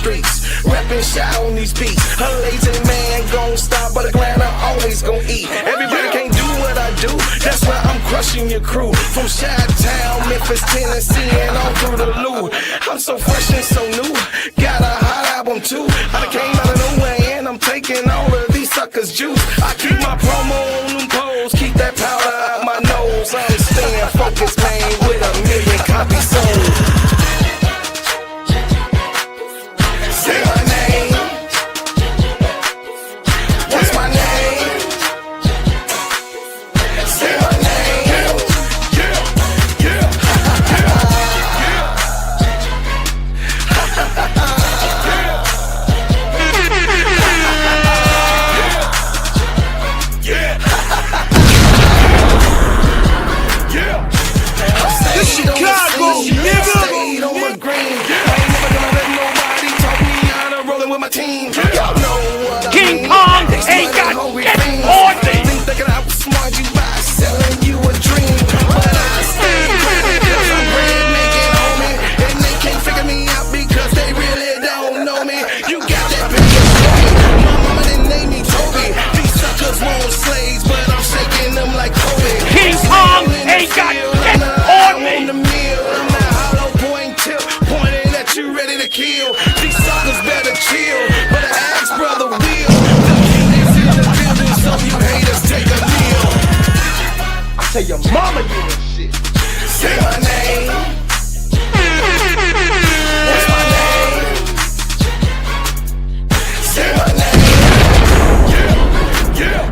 streets. Rapping shot on these beats. A lazy man gon' stop, but Atlanta always gon' eat. Everybody can't do what I do, that's why I'm crushing your crew. From Chi-Town, Memphis, Tennessee, and all through the Lou. I'm so fresh and so new, got a hot album too. I came out of nowhere and I'm taking all of these suckers' juice. I keep my promo on them poles, keep that powder out my nose. I'm staying focused, man, with 1 million copies sold. Say my name. What's my name? Say my name. Chicago, nigga. Stayed on my green. I ain't never gonna let nobody talk me out of rolling with my team. Y'all know what King I mean. Kong It's ain't money got hungry that fiends. on me. Think they can outsmart you by selling you a dream, but I stay grinding 'cause I'm bread making homie, and they can't figure me out because they really don't know me. You got that picture straight. My mama didn't name me Toby. These suckers want slaves, but I'm shaking them like Kobe. King Kong ain't got that on me. I'm that hollow point tip, pointing at you, ready to kill. These suckers better chill, but I ask brother Will. The king is in the building, so you haters take a kneel. Tell your mama you and shit. Say my name. What's my name? Say my name. Yeah.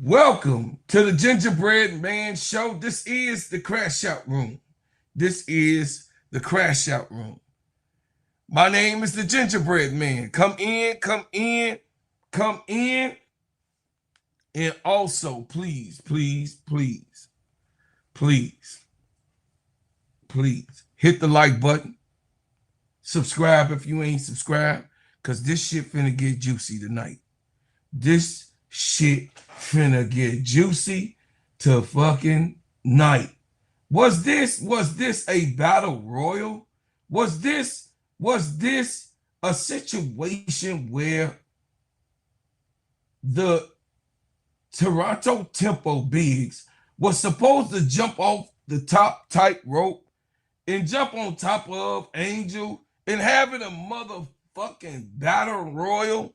Welcome to the Gingerbread Man Show. This is the Crash Out Room. This is the Crash Out Room. My name is the Gingerbread Man. Come in, come in, come in. And also, please, please, please, please, please hit the like button. Subscribe if you ain't subscribed, because this shit finna get juicy tonight. This shit finna get juicy to fucking night. Was this a battle royal? Was this a situation where the Toronto Tempo Bigs was supposed to jump off the top tight rope and jump on top of Angel and having a motherfucking battle royal?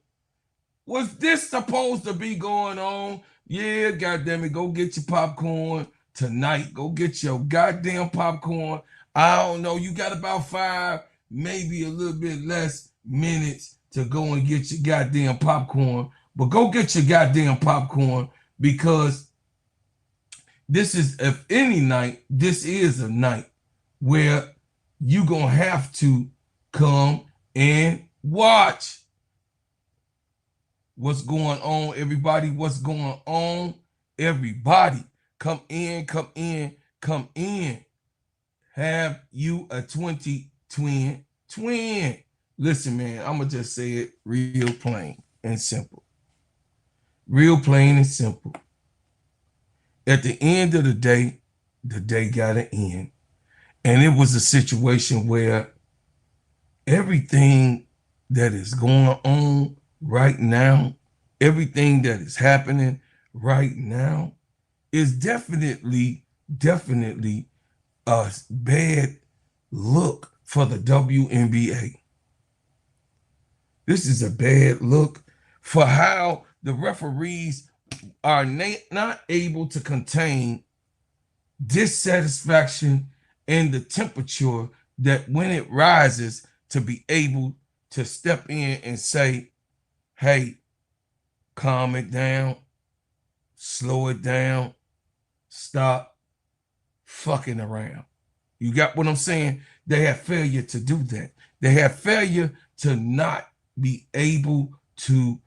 Was this supposed to be going on? Yeah, goddamn it, go get your popcorn tonight. Go get your goddamn popcorn. I don't know, you got about 5, maybe a little bit less minutes to go and get your goddamn popcorn. But go get your goddamn popcorn, because this is, if any night, this is a night where you're going to have to come and watch what's going on, everybody. What's going on, everybody? Come in, come in, come in. Have you a 20 twin? Listen, man, I'm going to just say it real plain and simple. Real plain and simple. At the end of the day got to end. And it was a situation where everything that is going on right now, everything that is happening right now is definitely a bad look for the WNBA. This is a bad look for how the referees are not able to contain dissatisfaction and the temperature that when it rises to be able to step in and say, hey, calm it down, slow it down, stop fucking around. You got what I'm saying? They have failure to do that. They have failure to not be able to,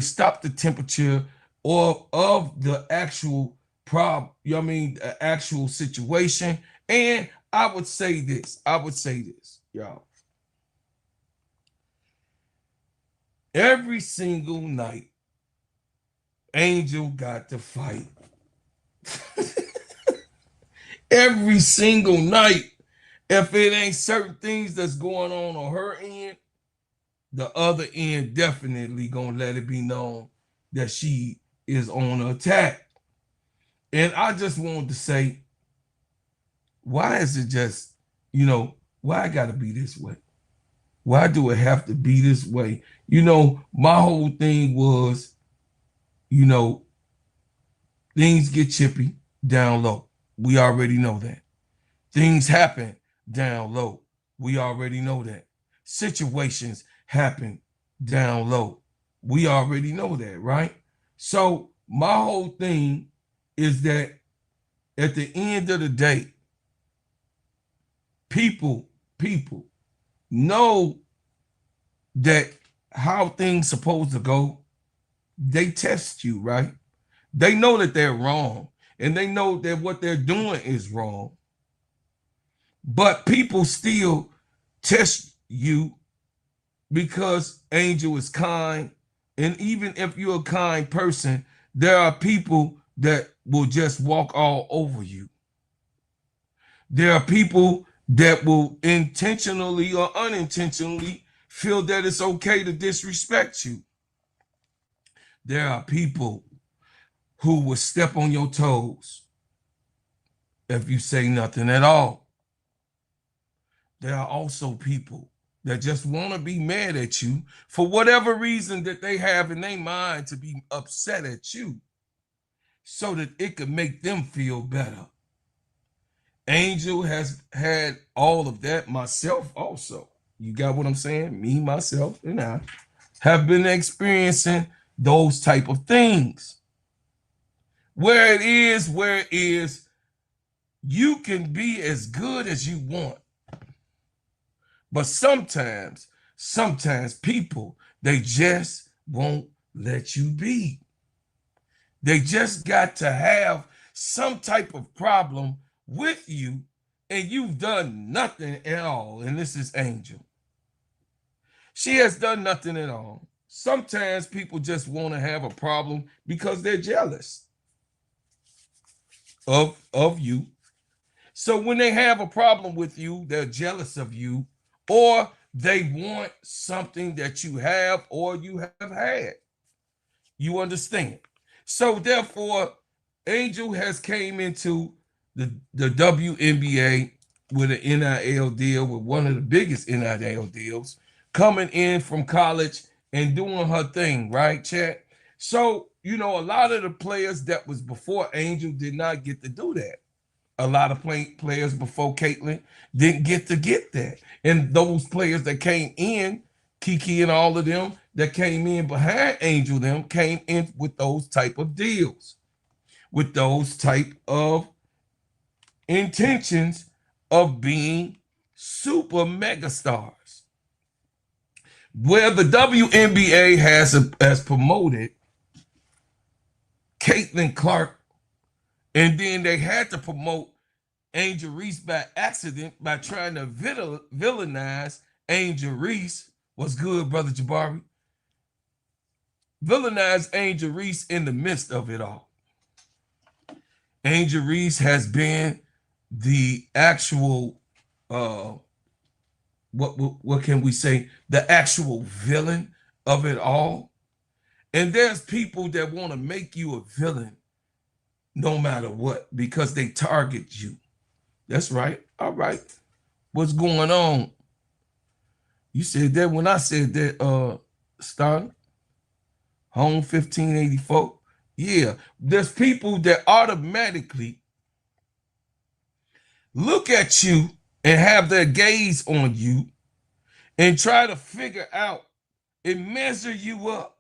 stop the temperature or of the actual problem, the actual situation. And I would say this, y'all. Every single night, Angel got to fight. Every single night, if it ain't certain things that's going on her end, the other end definitely gonna let it be known that she is on attack. And I just wanted to say, why is it just, why I gotta be this way? Why do it have to be this way? My whole thing was, things get chippy down low. We already know that. Things happen down low. We already know that. Situations happen down low. We already know that, right? So my whole thing is that at the end of the day, people know that how things supposed to go. They test you, right? They know that they're wrong, and they know that what they're doing is wrong. But people still test you because Angel is kind. And even if you're a kind person, there are people that will just walk all over you. There are people that will intentionally or unintentionally feel that it's okay to disrespect you. There are people who will step on your toes if you say nothing at all. There are also people that just want to be mad at you for whatever reason that they have in their mind to be upset at you so that it could make them feel better. Angel has had all of that. Myself also. You got what I'm saying? Me, myself, and I have been experiencing those type of things. Where it is, you can be as good as you want. But sometimes people, they just won't let you be. They just got to have some type of problem with you, and you've done nothing at all. And this is Angel. She has done nothing at all. Sometimes people just want to have a problem because they're jealous of you. So when they have a problem with you, they're jealous of you, or they want something that you have or you have had. You understand? So therefore, Angel has came into the WNBA with an NIL deal, with one of the biggest NIL deals, coming in from college and doing her thing, right, chat? So, a lot of the players that was before Angel did not get to do that. A lot of players before Caitlin didn't get that. And those players that came in, Kiki and all of them that came in behind Angel, them came in with those type of deals, with those type of intentions of being super mega stars. Where the WNBA has promoted Caitlin Clark, and then they had to promote Angel Reese by accident by trying to villainize Angel Reese. What's good, Brother Jabari? Villainize Angel Reese in the midst of it all. Angel Reese has been the actual, what can we say? The actual villain of it all. And there's people that want to make you a villain no matter what because they target you. That's right. All right. What's going on? You said that when I said that, Star Home 1584. Yeah, there's people that automatically look at you and have their gaze on you and try to figure out and measure you up.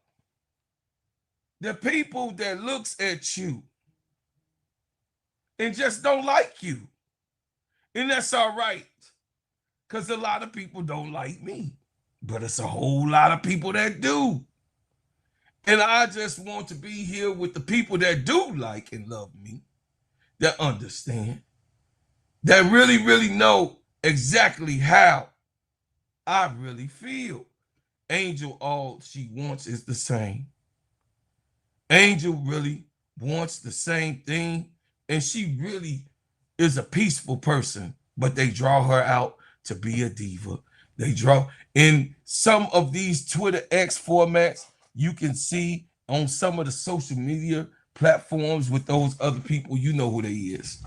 The people that looks at you and just don't like you. And that's all right, because a lot of people don't like me, but it's a whole lot of people that do. And I just want to be here with the people that do like and love me, that understand, that really, really know exactly how I really feel. Angel, all she wants is the same. Angel really wants the same thing, and she really is a peaceful person, but they draw her out to be a diva. They draw in some of these Twitter X formats. You can see on some of the social media platforms with those other people, you know who they is.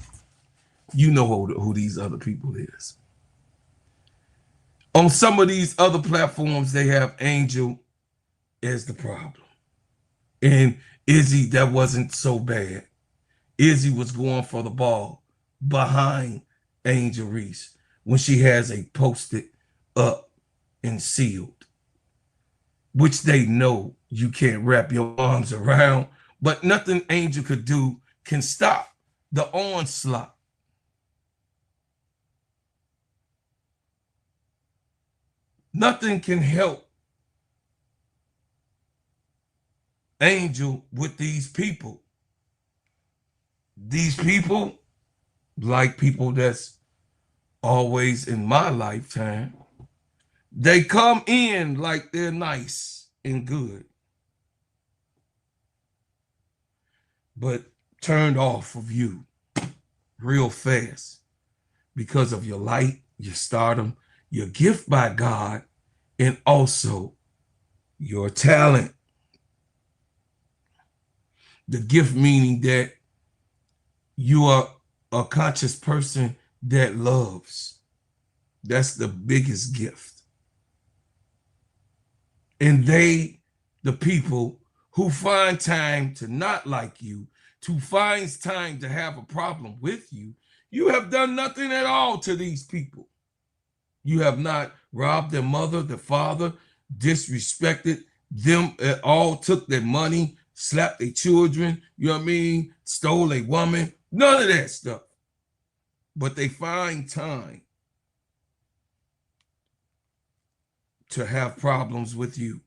You know who these other people is. On some of these other platforms, they have Angel as the problem. And Izzy, that wasn't so bad. Izzy was going for the ball behind Angel Reese when she has a posted up and sealed, which they know you can't wrap your arms around, but nothing Angel could do can stop the onslaught. Nothing can help Angel with these people. These people, like people that's always in my lifetime, they come in like they're nice and good, but turned off of you real fast because of your light, your stardom, your gift by God, and also your talent. The gift meaning that you are a conscious person that loves. That's the biggest gift. And they, the people who find time to not like you, to find time to have a problem with you, you have done nothing at all to these people. You have not robbed their mother, their father, disrespected them at all, took their money, slapped their children, you know what I mean, stole a woman, none of that stuff. But they find time to have problems with you.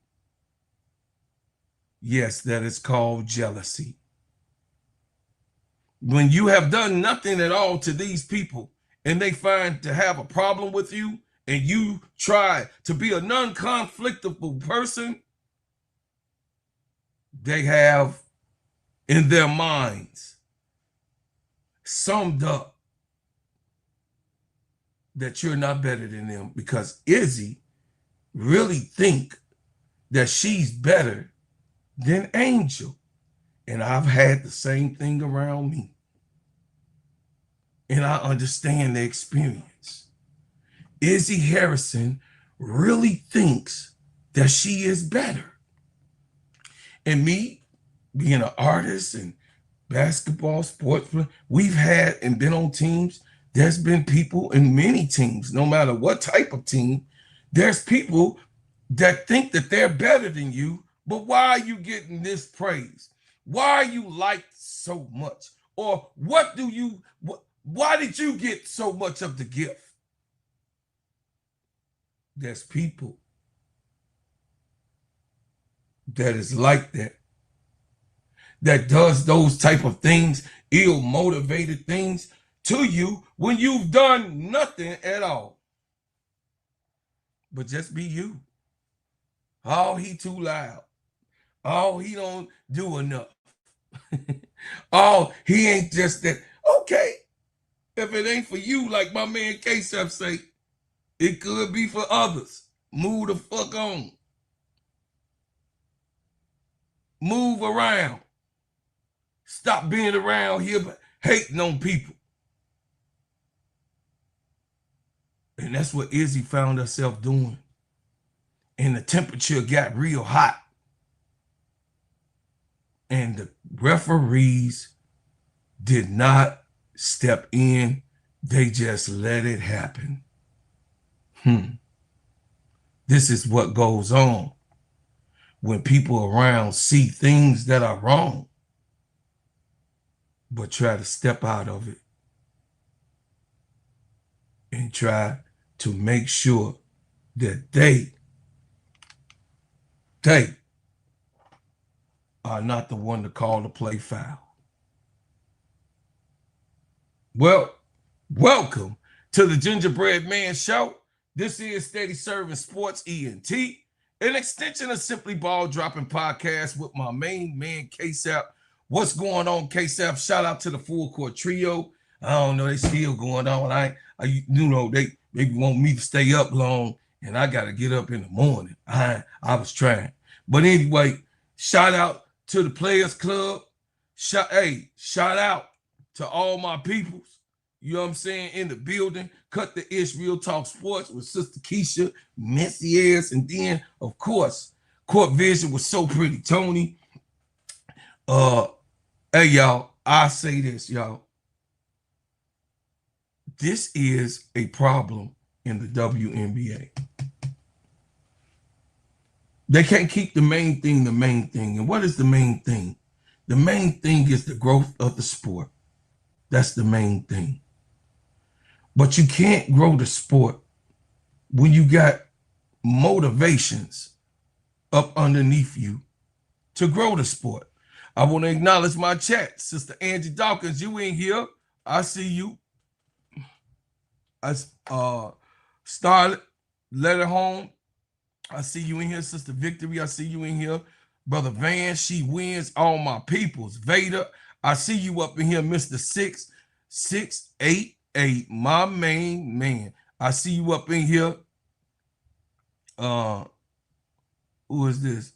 Yes, that is called jealousy. When you have done nothing at all to these people and they find to have a problem with you and you try to be a non-conflictable person, they have in their minds summed up that you're not better than them, because Izzy really think that she's better than Angel. And I've had the same thing around me. And I understand the experience. Izzy Harrison really thinks that she is better. And me, being an artist and basketball, sports, we've had and been on teams. There's been people in many teams, no matter what type of team, there's people that think that they're better than you, but why are you getting this praise? Why are you liked so much? Or what do you, Why did you get so much of the gift? There's people that is like that does those type of things, ill-motivated things to you when you've done nothing at all. But just be you. Oh, he too loud. Oh, he don't do enough. Oh, he ain't just that. Okay. If it ain't for you, like my man K-Sep say, it could be for others. Move the fuck on. Move around. Stop being around here but hating on people. And that's what Izzy found herself doing. And the temperature got real hot. And the referees did not step in. They just let it happen. This is what goes on when people around see things that are wrong, but try to step out of it and try to make sure that they are not the one to call the play foul. Well, welcome to the Gingerbread Man Show. This is Steady Serving Sports ENT, an extension of Simply Ball Dropping Podcast with my main man, K-Sep. What's going on, K-Sep? Shout out to the Full Court Trio. I don't know, they still going on. They want me to stay up long, and I got to get up in the morning. I was trying. But anyway, shout out to the Players Club. Shout out to all my peoples. You know what I'm saying? In the building. Cut the Ish Real Talk Sports with Sister Keisha, Messy Ass, and then, of course, Court Vision with So Pretty Tony. Hey, y'all, I say this, y'all. This is a problem in the WNBA. They can't keep the main thing the main thing. And what is the main thing? The main thing is the growth of the sport. That's the main thing. But you can't grow the sport when you got motivations up underneath you to grow the sport. I want to acknowledge my chat. Sister Angie Dawkins, you in here. I see you. I started, let it home. I see you in here, Sister Victory. I see you in here. Brother Van, she wins. All my peoples. Vader, I see you up in here, Mr. 6688, my main man. I see you up in here. Who is this?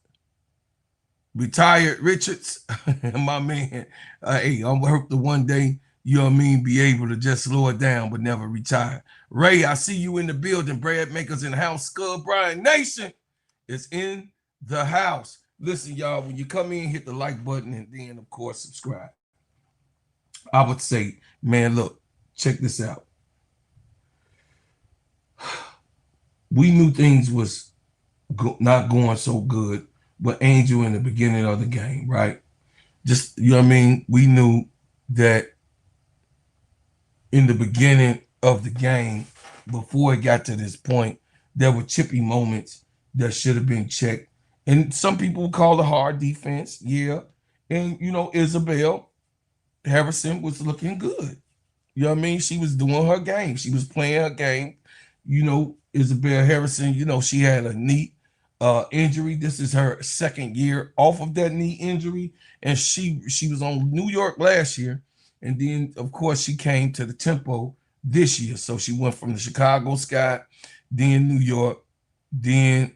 Retired Richards, my man. Hey, I'm hope the one day, you know what I mean, be able to just slow it down but never retire. Ray, I see you in the building. Brad Makers in the house. Skull Brian Nation is in the house. Listen, y'all, when you come in, hit the like button and then, of course, subscribe. I would say, man, look, check this out. We knew things was not going so good with Angel in the beginning of the game, right? Just, you know what I mean? We knew that in the beginning of the game, before it got to this point, there were chippy moments that should have been checked. And some people call it hard defense, yeah. And, you know, Isabelle Harrison was looking good. You know what I mean? She was doing her game. She was playing her game. You know, Isabelle Harrison, you know, she had a knee injury. This is her second year off of that knee injury. And she was on New York last year. And then, of course, she came to the Tempo this year. So she went from the Chicago Sky, then New York, then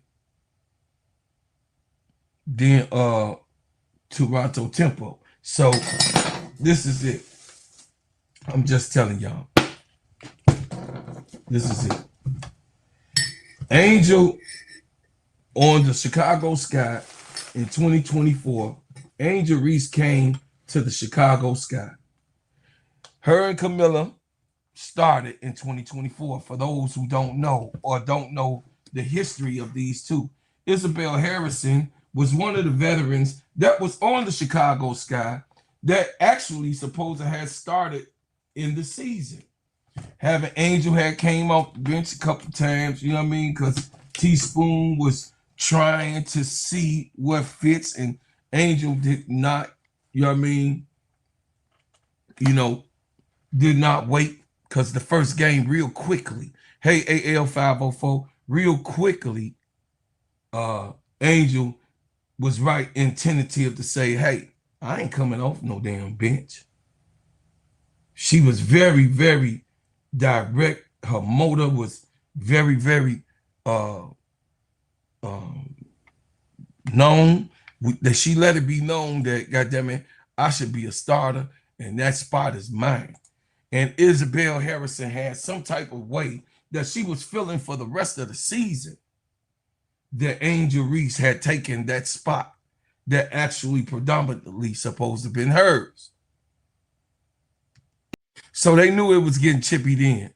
Toronto Tempo. So this is it. I'm just telling y'all. This is it. Angel on the Chicago Sky in 2024. Angel Reese came to the Chicago Sky. Her and Camilla started in 2024. For those who don't know or don't know the history of these two, Isabelle Harrison was one of the veterans that was on the Chicago Sky that actually supposed to have started in the season. Having Angel had came off the bench a couple times, you know what I mean? Because Teaspoon was trying to see what fits, and Angel did not, you know what I mean? You know, did not wait, because the first game real quickly, hey, AL 504, real quickly, Angel was right and tentative to say, hey, I ain't coming off no damn bench. She was very, very direct. Her motor was very, very known. That she let it be known that, goddamn it, I should be a starter, and that spot is mine. And Isabelle Harrison had some type of way that she was feeling for the rest of the season that Angel Reese had taken that spot that actually predominantly supposed to have been hers. So they knew it was getting chippied in.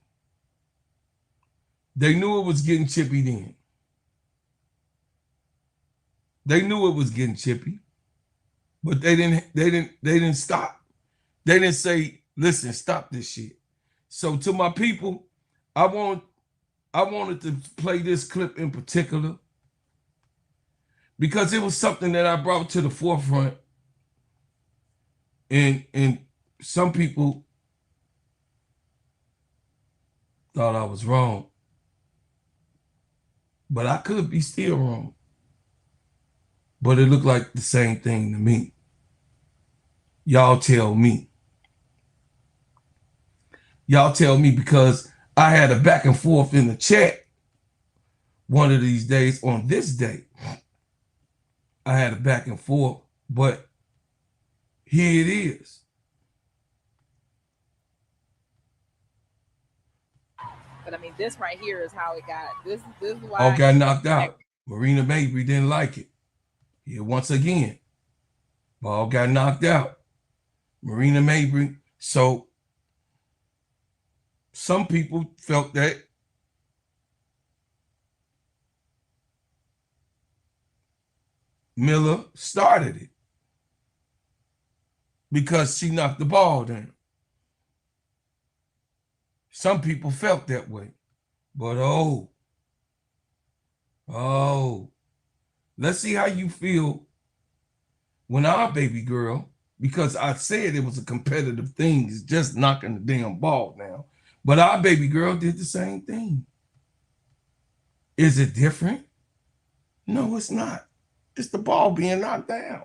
They knew it was getting chippied in. They knew it was getting chippy, but they didn't stop. They didn't say, listen, stop this shit. So to my people, I wanted to play this clip in particular because it was something that I brought to the forefront. And some people thought I was wrong. But I could be still wrong. But it looked like the same thing to me. Y'all tell me. Y'all tell me, because I had a back and forth in the chat one of these days. On this day, I had a back and forth, but here it is. But I mean, this right here is how it got. This is why. All got knocked out. Marina Mabry didn't like it. Here once again. Ball got knocked out. Marina Mabry. So some people felt that Miller started it because she knocked the ball down. Some people felt that way. But let's see how you feel when our baby girl, because I said it was a competitive thing, is just knocking the damn ball down. But our baby girl did the same thing. Is it different? No, it's not. It's the ball being knocked down.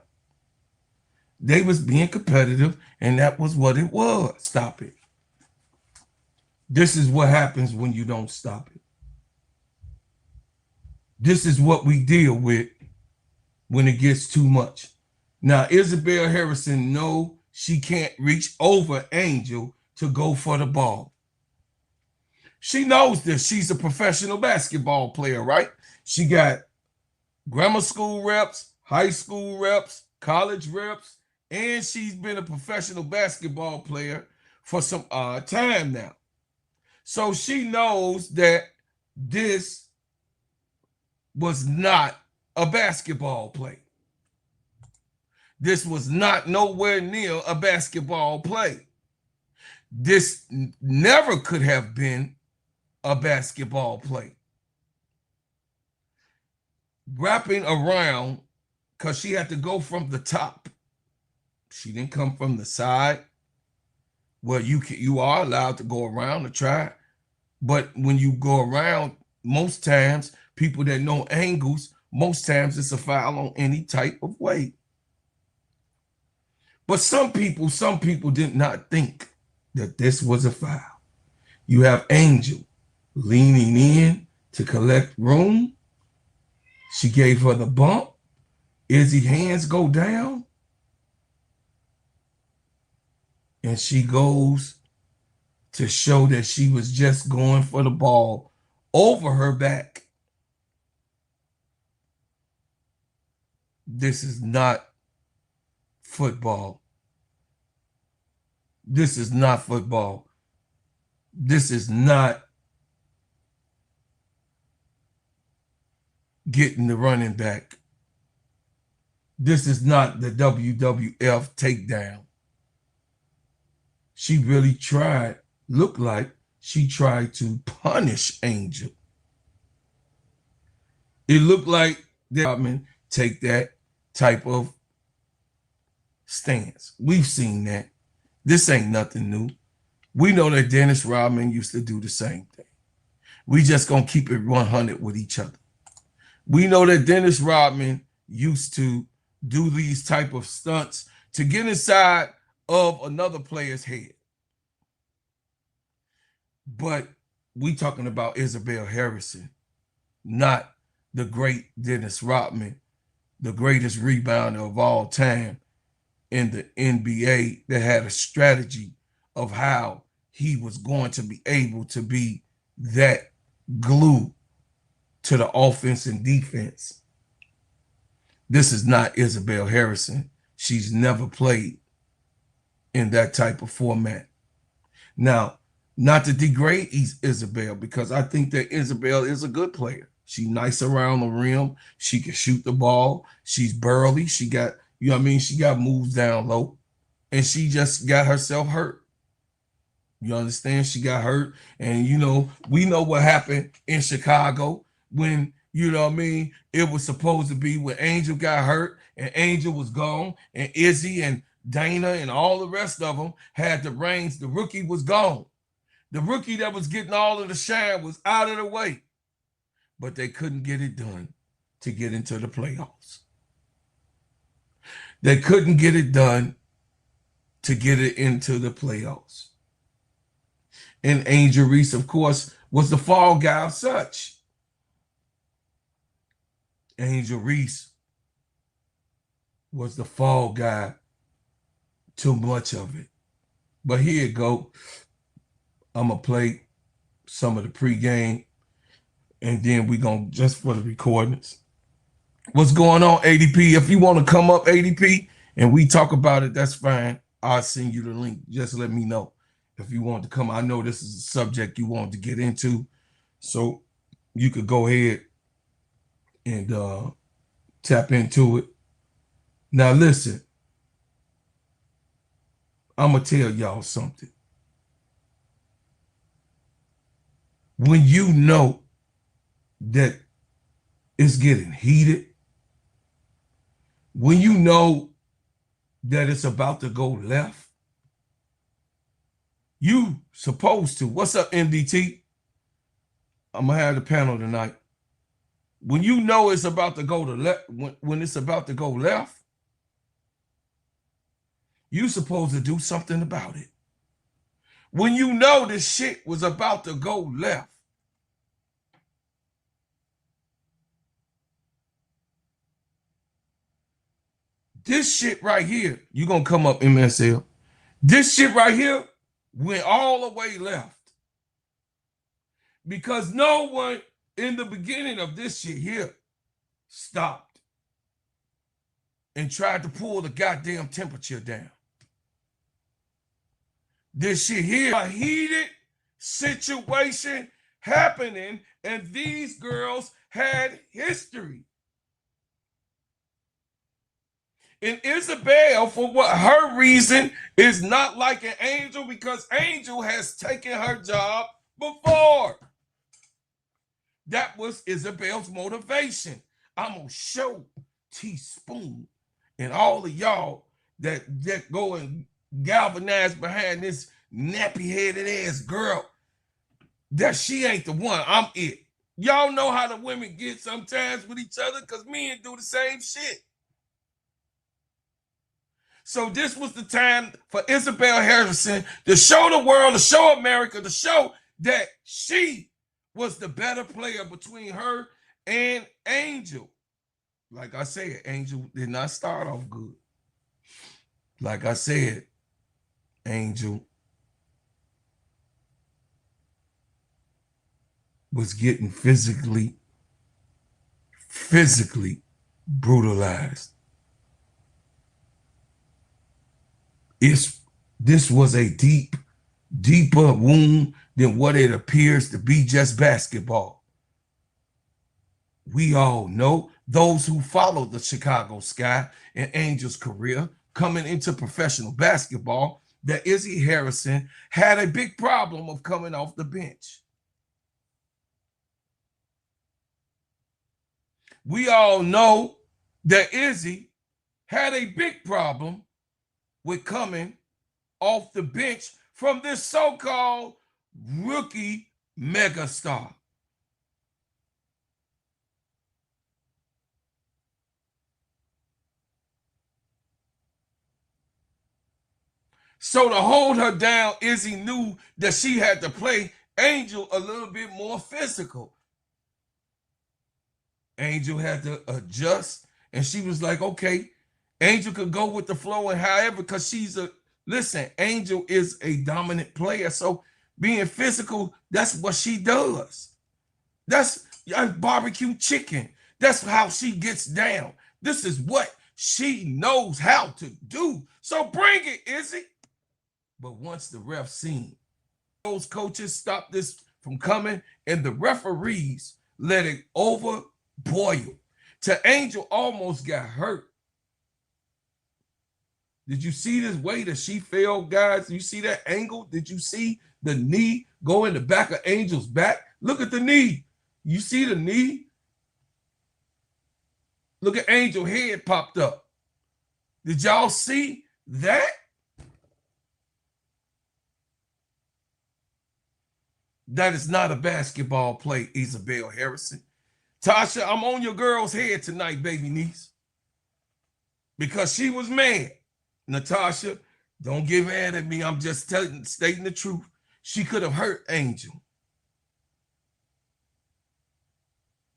They was being competitive, and that was what it was. Stop it. This is what happens when you don't stop it. This is what we deal with when it gets too much. Now, Isabelle Harrison knows she can't reach over Angel to go for the ball. She knows this. She's a professional basketball player, right? She got grammar school reps, high school reps, college reps, and she's been a professional basketball player for some time now. So she knows that this was not a basketball play. This was not nowhere near a basketball play. This never could have been a basketball play. Wrapping around, because she had to go from the top. She didn't come from the side. Well, you are allowed to go around to try. But when you go around, most times, people that know angles, most times it's a foul on any type of way. But some people did not think that this was a foul. You have Angel leaning in to collect room. She gave her the bump. Izzy's hands go down. And she goes to show that she was just going for the ball over her back. This is not football. This is not football. This is not getting the running back. This is not the WWF takedown. she really looked like she tried to punish Angel. It looked like Rodman take that type of stance. We've seen that. This ain't nothing new. We know that Dennis Rodman used to do the same thing. We just gonna keep it 100 with each other. We know that Dennis Rodman used to do these type of stunts to get inside of another player's head. But we talking about Isabelle Harrison, not the great Dennis Rodman, the greatest rebounder of all time in the NBA, that had a strategy of how he was going to be able to be that glue to the offense and defense. This is not Isabelle Harrison. She's never played in that type of format. Now, not to degrade Isabelle, because I think that Isabelle is a good player. She's nice around the rim. She can shoot the ball. She's burly. She got, you know what I mean? She got moves down low. And she just got herself hurt. You understand? She got hurt. And, you know, we know what happened in Chicago when, you know what I mean, it was supposed to be when Angel got hurt and Angel was gone and Izzy and Dana and all the rest of them had the reins. The rookie was gone. The rookie that was getting all of the shine was out of the way. But they couldn't get it done to get into the playoffs. They couldn't get it done to get it into the playoffs. And Angel Reese, of course, was the fall guy of such. Angel Reese was the fall guy too much of it. But here you go. I'm going to play some of the pregame, and then we're going to, just for the recordings. What's going on, ADP? If you want to come up, ADP, and we talk about it, that's fine. I'll send you the link. Just let me know if you want to come. I know this is a subject you want to get into, so you could go ahead and tap into it. Now, listen. I'm going to tell y'all something. When you know that it's getting heated, when you know that it's about to go left, you supposed to. What's up, MDT? I'm going to have the panel tonight. When you know it's about to go to left, when it's about to go left, you supposed to do something about it. When you know this shit was about to go left, this shit right here, you're going to come up, MSL. This shit right here went all the way left. Because no one in the beginning of this shit here stopped and tried to pull the goddamn temperature down. This shit here, a heated situation happening, and these girls had history. And Isabelle, for what her reason, is not like an Angel, because Angel has taken her job before. That was Isabelle's motivation. I'm going to show Teaspoon and all of y'all that go and galvanize behind this nappy-headed ass girl that she ain't the one. I'm it. Y'all know how the women get sometimes with each other, because men do the same shit. So this was the time for Isabelle Harrison to show the world, to show America, to show that she was the better player between her and Angel. Like I said, Angel did not start off good. Like I said, Angel was getting physically brutalized. This was a deeper wound than what it appears to be just basketball. We all know, those who followed the Chicago Sky and Angel's career coming into professional basketball, that Izzy Harrison had a big problem of coming off the bench. We all know that Izzy had a big problem with coming off the bench from this so-called rookie megastar. So to hold her down, Izzy knew that she had to play Angel a little bit more physical. Angel had to adjust, and she was like, okay, Angel could go with the flow, and however, because listen, Angel is a dominant player, so being physical, that's what she does. That's barbecue chicken. That's how she gets down. This is what she knows how to do. So bring it, Izzy. But once the ref seen, those coaches stopped this from coming, and the referees let it overboil. To Angel almost got hurt. Did you see this way that she fell, guys? You see that angle? Did you see the knee go in the back of Angel's back? Look at the knee. You see the knee? Look at Angel's head popped up. Did y'all see that? That is not a basketball play, Isabelle Harrison. Tasha, I'm on your girl's head tonight, baby niece. Because she was mad. Natasha, don't get mad at me. I'm just stating the truth. She could have hurt Angel.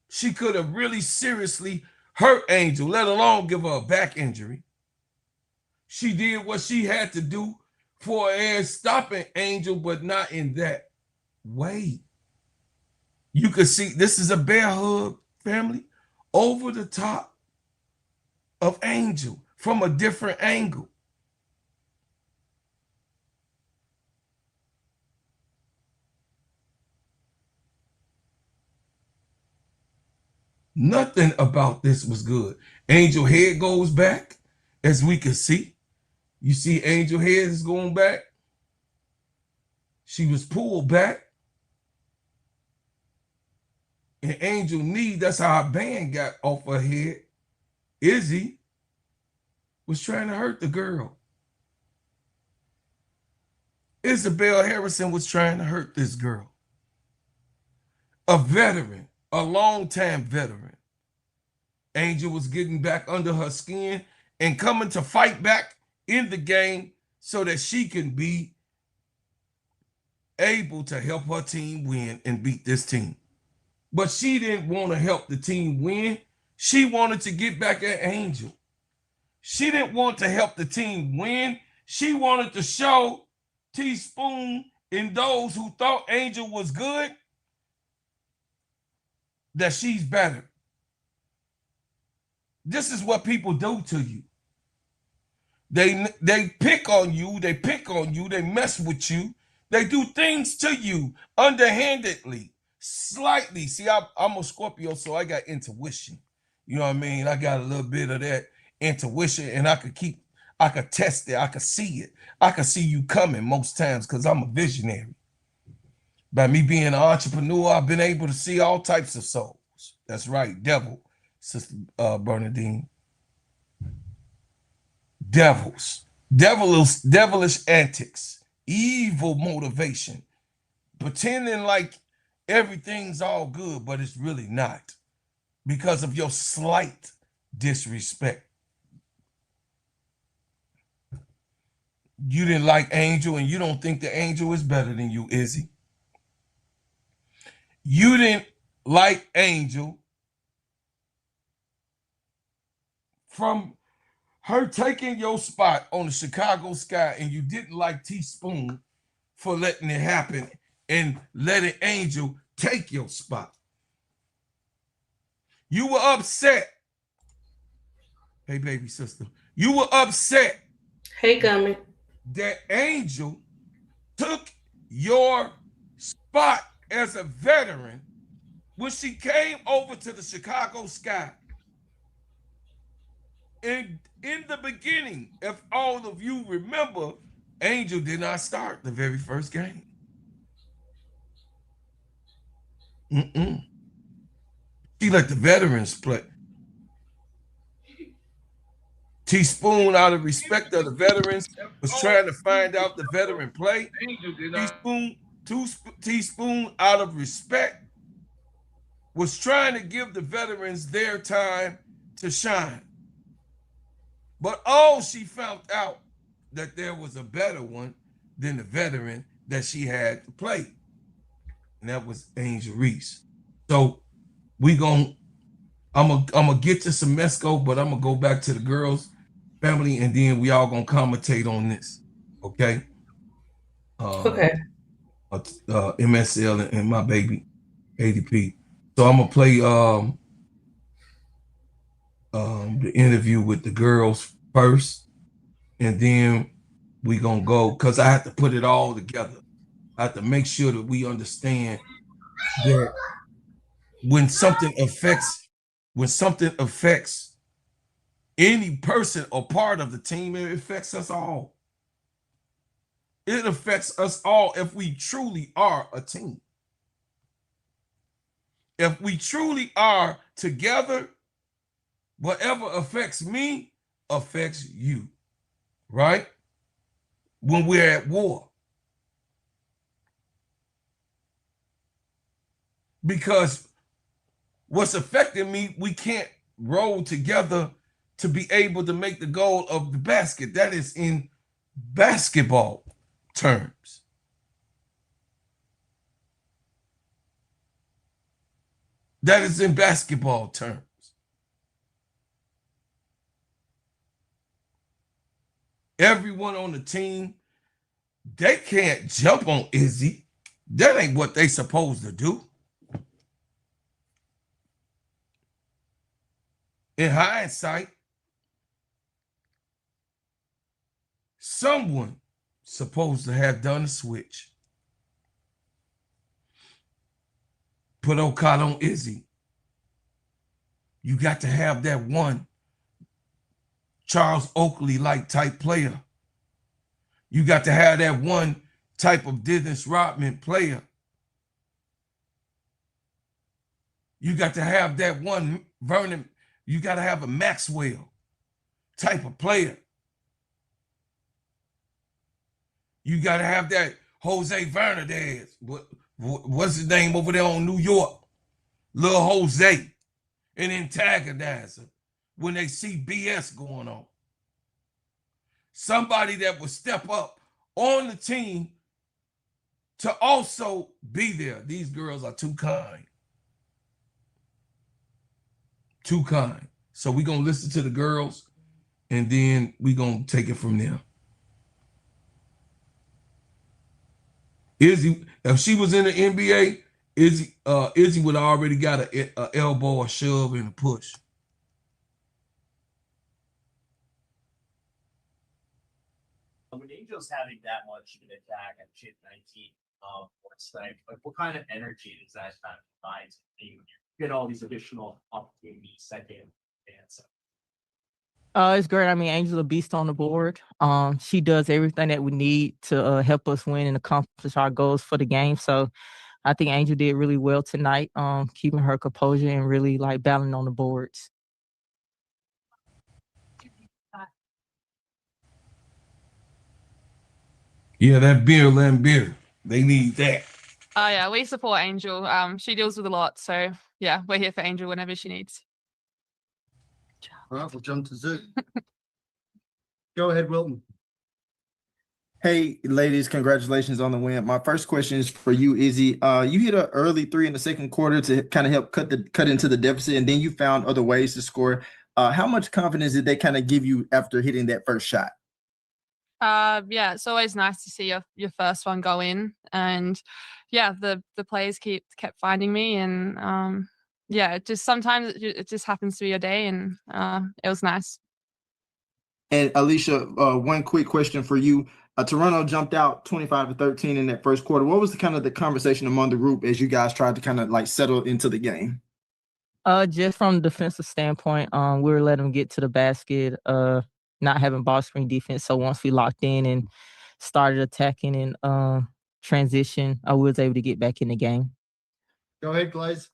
She could have really seriously hurt Angel, let alone give her a back injury. She did what she had to do for stopping Angel, but not in that way. You could see this is a bear hug, family, over the top of Angel from a different angle. Nothing about this was good. Angel head goes back, as we can see. You see Angel head is going back. She was pulled back. And Angel knee, that's how her band got off her head. Izzy was trying to hurt the girl. Isabelle Harrison was trying to hurt this girl. A veteran, a long-time veteran. Angel was getting back under her skin and coming to fight back in the game so that she can be able to help her team win and beat this team. But she didn't want to help the team win. She wanted to get back at Angel. She didn't want to help the team win. She wanted to show Teaspoon and those who thought Angel was good that she's better. This is what people do to you. They pick on you, they mess with you, they do things to you underhandedly, slightly. See, I'm a Scorpio, so I got intuition. You know what I mean? I got a little bit of that intuition, and I could test it, I could see it. I could see you coming most times because I'm a visionary. By me being an entrepreneur, I've been able to see all types of souls. That's right, devil, Sister Bernadine. Devilish antics, evil motivation, pretending like everything's all good, but it's really not because of your slight disrespect. You didn't like Angel, and you don't think the Angel is better than you, Izzy. You didn't like Angel from her taking your spot on the Chicago Sky, and you didn't like Teaspoon for letting it happen and letting Angel take your spot. You were upset. Hey, baby sister. You were upset. Hey, Gummy. That Angel took your spot as a veteran when she came over to the Chicago Sky. And in the beginning, if all of you remember, Angel did not start the very first game. She let the veterans play. Teaspoon, out of respect of the veterans, was trying to find out the veteran play. Teaspoon, out of respect, was trying to give the veterans their time to shine. But she found out that there was a better one than the veteran that she had to play. And that was Angel Reese. So I'm gonna get to some Mesco, but I'm gonna go back to the girls' family, and then we all gonna commentate on this. Okay. Okay. MSL and my baby ADP. So I'm gonna play the interview with the girls first, and then we gonna go, because I have to put it all together. I have to make sure that we understand that when something affects any person or part of the team, it affects us all. It affects us all if we truly are a team. If we truly are together, whatever affects me affects you, right? When we're at war. Because what's affecting me, we can't roll together to be able to make the goal of the basket. That is in basketball terms. That is in basketball terms. Everyone on the team, they can't jump on Izzy. That ain't what they supposed to do. In hindsight, someone supposed to have done a switch. Put Okada on Izzy. You got to have that one Charles Oakley-like type player. You got to have that one type of Dennis Rodman player. You got to have that one Vernon. You got to have a Maxwell type of player. You got to have that Jose Fernandez. What's his name over there on New York? Lil Jose. An antagonizer when they see BS going on. Somebody that will step up on the team to also be there. These girls are too kind. Too kind. So we're going to listen to the girls, and then we're going to take it from there. Izzy, if she was in the NBA, Izzy would have already got an elbow, a shove, and a push. When Angel's having that much of an attack at shit 19, what's like what kind of energy does that kind of provide to you when you get all these additional opportunities second dance? It's great. I mean, Angel's a beast on the board. She does everything that we need to help us win and accomplish our goals for the game. So I think Angel did really well tonight, keeping her composure and really like battling on the boards. Yeah, that beer, Lambert. They need that. Oh yeah, we support Angel. She deals with a lot, so yeah, we're here for Angel whenever she needs. All right, we'll jump to Zook. Go ahead, Wilton. Hey, ladies, congratulations on the win. My first question is for you, Izzy. You hit an early three in the second quarter to kind of help cut into the deficit, and then you found other ways to score. How much confidence did they kind of give you after hitting that first shot? Yeah, it's always nice to see your first one go in, and yeah, the players kept finding me, and yeah, it just sometimes it just happens to be a day, and it was nice. And Alicia, one quick question for you. Toronto jumped out 25-13 in that first quarter. What was the conversation among the group as you guys tried to kind of like settle into the game? Just from a defensive standpoint, we were letting them get to the basket, not having ball screen defense. So once we locked in and started attacking and transition, I was able to get back in the game. Go ahead, Glaze.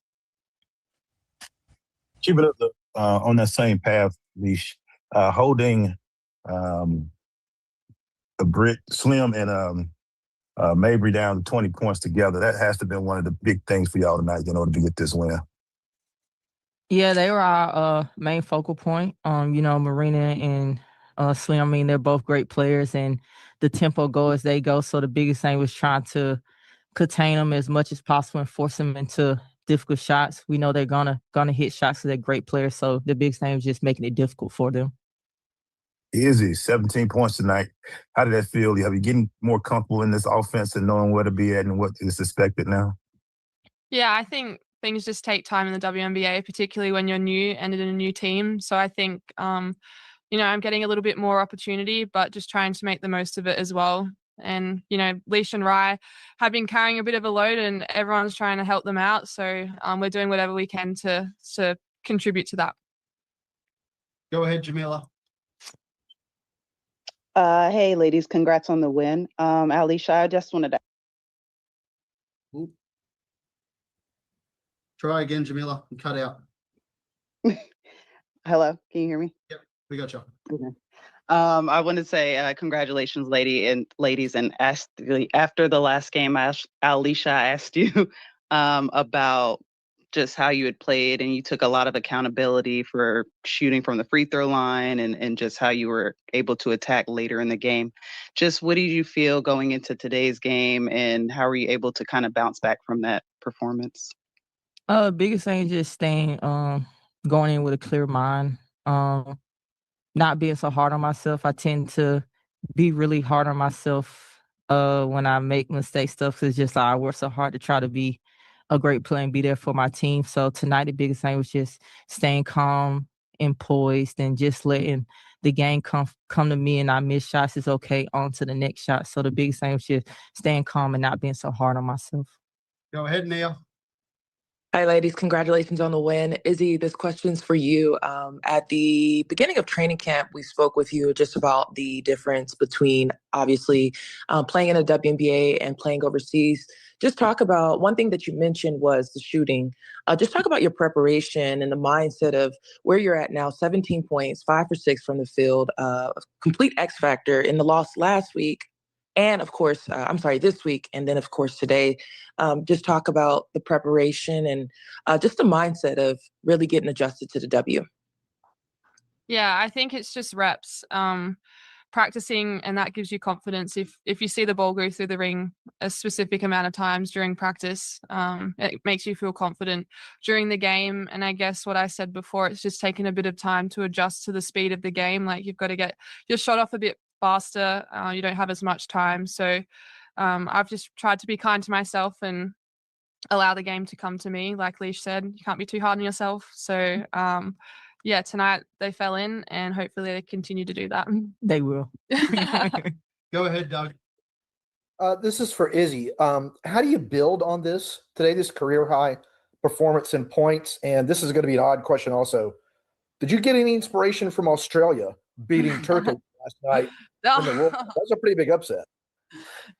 Keep it up on that same path, Leash. Holding a Britt Slim and Mabry down to 20 points together, that has to have been one of the big things for y'all tonight in order to get this win. Yeah, they were our main focal point. Marina and Slim, I mean, they're both great players, and the tempo go as they go. So the biggest thing was trying to contain them as much as possible and force them into difficult shots. We know they're gonna hit shots because they're great players. So the biggest thing was just making it difficult for them. Easy, 17 points tonight. How did that feel? Have you getting more comfortable in this offense and knowing where to be at and what is expected now? Yeah, I think things just take time in the WNBA, particularly when you're new and in a new team. So I think, I'm getting a little bit more opportunity, but just trying to make the most of it as well. And, Leash and Rye have been carrying a bit of a load and everyone's trying to help them out. So we're doing whatever we can to contribute to that. Go ahead, Jamila. Hey, ladies, congrats on the win. Alicia, I just wanted to. Ooh. Try again, Jamila. You cut out. Hello, can you hear me? Yep, we got you. Okay. I want to say congratulations, ladies, and after the last game, Alicia asked you about just how you had played, and you took a lot of accountability for shooting from the free throw line and just how you were able to attack later in the game. Just what did you feel going into today's game, and how were you able to kind of bounce back from that performance? Biggest thing is just staying, going in with a clear mind, not being so hard on myself. I tend to be really hard on myself when I make mistakes stuff, 'cause it's just like I work so hard to try to be a great player and be there for my team. So tonight, the biggest thing was just staying calm and poised and just letting the game come to me, and I miss shots, it's okay, on to the next shot. So the biggest thing was just staying calm and not being so hard on myself. Go ahead, Neil. Hi, ladies. Congratulations on the win. Izzy, this question's for you. At the beginning of training camp, we spoke with you just about the difference between obviously playing in a WNBA and playing overseas. Just talk about, one thing that you mentioned was the shooting. Just talk about your preparation and the mindset of where you're at now, 17 points, 5 for 6 from the field, complete X factor in the loss last week. And of course, this week, and then of course today, just talk about the preparation and just the mindset of really getting adjusted to the W. Yeah, I think it's just reps, practicing, and that gives you confidence. If you see the ball go through the ring a specific amount of times during practice, it makes you feel confident during the game. And I guess what I said before, it's just taking a bit of time to adjust to the speed of the game. Like, you've got to get your shot off a bit faster. You don't have as much time. So I've just tried to be kind to myself and allow the game to come to me. Like Leash said, you can't be too hard on yourself. So yeah, tonight they fell in, and hopefully they continue to do that. They will. Go ahead, Doug. This is for Izzy. How do you build on this today, this career high performance in points? And this is going to be an odd question also. Did you get any inspiration from Australia beating Turkey last night? That was a pretty big upset.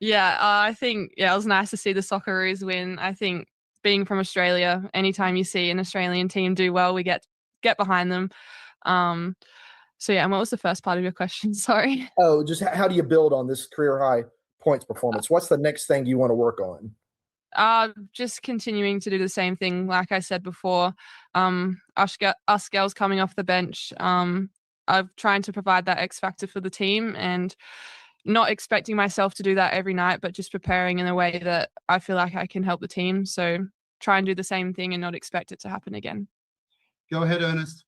Yeah, I think, it was nice to see the Socceroos win. I think being from Australia, anytime you see an Australian team do well, we get behind them. So yeah, and what was the first part of your question? Sorry. Oh, just how do you build on this career high points performance? What's the next thing you want to work on? Just continuing to do the same thing. Like I said before, us girls coming off the bench, I'm trying to provide that X factor for the team, and not expecting myself to do that every night, but just preparing in a way that I feel like I can help the team. So try and do the same thing and not expect it to happen again. Go ahead, Ernest.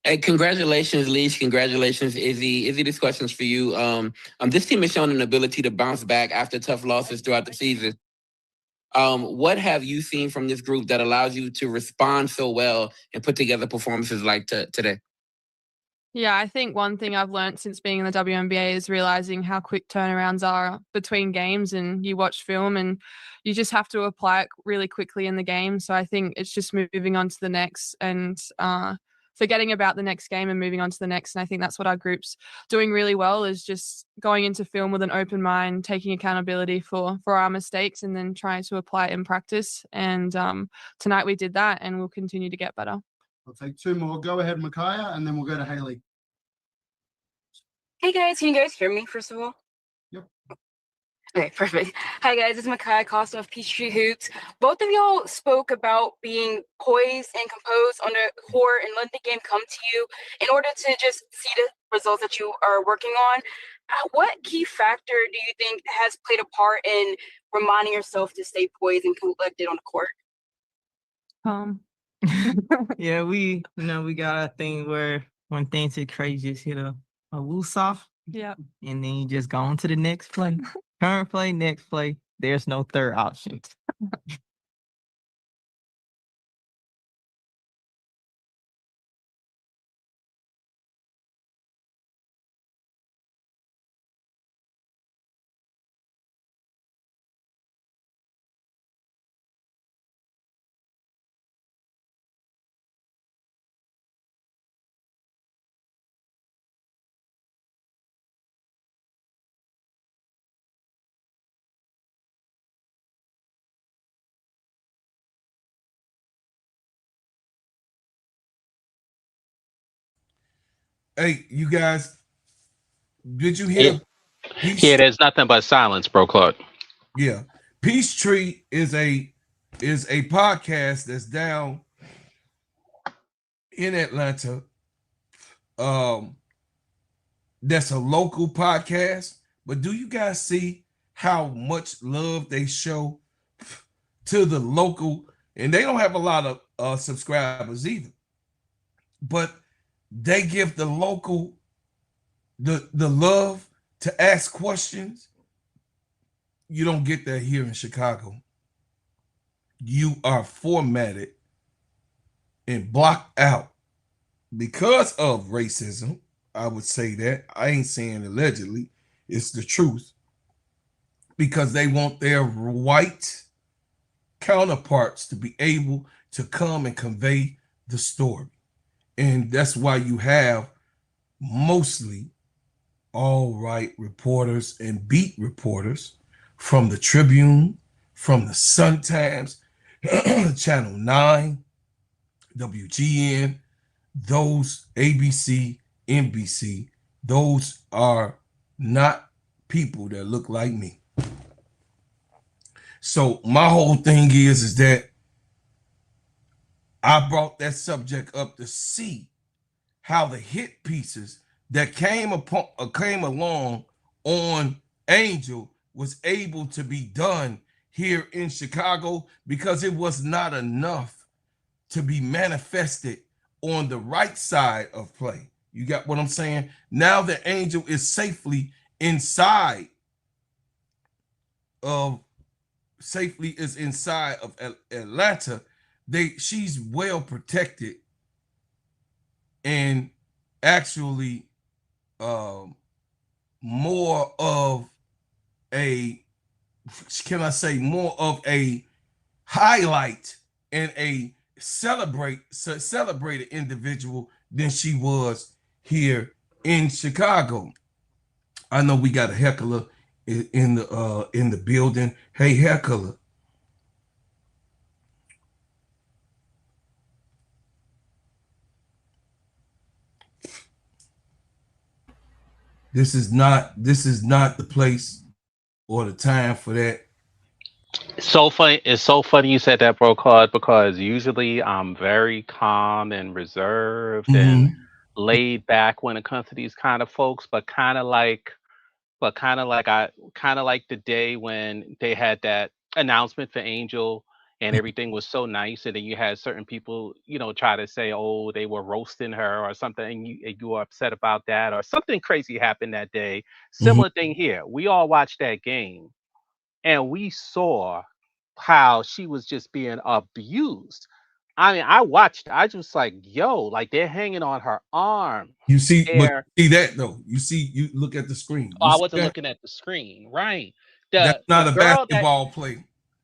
Hey, congratulations, Leash. Congratulations, Izzy. Izzy, this question's for you. This team has shown an ability to bounce back after tough losses throughout the season. What have you seen from this group that allows you to respond so well and put together performances like today? Yeah, I think one thing I've learned since being in the WNBA is realizing how quick turnarounds are between games, and you watch film and you just have to apply it really quickly in the game. So I think it's just moving on to the next and forgetting about the next game and moving on to the next. And I think that's what our group's doing really well, is just going into film with an open mind, taking accountability for our mistakes, and then trying to apply it in practice. And tonight we did that, and we'll continue to get better. I'll take two more. Go ahead, Micaiah, and then we'll go to Haley. Hey guys, can you guys hear me first of all? Yep. Okay, perfect. Hi guys, this is Micaiah Costa of Peachtree Hoops. Both of y'all spoke about being poised and composed on the court and letting the game come to you in order to just see the results that you are working on. What key factor do you think has played a part in reminding yourself to stay poised and collected on the court? Yeah, we got a thing where when things get crazy, just hit a loose off. Yeah. And then you just go on to the next play. Current play, next play. There's no third option. Hey, you guys, did you hear? Yeah, there's nothing but silence, bro, Claude. Yeah, Peachtree is a podcast that's down in Atlanta. That's a local podcast. But do you guys see how much love they show to the local? And they don't have a lot of subscribers either, but they give the local the love to ask questions. You don't get that here in Chicago. You are formatted and blocked out because of racism. I would say that. I ain't saying allegedly. It's the truth. Because they want their white counterparts to be able to come and convey the story. And that's why you have mostly all-right reporters and beat reporters from the Tribune, from the Sun-Times, Channel 9, WGN, those ABC, NBC, those are not people that look like me. So my whole thing is that I brought that subject up to see how the hit pieces that came along on Angel was able to be done here in Chicago, because it was not enough to be manifested on the right side of play. You got what I'm saying? Now that Angel is safely inside of Atlanta, she's well protected and actually more of a, can I say, more of a highlight and a celebrated individual than she was here in Chicago. I know we got a heckler in the building. Hey, heckler. This is not the place or the time for that. It's so funny. It's so funny you said that, bro, Claude, because usually I'm very calm and reserved and laid back when it comes to these kind of folks, but kind of like the day when they had that announcement for Angel and everything was so nice, and then you had certain people, try to say, oh, they were roasting her or something, and you were upset about that, or something crazy happened that day. Similar thing here. We all watched that game, and we saw how she was just being abused. I mean, I watched. I just like, yo, like they're hanging on her arm. You see, but see that though. You look at the screen. Oh, I wasn't looking at the screen, right? That's not a basketball play.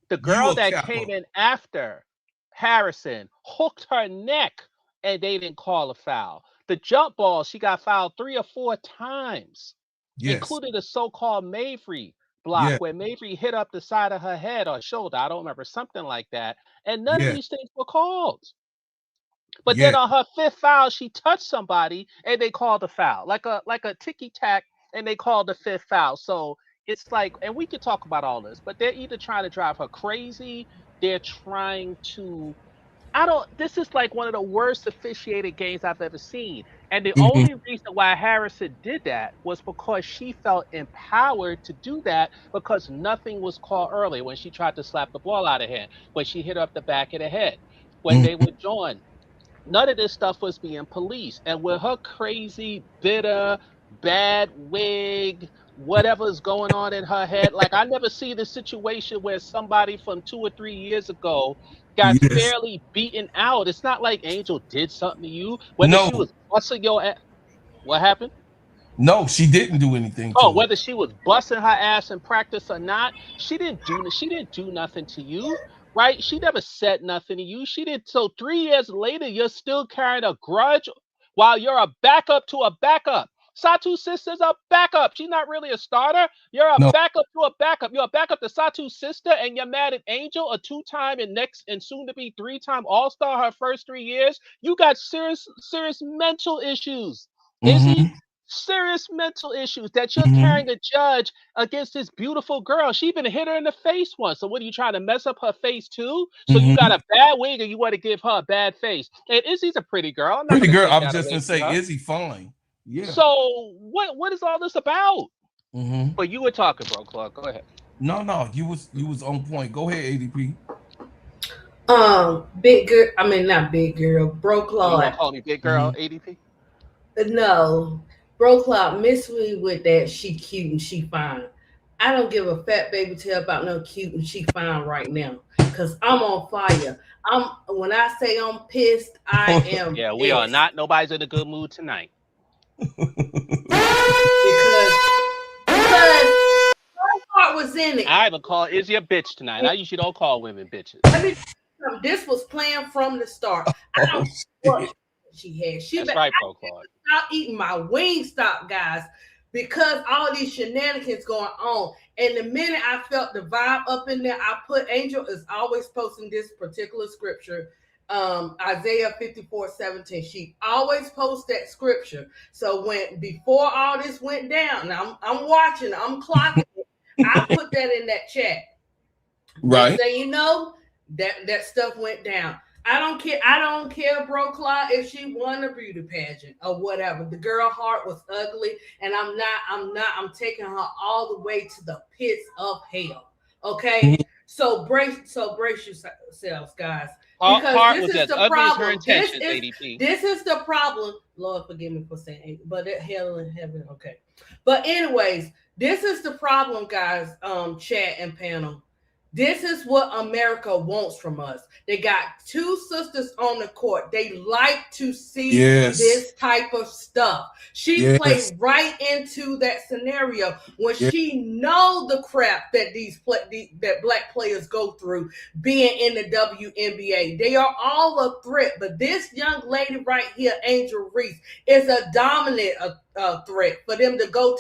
The girl that came in after Harrison hooked her neck and they didn't call a foul. The jump ball, she got fouled 3 or 4 times, Yes. including the so-called Mavry block Yeah. where Mavry hit up the side of her head or shoulder. I don't remember, something like that. And none of Yeah. these things were called. But Yeah. then on her 5th foul, she touched somebody and they called a foul, like a ticky tack, and they called the 5th foul. So it's like, and we could talk about all this, but they're either trying to drive her crazy, they're trying to. I don't. This is like one of the worst officiated games I've ever seen. And the Mhm. only reason why Harrison did that was because she felt empowered to do that because nothing was called earlier when she tried to slap the ball out of hand, when she hit her up the back of the head, when they Mhm. were joined. None of this stuff was being policed. And with her crazy, bitter, bad wig, whatever's going on in her head, like I never see the situation where somebody from 2 or 3 years ago got Yes. fairly beaten out. It's not like Angel did something to you, whether No. she was busting your ass. What happened? No, she didn't do anything Oh, to her. whether she was busting her ass in practice or not, she didn't do nothing to you, right? She never said nothing to you. She didn't. So 3 years later, you're still carrying a grudge while you're a backup to a backup. Satu's sister's a backup. She's not really a starter. You're a No. backup to a backup. You're a backup to Satu's sister, and you're mad at Angel, a 2-time and next and soon to be 3-time All-Star her first 3 years. You got serious mental issues. Izzy, Mhm. serious mental issues that you're Mhm. carrying a judge against this beautiful girl. She even hit her in the face once. So what are you trying to mess up her face too? So you got Mhm. a bad wig and you want to give her a bad face. And Izzy's a pretty girl. I'm not Pretty going to girl. take I was that just away gonna from say, her. is he fine? Yeah. So what is all this about? Mhm. But you were talking, bro, Clark. Go ahead. No, you was on point. Go ahead, ADP. Big girl. I mean, not big girl. Bro Oh, you want Claude. to call me big girl, Mhm. ADP? No, Bro Claude, miss me with that. She cute and she fine. I don't give a fat baby tail about no cute and she fine right now. Cause I'm on fire. When I say I'm pissed, I am Yeah, we are pissed not. Nobody's in a good mood tonight. because my heart was in it. I even call Izzy a bitch tonight. I usually don't call women bitches. Let me. This was planned from the start. I Oh don't know what shit. she had. That's right, bro, Claude. Stop eating my Wingstop, guys, because all these shenanigans going on. And the minute I felt the vibe up in there, I put Angel is always posting this particular scripture, Isaiah 54:17. She always posts that scripture. So before all this went down, I'm watching, I'm clocking it, I put that in that chat. Right. Next thing you know, that stuff went down. I don't care, Bro Claude, if she won a beauty pageant or whatever. The girl heart was ugly, and I'm taking her all the way to the pits of hell. Okay? So brace yourselves, guys. Because Heart this was is as the ugly as her problem. intentions, ADP. This is the problem. Lord forgive me for saying but hell in heaven, okay. But anyways, this is the problem, guys, chat and panel. This is what America wants from us. They got 2 sisters on the court. They like to see this type of stuff. She played right into that scenario when she know the crap that that black players go through being in the WNBA. They are all a threat, but this young lady right here, Angel Reese, is a dominant threat for them to go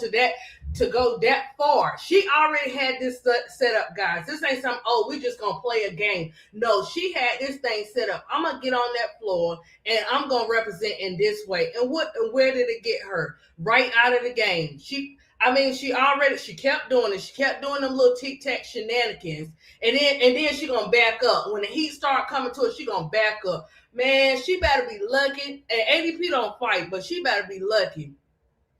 that far. She already had this set up, guys. This ain't something, we just gonna play a game. No, she had this thing set up. I'm gonna get on that floor and I'm gonna represent in this way. And where did it get her? Right out of the game. She kept doing it. She kept doing them little tic-tac shenanigans. And then she gonna back up. When the heat start coming to her, she gonna back up. Man, she better be lucky. And ADP don't fight, but she better be lucky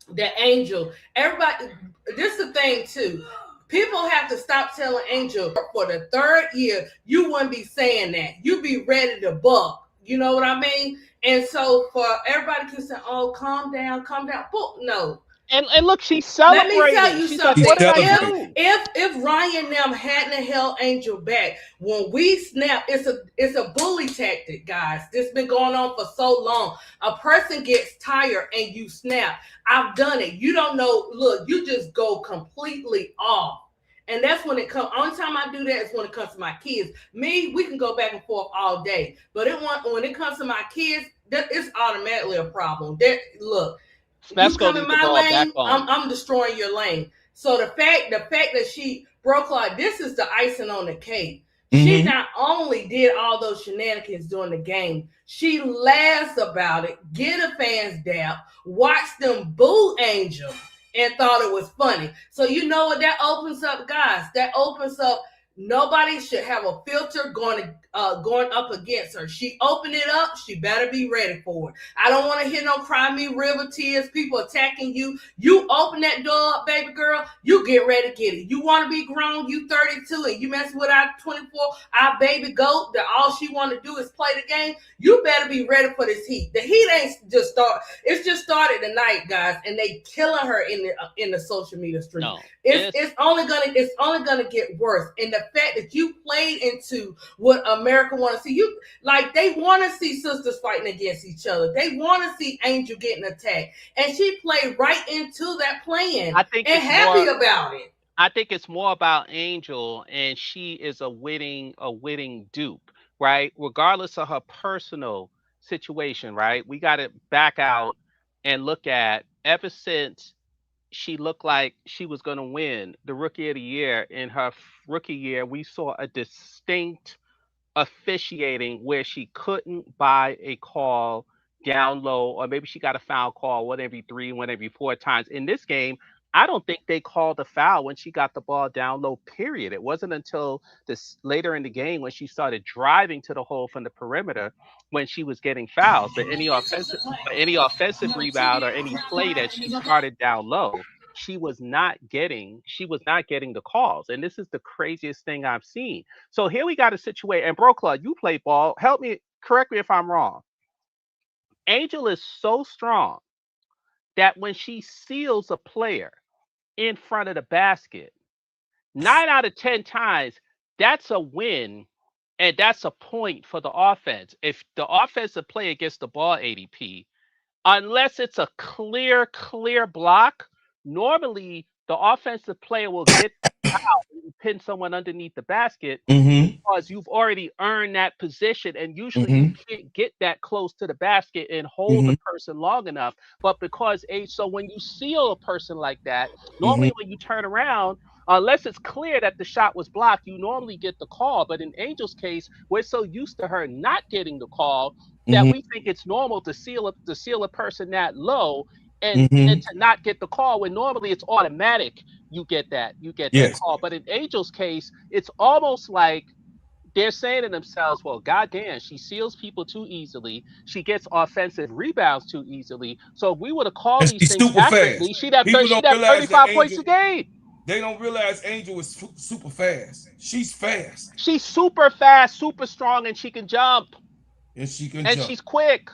that Angel, everybody, this is the thing too. People have to stop telling Angel for the 3rd year, you wouldn't be saying that. You be ready to buck. You know what I mean? And so for everybody to say, calm down. But no. And look, she's celebrating. Let me tell you she's something. Like, what did I do? If Ryan and them hadn't held Angel back, when we snap, it's a bully tactic, guys. This been going on for so long. A person gets tired and you snap. I've done it. You don't know. Look, you just go completely off. And that's when it comes. Only time I do that is when it comes to my kids. Me, we can go back and forth all day. But when it comes to my kids, it's automatically a problem. That look, Smeth's you come gonna in need the my ball lane, backbone. I'm destroying your lane. So the fact that she broke like this is the icing on the cake. She not only did all those shenanigans during the game, she laughs about it, get a fans dap, watched them boo Angel, and thought it was funny. So you know what that opens up, guys? That opens up. Nobody should have a filter going up against her. She opened it up. She better be ready for it. I don't want to hear no cry me river tears, people attacking you. You open that door up, baby girl, you get ready to get it. You want to be grown, you 32, and you mess with our 24, our baby goat, that all she want to do is play the game. You better be ready for this heat. The heat ain't just start. It's just started tonight, guys, and they killing her in the social media street. No, it's only gonna get worse. And the fact that you played into what America want to see, you like they want to see sisters fighting against each other. They want to see Angel getting attacked, and she played right into that plan. I think and it's happy more, about it. I think it's more about Angel, and she is a witting dupe, right? Regardless of her personal situation, right? We got to back out and look at ever since she looked like she was going to win the Rookie of the Year in her rookie year, we saw a distinct officiating where she couldn't buy a call down low, or maybe she got a foul call 1 every 3, 1 every 4 times. In this game, I don't think they called a foul when she got the ball down low, period. It wasn't until this later in the game when she started driving to the hole from the perimeter when she was getting fouls. But any offensive rebound or any play that she started down low, she was not getting the calls. And this is the craziest thing I've seen. So here we got a situation, and Bro Club, you play ball. Help me, correct me if I'm wrong. Angel is so strong that when she seals a player in front of the basket, 9 out of 10 times, that's a win, and that's a point for the offense. If the offensive player gets the ball, ADP, unless it's a clear block, normally the offensive player will get out and pin someone underneath the basket because you've already earned that position, and usually you can't get that close to the basket and hold the person long enough. But because so when you seal a person like that, normally when you turn around, unless it's clear that the shot was blocked, you normally get the call. But in Angel's case, we're so used to her not getting the call that we think it's normal to seal a person that low and to not get the call, when normally it's automatic. You get that call. But in Angel's case, it's almost like they're saying to themselves, well, goddamn, she seals people too easily. She gets offensive rebounds too easily. So if we would have called these things accurately, she'd have 35 points a game. They don't realize Angel is super fast. She's fast. She's super fast, super strong, and she can jump. And she can jump. And she's quick.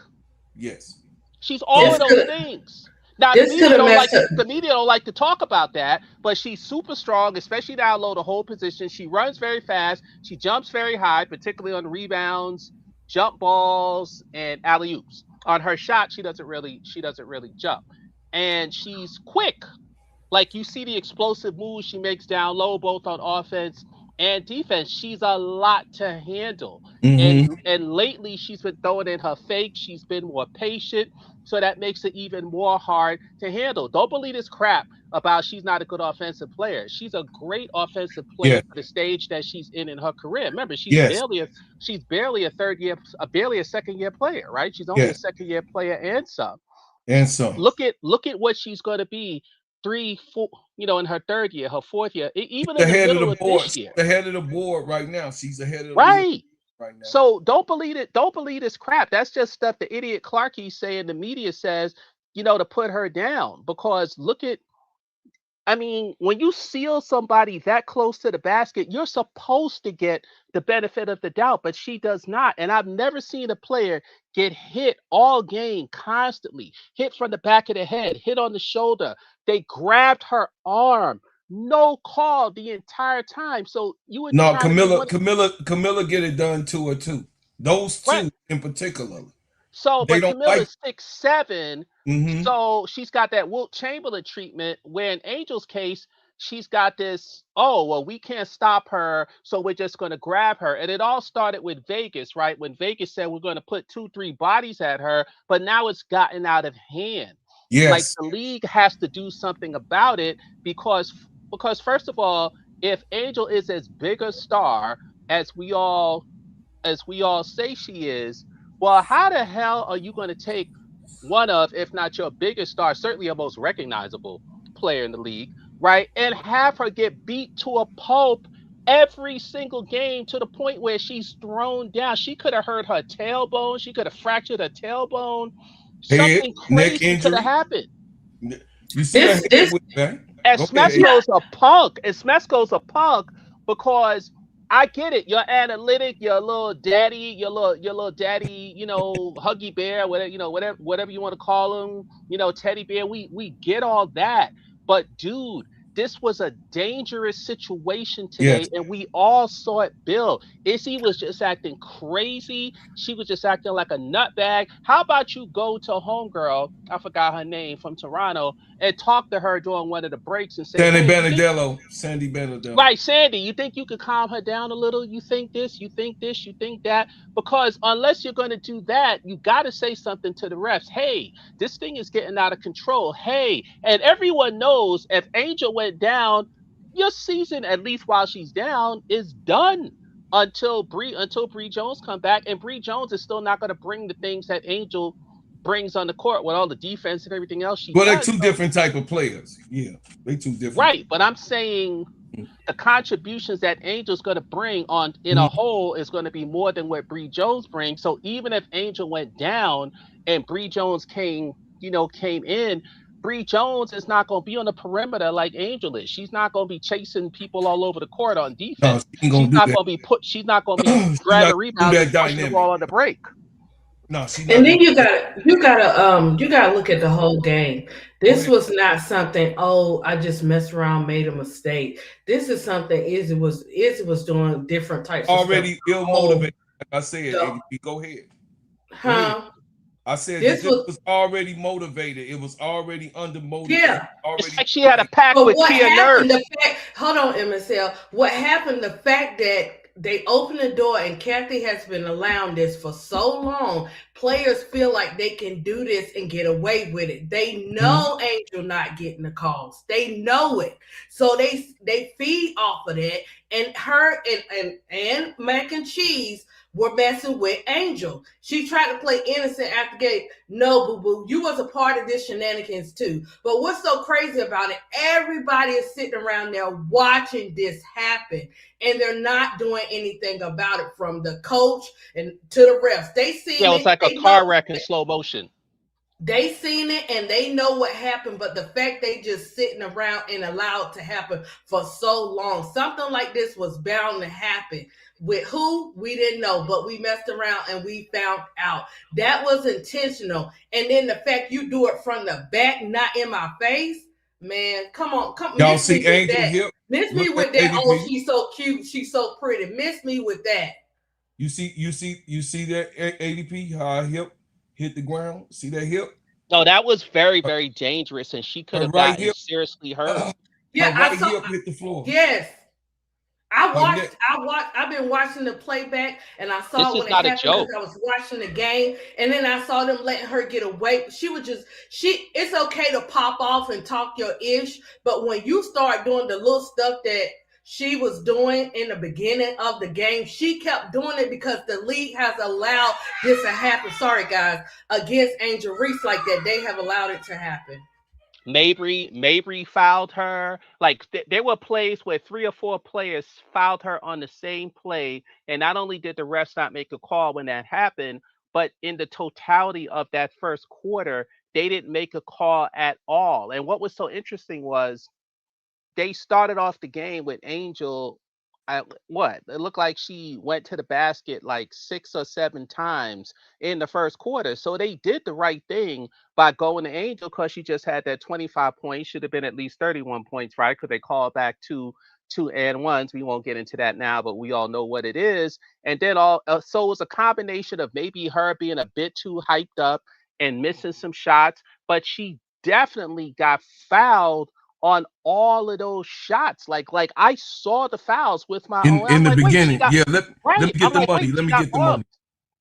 Yes. She's all of those things. Now, the media don't like to talk about that, but she's super strong, especially down low, the whole position. She runs very fast. She jumps very high, particularly on rebounds, jump balls, and alley-oops. On her shot, she doesn't really jump. And she's quick. Like, you see the explosive moves she makes down low, both on offense and defense. She's a lot to handle. And lately, she's been throwing in her fake. She's been more patient. So that makes it even more hard to handle. Don't believe this crap about she's not a good offensive player. She's a great offensive player for the stage that she's in her career. Remember, she's barely a second-year player, right? She's only a second-year player and some. Look at what she's going to be 3, 4, in her third year, her fourth year, even in the middle of this year. The head of the board right now. She's ahead of the right. Right now. So don't believe it. Don't believe this crap. That's just stuff the idiot Clarkie's saying. The media says, to put her down, because when you seal somebody that close to the basket, you're supposed to get the benefit of the doubt, but she does not. And I've never seen a player get hit all game, constantly hit from the back of the head, hit on the shoulder. They grabbed her arm. No call the entire time. So you would Camilla get it done to her too. Those two in particular. So, but Camilla's 6'7", so she's got that Wilt Chamberlain treatment. Where in Angel's case, she's got this, oh, well, we can't stop her, so we're just going to grab her. And it all started with Vegas, right? When Vegas said we're going to put 2-3 bodies at her, but now it's gotten out of hand. Like Yes. the league has to do something about it because first of all, if Angel is as big a star as we all say she is, well, how the hell are you going to take one of, if not your biggest star, certainly your most recognizable player in the league, right, and have her get beat to a pulp every single game to the point where she's thrown down? She could have hurt her tailbone. She could have fractured her tailbone. Head, Something neck crazy could have injury. happened. You see her head with that? And Go ahead. Smesco's a punk. And Smesco's a punk because I get it. You're analytic. You're a little daddy. Your little daddy. You know, huggy bear. Whatever. You know, whatever you want to call him. You know, teddy bear. We get all that. But dude, this was a dangerous situation today, Yes. and we all saw it build. Izzy was just acting crazy. She was just acting like a nutbag. How about you go to homegirl? I forgot her name, from Toronto, and talk to her during one of the breaks and say, Sandy "Hey, you think Sandy Benedello. right, Sandy, you think you could calm her down a little? You think this, you think this, you think that?" Because unless you're going to do that, you got to say something to the refs. Hey, this thing is getting out of control. Hey, and everyone knows if Angel went down, your season, at least while she's down, is done until Bree Jones come back, and Bree Jones is still not going to bring the things that Angel brings on the court with all the defense and everything else she Well, they're does. two different type of players. Yeah, they two different. Right, but I'm saying the contributions that Angel's going to bring on in a whole is going to be more than what Bree Jones brings. So even if Angel went down and Bree Jones came in, Bree Jones is not going to be on the perimeter like Angel is. She's not going to be chasing people all over the court on defense. No, she ain't gonna She's do not that. going to be she's not going to be She's grabbing not rebounds do and that pushing the dynamic. ball on the break. No, she's not. And then you gotta look at the whole game. This was not something, oh, I just messed around, made a mistake. This is something Izzy was doing different types Already of stuff. ill motivated. Like I said, ADP, go ahead. Go ahead. Huh? I said This this was already motivated. It was already under motivated. Yeah. It's like she had a pact But with what Kia happened? Nurse. Hold on, MSL. What happened? The fact that they opened the door and Kathy has been allowing this for so long. Players feel like they can do this and get away with it. They know Angel not getting the calls. They know it, so they feed off of that. And her and Mac and Cheese were messing with Angel. She tried to play innocent after game. No, boo-boo, you was a part of this shenanigans too. But what's so crazy about it, everybody is sitting around there watching this happen, and they're not doing anything about it, from the coach and to the refs. They see Yeah, it was like a car wreck in slow motion. They seen it and they know what happened, but the fact they just sitting around and allowed to happen for so long, something like this was bound to happen. With who, we didn't know, but we messed around and we found out. That was intentional. And then the fact you do it from the back, not in my face, man, come on. Y'all see Angel here? Miss me with that. Oh, she's so cute. She's so pretty. Miss me with that. You see that ADP, how her hip hit the ground? See that hip? No, that was very, very dangerous, and she could have gotten seriously hurt. Yeah, her right hip hit the floor. Yes. I've been watching the playback, and I saw This when is not it a happened joke. because I was watching the game, and then I saw them letting her get away. It's okay to pop off and talk your ish, but when you start doing the little stuff that she was doing in the beginning of the game, she kept doing it because the league has allowed this to happen. Sorry, guys, against Angel Reese like that, they have allowed it to happen. Mabry fouled her. Like there were plays where 3 or 4 players fouled her on the same play, and not only did the refs not make a call when that happened, but in the totality of that first quarter, they didn't make a call at all. And what was so interesting was they started off the game with Angel. It looked like she went to the basket like 6 or 7 times in the first quarter. So they did the right thing by going to Angel, because she just had that 25 points. Should have been at least 31 points, right? Because they called back 2 and 1s. We won't get into that now, but we all know what it is. And then so it was a combination of maybe her being a bit too hyped up and missing some shots, but she definitely got fouled on all of those shots. Like I saw the fouls with my own. I In was the like, wait, she beginning. got Yeah, let right. me get I'm the like, money. wait, Let she me got get the bumped. money.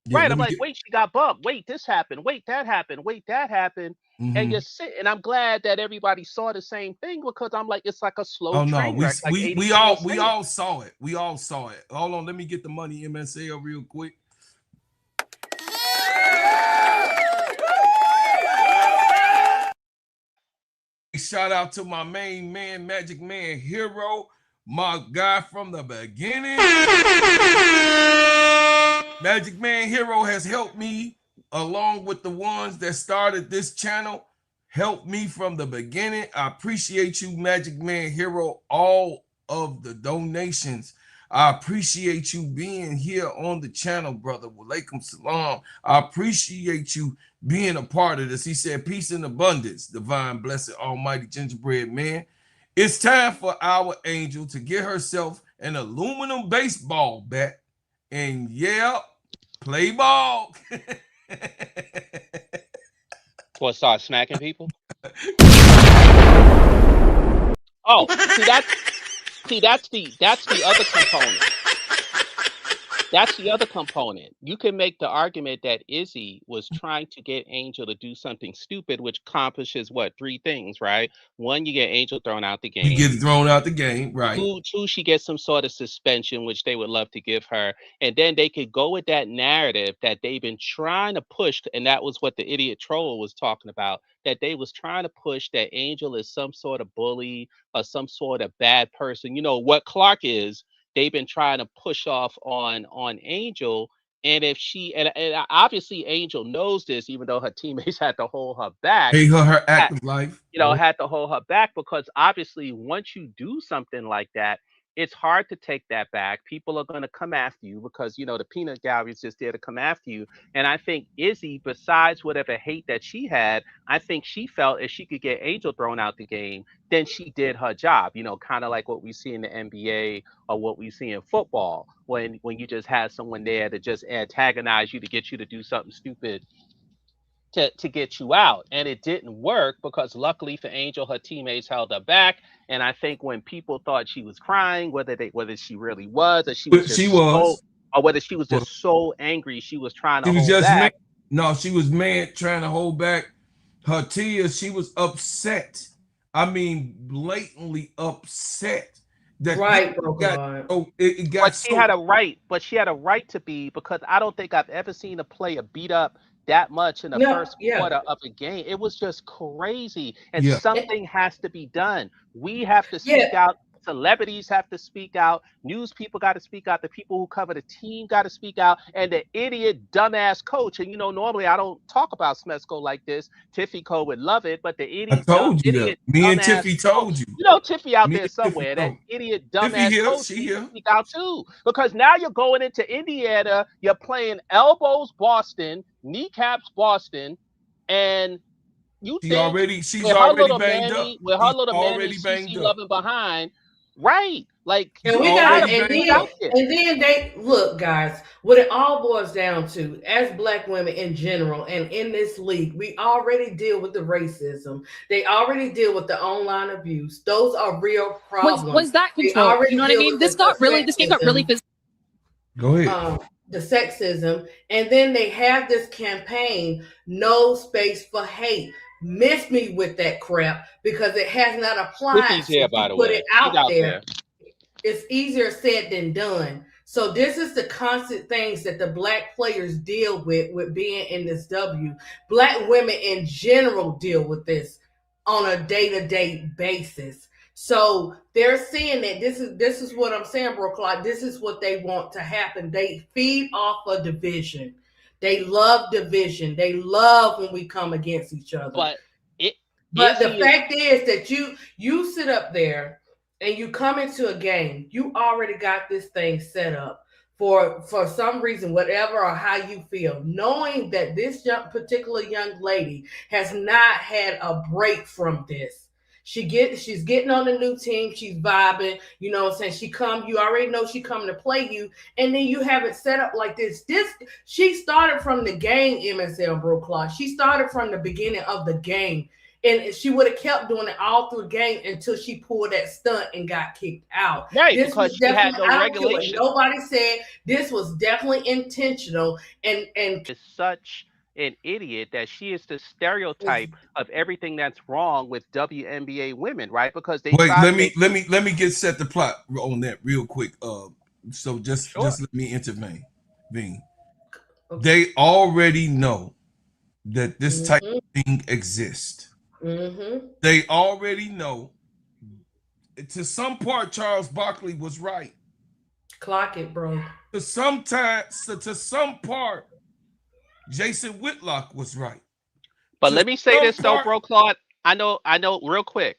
Yeah, Right. let I'm me like, get wait, she got bumped. Wait, this happened. Wait, that happened. Wait, that happened. And you sit, and I'm glad that everybody saw the same thing because I'm like, it's like a slow Oh no, train wreck. Like we 82 was all saying. saw it. We all saw it. Hold on, let me get the money MSL real quick. Shout out to my main man, Magic Man Hero, my guy from the beginning. Magic Man Hero has helped me along with the ones that started this channel. Helped me from the beginning. I appreciate you, Magic Man Hero, all of the donations. I appreciate you being here on the channel, brother. Walaikum salam. I appreciate you being a part of this. He said, peace and abundance, divine, blessed, almighty gingerbread man. It's time for our angel to get herself an aluminum baseball bat and play ball. What, start smacking people? Oh, that's the other component. That's the other component. You can make the argument that Izzy was trying to get Angel to do something stupid, which accomplishes what? 3 things, right? 1, you get Angel thrown out the You game. get thrown out the game, right? 2, she gets some sort of suspension, which they would love to give her. And then they could go with that narrative that they've been trying to push, and that was what the idiot troll was talking about, that they was trying to push that Angel is some sort of bully or some sort of bad person. You know, what Clark is, they've been trying to push off on Angel. And if she and obviously Angel knows this, even though her teammates had to hold her back. Pay her active life. Had to hold her back because obviously once you do something like that, it's hard to take that back. People are going to come after you because, the peanut gallery is just there to come after you. And I think Izzy, besides whatever hate that she had, I think she felt if she could get Angel thrown out the game, then she did her job, kind of like what we see in the NBA or what we see in football when you just have someone there to just antagonize you to get you to do something stupid to get you out. And it didn't work because luckily for Angel, her teammates held her back. And I think when people thought she was crying, whether she really was, or she was just or whether she was just so angry, she was trying to hold back. No, she was mad trying to hold back her tears. She was upset. I mean, blatantly upset. Right, But she had a right to be, because I don't think I've ever seen a player beat up that much in the first quarter of a game. It was just crazy. And something has to be done. We have to speak out. Celebrities have to speak out. News people got to speak out. The people who cover the team got to speak out. And the idiot, dumbass coach. And normally I don't talk about Smesco like this. Tiffy Cole would love it, but the idiot, idiot, me and Tiffy told you. Tiffy out there somewhere. That idiot, dumbass coach needs to speak out too. Because now you're going into Indiana. You're playing elbows Boston, kneecaps Boston, and you she's think already banged up. With her little Manny, CC loving behind. Right, like and we got and then they look, guys. What it all boils down to, as Black women in general, and in this league, we already deal with the racism. They already deal with the online abuse. Those are real problems. Was that control? You know what I mean? This game got really physical. Go ahead. The sexism, and then they have this campaign, no space for hate. Miss me with that crap because it has not applied. Here, by the way. Put it out there. It's easier said than done. So this is the constant things that the Black players deal with being in this W. Black women in general deal with this on a day-to-day basis. So they're seeing that this is what I'm saying, bro, Clyde. This is what they want to happen. They feed off of division. They love division. They love when we come against each other. But the fact is that you sit up there and you come into a game, you already got this thing set up for some reason, whatever or how you feel, knowing that this particular young lady has not had a break from this. She's getting on the new team. She's vibing. You know what I'm saying? You already know she coming to play you. And then you have it set up like this. She started from the game, MSL Bro Clock. She started from the beginning of the game. And she would have kept doing it all through the game until she pulled that stunt and got kicked out. Right, This because was she had definitely, no I don't care what regulation. nobody said. This was definitely intentional. And Is such an idiot that she is the stereotype of everything that's wrong with WNBA women, right? Because they Wait, try let to me make get set the plot on that real quick. So just Sure. let me intervene. They already know that this type of thing exists. They already know. To some part, Charles Barkley was right. Clock it, bro. To some part, Jason Whitlock was right. But let me say this though, bro, Claude. I know, real quick.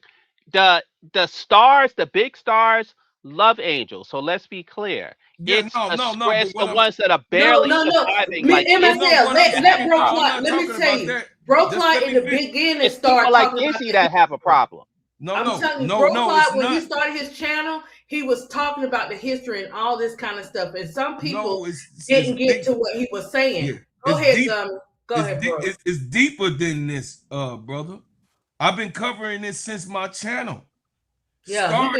The stars, the big stars, love Angel. So let's be clear. Yeah, It's but the ones that are barely surviving. Like MSL, let Bro Clock, let me tell you. Bro Clock in the beginning it's started people like talking about Izzy that have a problem. I'm telling you, Bro Clock, when he started his channel, he was talking about the history and all this kind of stuff. And some people didn't get to what he was saying. Yeah, Go ahead, Go ahead, bro. It's deeper than this, brother. I've been covering this since my channel. Yeah,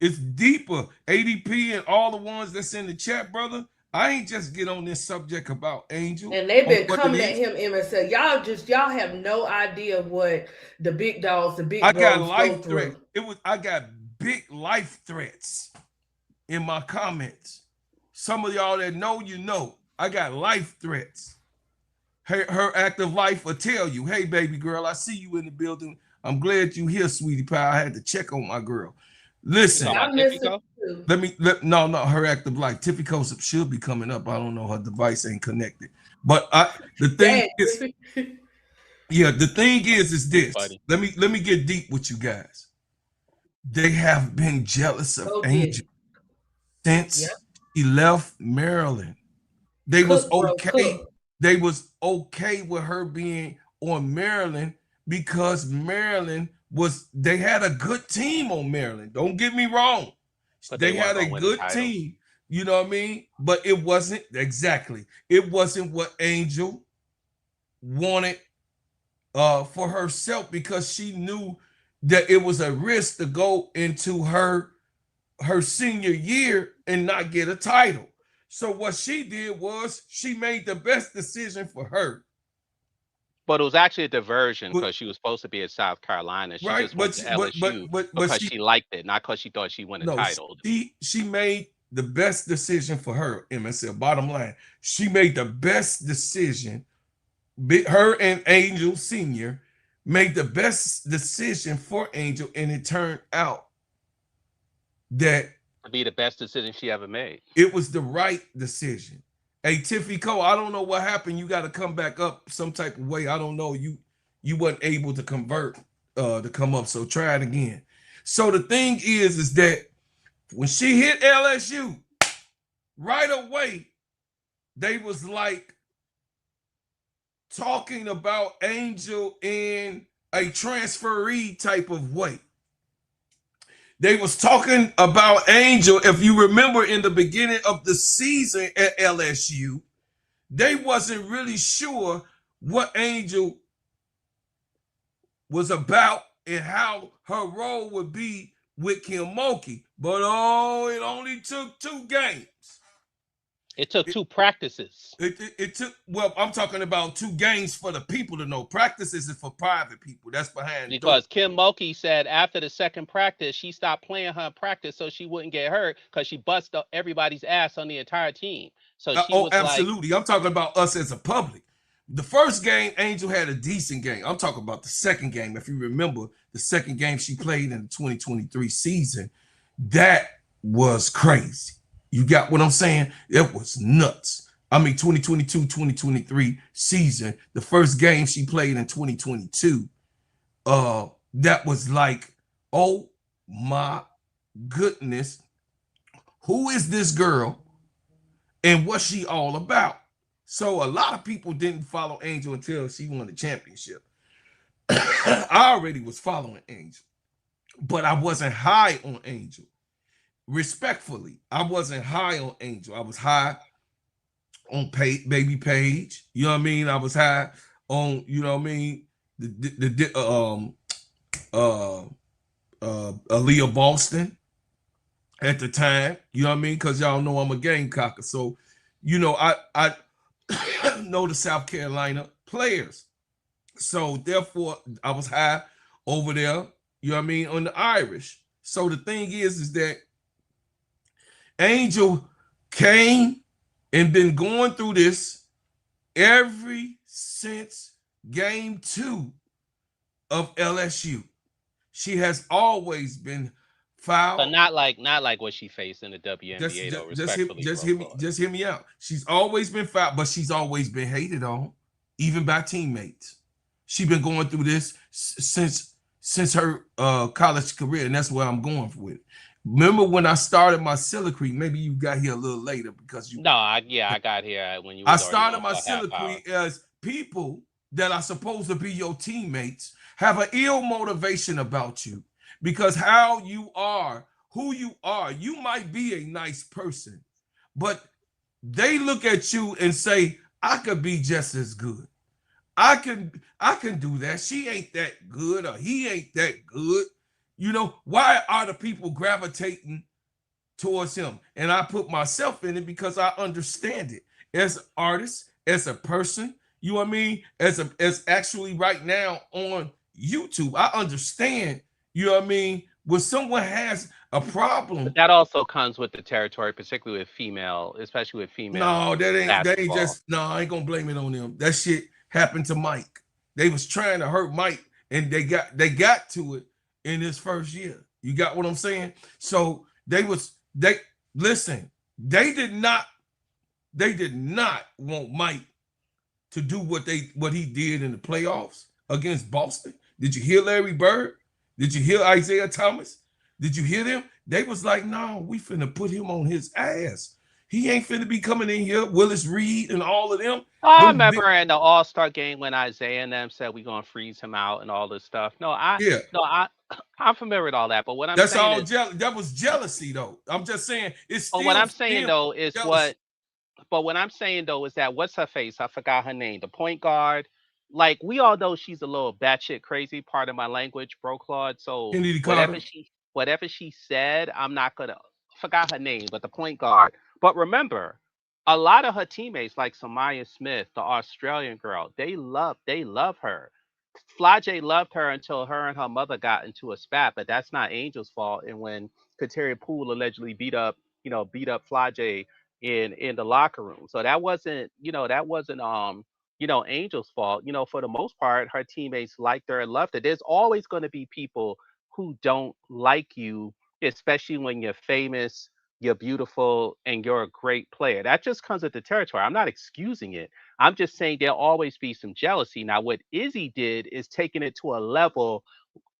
it's deeper. ADP and all the ones that's in the chat, brother. I ain't just get on this subject about Angel. And they've been coming at him, MSL. Y'all have no idea what the big dogs, the big bros got go life through. threats. I got big life threats in my comments. Some of y'all that know, you know, I got life threats. Her active life will tell you, hey, baby girl, I see you in the building. I'm glad you here, sweetie pie. I had to check on my girl. Listen, no, her active life. Tiffy Kosip should be coming up. I don't know, her device ain't connected. But the thing is, the thing is this. Let me get deep with you guys. They have been jealous of Angel since he left Maryland. They was okay. They was okay with her being on Maryland because Maryland they had a good team on Maryland. Don't get me wrong. But they had a good team. You know what I mean? But it wasn't it wasn't what Angel wanted for herself, because she knew that it was a risk to go into her senior year and not get a title. So what she did was she made the best decision for her. But it was actually a diversion because she was supposed to be at South Carolina. She just went to LSU because she liked it, not because she thought she won a title. She made the best decision for her, MSL. Bottom line, she made the best decision. Her and Angel Sr. made the best decision for Angel, and it turned out that to be the best decision she ever made. It was the right decision. Hey, Tiffy Cole, I don't know what happened. You got to come back up some type of way. I don't know. You weren't able to convert to come up, so try it again. So the thing is that when she hit LSU, right away, they was like talking about Angel in a transferee type of way. They was talking about Angel. If you remember in the beginning of the season at LSU, they wasn't really sure what Angel was about and how her role would be with Kim Mulkey. But it only took 2 games. It took 2 practices. It took, well, I'm talking about 2 games for the people to know. Practices is for private people. That's behind the door. Because Kim Mulkey said after the second practice, she stopped playing her practice so she wouldn't get hurt because she busted up everybody's ass on the entire team. So she was absolutely. Like, I'm talking about us as a public. The first game, Angel had a decent game. I'm talking about the second game. If you remember, the second game she played in the 2023 season, that was crazy. You got what I'm saying? It was nuts. I mean, 2022, 2023 season, the first game she played in 2022, that was like, oh my goodness, who is this girl and what's she all about? So a lot of people didn't follow Angel until she won the championship. I already was following Angel, but I wasn't high on Angel. Respectfully, I wasn't high on Angel. I was high on Baby Page. You know what I mean? I was high on, you know what I mean, Aaliyah Boston at the time. You know what I mean? Because y'all know I'm a Gamecocker. So, you know, I know the South Carolina players. So therefore, I was high over there, you know what I mean, on the Irish. So the thing is that Angel came and been going through this ever since game 2 of LSU. She has always been fouled. But not like what she faced in the WNBA though. Respectfully, just hear me out. She's always been fouled, but she's always been hated on, even by teammates. She's been going through this since her college career, and that's where I'm going with it. Remember when I started my Creek? Maybe you got here a little later because you. No, I got here when you. I started my Creek as people that are supposed to be your teammates have an ill motivation about you because how you are, who you are, you might be a nice person, but they look at you and say, I could be just as good. I can do that. She ain't that good or he ain't that good. You know, why are the people gravitating towards him? And I put myself in it because I understand it as an artist, as a person, you know what I mean? As actually right now on YouTube, I understand, you know what I mean? When someone has a problem. But that also comes with the territory, particularly with female, especially with female. No, that ain't just, no, I ain't gonna blame it on them. That shit happened to Mike. They was trying to hurt Mike and they got to it in his first year. You got what I'm saying? So they did not want Mike to do what he did in the playoffs against Boston. Did you hear Larry Bird? Did you hear Isaiah Thomas? Did you hear them? They was like, no, we finna put him on his ass. He ain't finna be coming in here, Willis Reed and all of them. I remember in the All-Star game when Isaiah and them said we're gonna freeze him out and all this stuff. I'm familiar with all that. But what I'm saying that was jealousy though. I'm just saying it's still. But what I'm saying though is jealousy. what I'm saying though is that what's her face? I forgot her name. The point guard. Like we all know she's a little batshit crazy. Part of my language, bro, Claude. So whatever she said, I'm not gonna forgot her name, but the point guard. But remember, a lot of her teammates, like Samaya Smith, the Australian girl, they love her. Flage loved her until her and her mother got into a spat, but that's not Angel's fault. And when Kateria Poole allegedly beat up Flage in the locker room, so that wasn't Angel's fault. For the most part, her teammates liked her and loved her. There's always going to be people who don't like you, especially when you're famous, you're beautiful, and you're a great player. That just comes with the territory. I'm not excusing it. I'm just saying there'll always be some jealousy. Now, what Izzy did is taking it to a level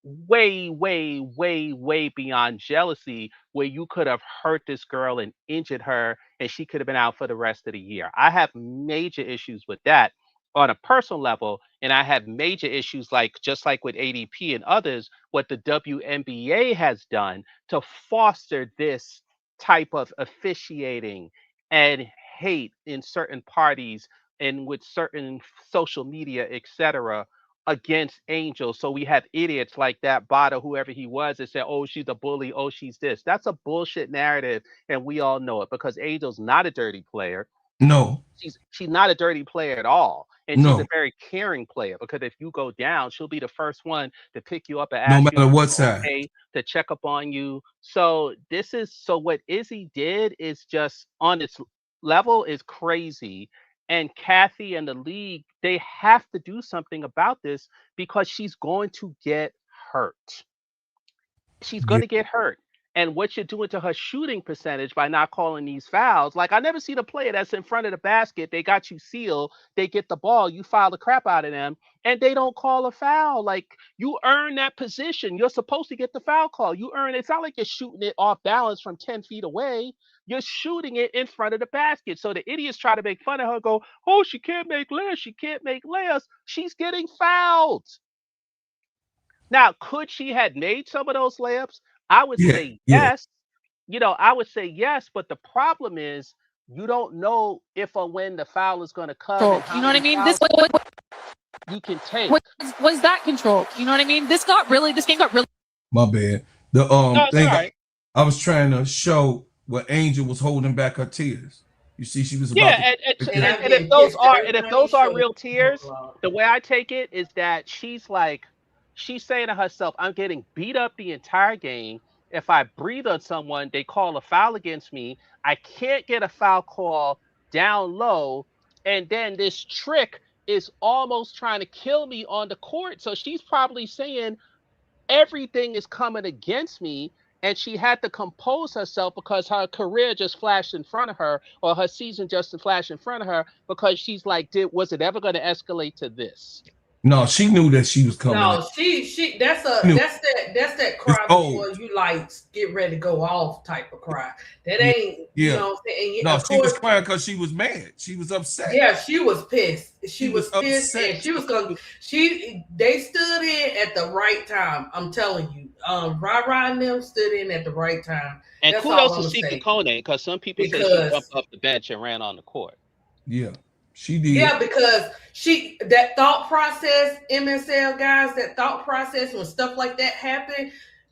way, way, way, way beyond jealousy, where you could have hurt this girl and injured her, and she could have been out for the rest of the year. I have major issues with that on a personal level, and I have major issues just like with ADP and others, what the WNBA has done to foster this type of officiating and hate in certain parties and with certain social media, etc., against Angel. So we have idiots like that Bada, whoever he was, that said, oh, she's a bully, oh, she's this. That's a bullshit narrative, and we all know it because Angel's not a dirty player. No. She's not a dirty player at all. And she's a very caring player because if you go down, she'll be the first one to pick you up and ask no matter what side, okay, to check up on you. So what Izzy did is just on its level is crazy. And Kathy and the league, they have to do something about this because she's going to get hurt. She's going to get hurt. And what you're doing to her shooting percentage by not calling these fouls, like I never seen a player that's in front of the basket, they got you sealed, they get the ball, you foul the crap out of them, and they don't call a foul. Like you earn that position. You're supposed to get the foul call. You earn it. It's not like you're shooting it off balance from 10 feet away. You're shooting it in front of the basket. So the idiots try to make fun of her, go, oh, she can't make layups. She can't make layups. She's getting fouled. Now, could she have made some of those layups? I would say yes. I would say yes, but the problem is you don't know if or when the foul is going to come. You know what I mean? you can take. Was that controlled? You know what I mean? This game got really. My bad. The No, it's thing all right. I was trying to show where Angel was holding back her tears. You see, she was about Yeah, to. and if those are real tears, the way I take it is that she's saying to herself, I'm getting beat up the entire game. If I breathe on someone, they call a foul against me. I can't get a foul call down low, and then this trick is almost trying to kill me on the court. So she's probably saying everything is coming against me, and she had to compose herself because her career just flashed in front of her, or her season just flashed in front of her, because she's like, was it ever going to escalate to this? No, she knew that she was coming. No, she that's that cry before you like get ready to go off type of cry. That ain't you know what I'm saying. No, she was crying because she was mad. She was upset. Yeah, she was pissed. She was pissed, upset. and she was gonna. They stood in at the right time. I'm telling you, Ra and them stood in at the right time. And that's kudos to Sika Kone, because some people say she jumped off the bench and ran on the court. Yeah, she did. Yeah, because that thought process, MSL guys, that thought process when stuff like that happen,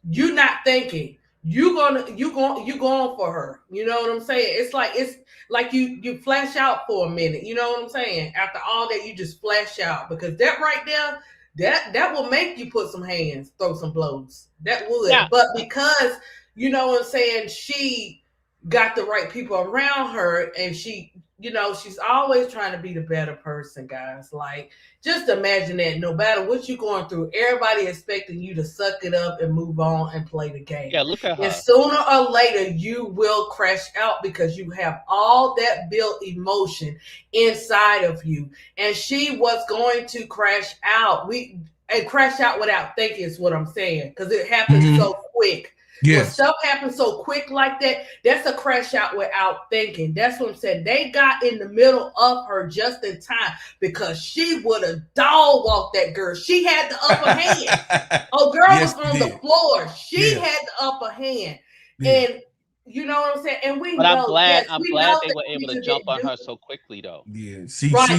you're not thinking. You going for her. You know what I'm saying? It's like you flash out for a minute. You know what I'm saying? After all that, you just flash out, because that right there, that will make you put some hands, throw some blows. That would. Yeah. But because you know what I'm saying, she got the right people around her, and she, you know, she's always trying to be the better person, guys. Like, just imagine that no matter what you're going through, everybody expecting you to suck it up and move on and play the game. Yeah, look at her. And sooner or later, you will crash out, because you have all that built emotion inside of you. And she was going to crash out. Crash out without thinking is what I'm saying, because it happens so quick. When stuff happens so quick like that, that's a crash out without thinking. That's what I'm saying. They got in the middle of her just in time, because she would have dog walked that girl. She had the upper hand. Girl was on the floor. She had the upper hand. And you know what I'm saying? And we know. I'm glad they were able to jump on her so quickly, though. Yeah,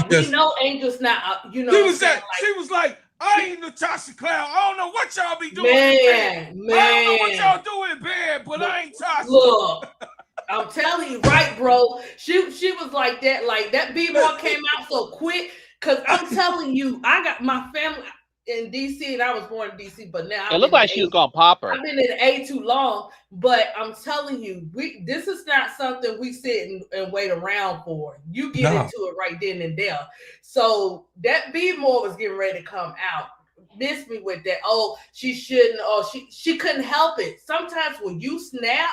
we know Angel's not. You know, she was like, I ain't Natasha Cloud. I don't know what y'all be doing. Man. I don't know what y'all doing bad, but I ain't Tasha. Look, I'm telling you, right, bro. She was like that. Like, that B-ball came out so quick. Because I'm telling you, I got my family in DC, and I was born in DC, but now it looked like she was gonna pop her. I've been in A too long, but I'm telling you, this is not something we sit and wait around for. You get into it right then and there. So that B-more was getting ready to come out. Miss me with that. Oh, she shouldn't, or she couldn't help it. Sometimes when you snap,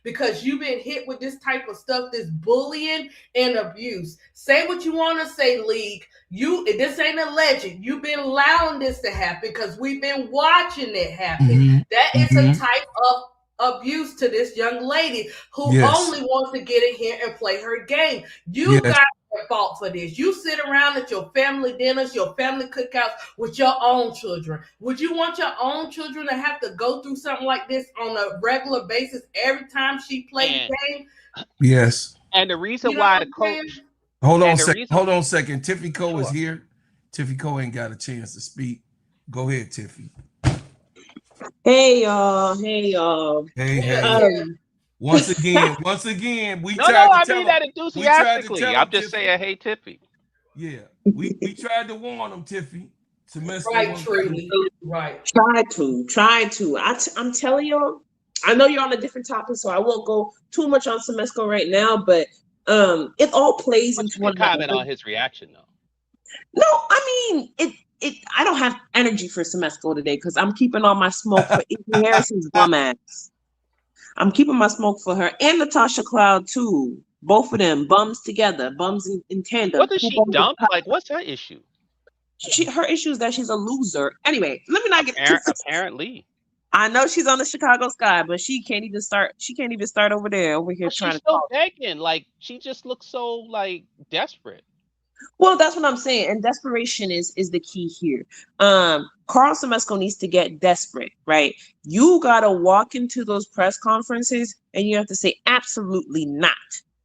because you've been hit with this type of stuff, this bullying and abuse. Say what you want to say, league. This ain't a legend. You've been allowing this to happen because we've been watching it happen. That is a type of abuse to this young lady who only wants to get in here and play her game. You got at fault for this. You sit around at your family dinners, your family cookouts with your own children. Would you want your own children to have to go through something like this on a regular basis every time she plays the game? Yes. And the reason why the coach. Hold on a second. Tiffy Cole is here. Tiffy Cole ain't got a chance to speak. Go ahead, Tiffy. Hey y'all. Hey. Once again, we No, tried I to mean tell that him. enthusiastically. I'm just saying, hey, Tiffy. Yeah, we tried to warn him, Tiffy. Right, Trudy. Right. Try to. I'm telling y'all, I know you're on a different topic, so I won't go too much on Semesco right now, but it all plays into one comment on his reaction though. No, I mean it I don't have energy for Semesco today because I'm keeping all my smoke for Izzy Harrison's bum ass. I'm keeping my smoke for her and Natasha Cloud too. Both of them bums together, bums in tandem. What does she dump? Like, what's her issue? Her issue is that she's a loser. Anyway, let me not get apparently. I know she's on the Chicago Sky, but she can't even start. She can't even start over here trying to talk. Begging. Like, she just looks so like desperate. Well, that's what I'm saying, and desperation is the key here. Carl Semesco needs to get desperate, right? You gotta walk into those press conferences and you have to say absolutely not,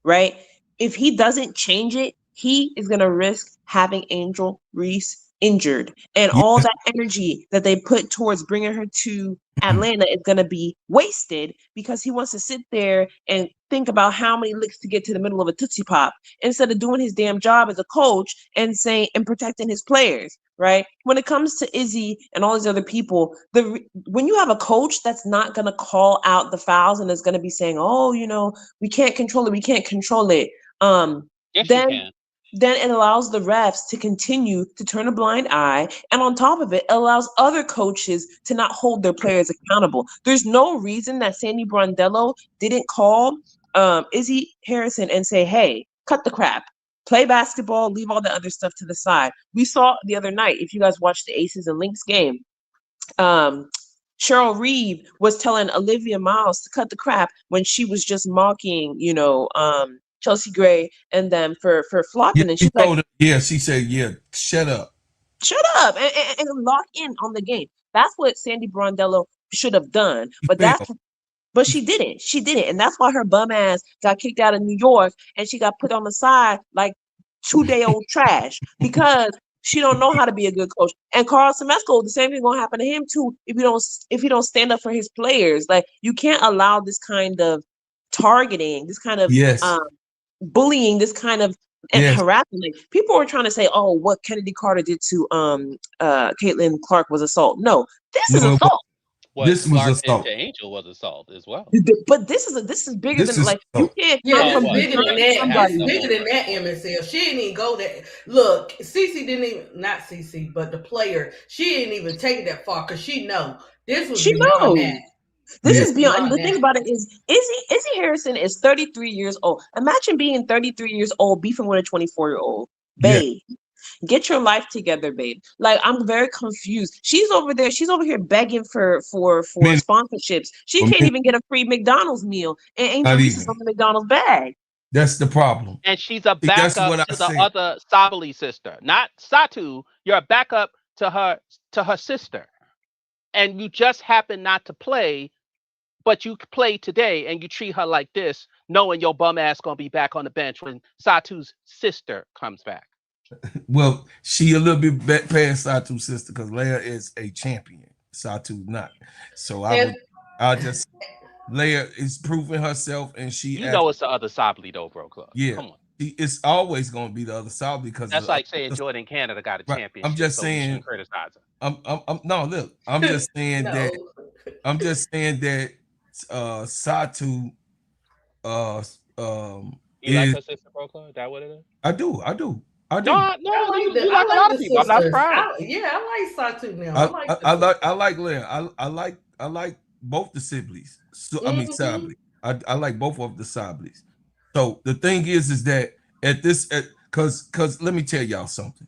right? If he doesn't change it, he is gonna risk having Angel Reese injured, and all that energy that they put towards bringing her to Atlanta is going to be wasted because he wants to sit there and think about how many licks to get to the middle of a Tootsie Pop instead of doing his damn job as a coach and protecting his players, right? When it comes to Izzy and all these other people, when you have a coach that's not going to call out the fouls and is going to be saying, oh, we can't control it, Yes, you can. then it allows the refs to continue to turn a blind eye. And on top of it, it allows other coaches to not hold their players accountable. There's no reason that Sandy Brondello didn't call Izzy Harrison and say, hey, cut the crap. Play basketball, leave all the other stuff to the side. We saw the other night, if you guys watched the Aces and Lynx game, Cheryl Reeve was telling Olivia Miles to cut the crap when she was just mocking, Chelsea Gray and them for flopping. And she's like, she said, shut up. Shut up and lock in on the game. That's what Sandy Brondello should have done. But she didn't. She didn't. And that's why her bum ass got kicked out of New York and she got put on the side like 2-day-old trash because she don't know how to be a good coach. And Carl Semesco, the same thing gonna happen to him too if he don't stand up for his players. Like, you can't allow this kind of targeting, this kind of bullying, this kind of harassment. Like, people were trying to say, oh, what Kennedy Carter did to Caitlin Clark was assault. No, this is assault. This was assault. To Angel was assault as well. But this is bigger than like you can't. Yeah, it's bigger than that. It's bigger than that. MSL. She didn't even go there. Look, Cece didn't even, not Cece, but the player. She didn't even take it that far because she know this was beyond that. This is beyond. And the thing about it is, Izzy Harrison is 33 years old. Imagine being 33 years old, beefing with a 24-year-old. Babe, get your life together, babe. Like, I'm very confused. She's over here begging for sponsorships. She can't even get a free McDonald's meal, and Angel Reese is on the McDonald's bag. That's the problem. And she's a backup to the other Sabali sister, not Satu. You're a backup to her sister, and you just happen not to play. But you play today and you treat her like this, knowing your bum ass gonna be back on the bench when Satu's sister comes back. Well, she a little bit past Satu's sister because Leia is a champion. Satu not. So I'll just Leia is proving herself, and she. It's the other Sabli though, bro. Club. Yeah, come on. It's always gonna be the other Sabli because that's like saying Jordan Canada got a championship. I'm just saying. Criticize her. No, look. I'm just saying that. I'm just saying that. Satu you like her sister, bro? Is that what it is? I do. No, you like a lot of people. I'm not surprised. I like Satu now. I like Leia. I like both the siblings. So, I mean Sabli. I like both of the Sablis. So the thing is that because let me tell y'all something.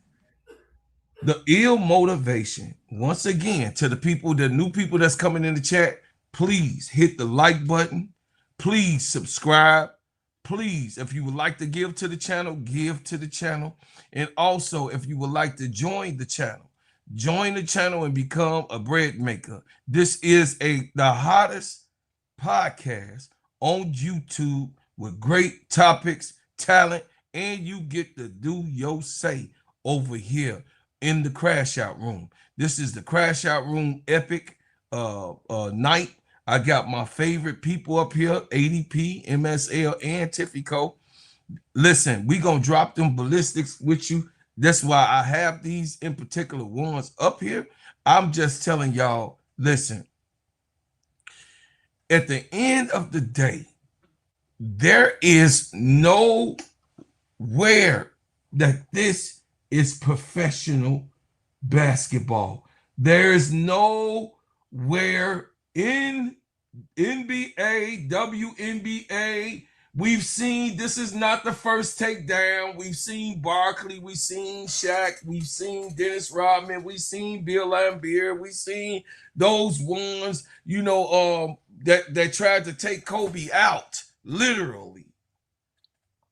The ill motivation, once again, to the new people that's coming in the chat. Please hit the like button. Please subscribe. Please, if you would like to give to the channel, give to the channel. And also, if you would like to join the channel and become a bread maker. This is the hottest podcast on YouTube with great topics, talent, and you get to do your say over here in the Crash Out Room. This is the Crash Out Room epic night. I got my favorite people up here, ADP, MSL, and Tifico. Listen, we gonna drop them ballistics with you. That's why I have these in particular ones up here. I'm just telling y'all, listen, at the end of the day, there is nowhere that this is professional basketball. There is nowhere in NBA, WNBA, we've seen, this is not the first takedown. We've seen Barkley, we've seen Shaq, we've seen Dennis Rodman, we've seen Bill Laimbeer, we've seen those ones, that tried to take Kobe out, literally.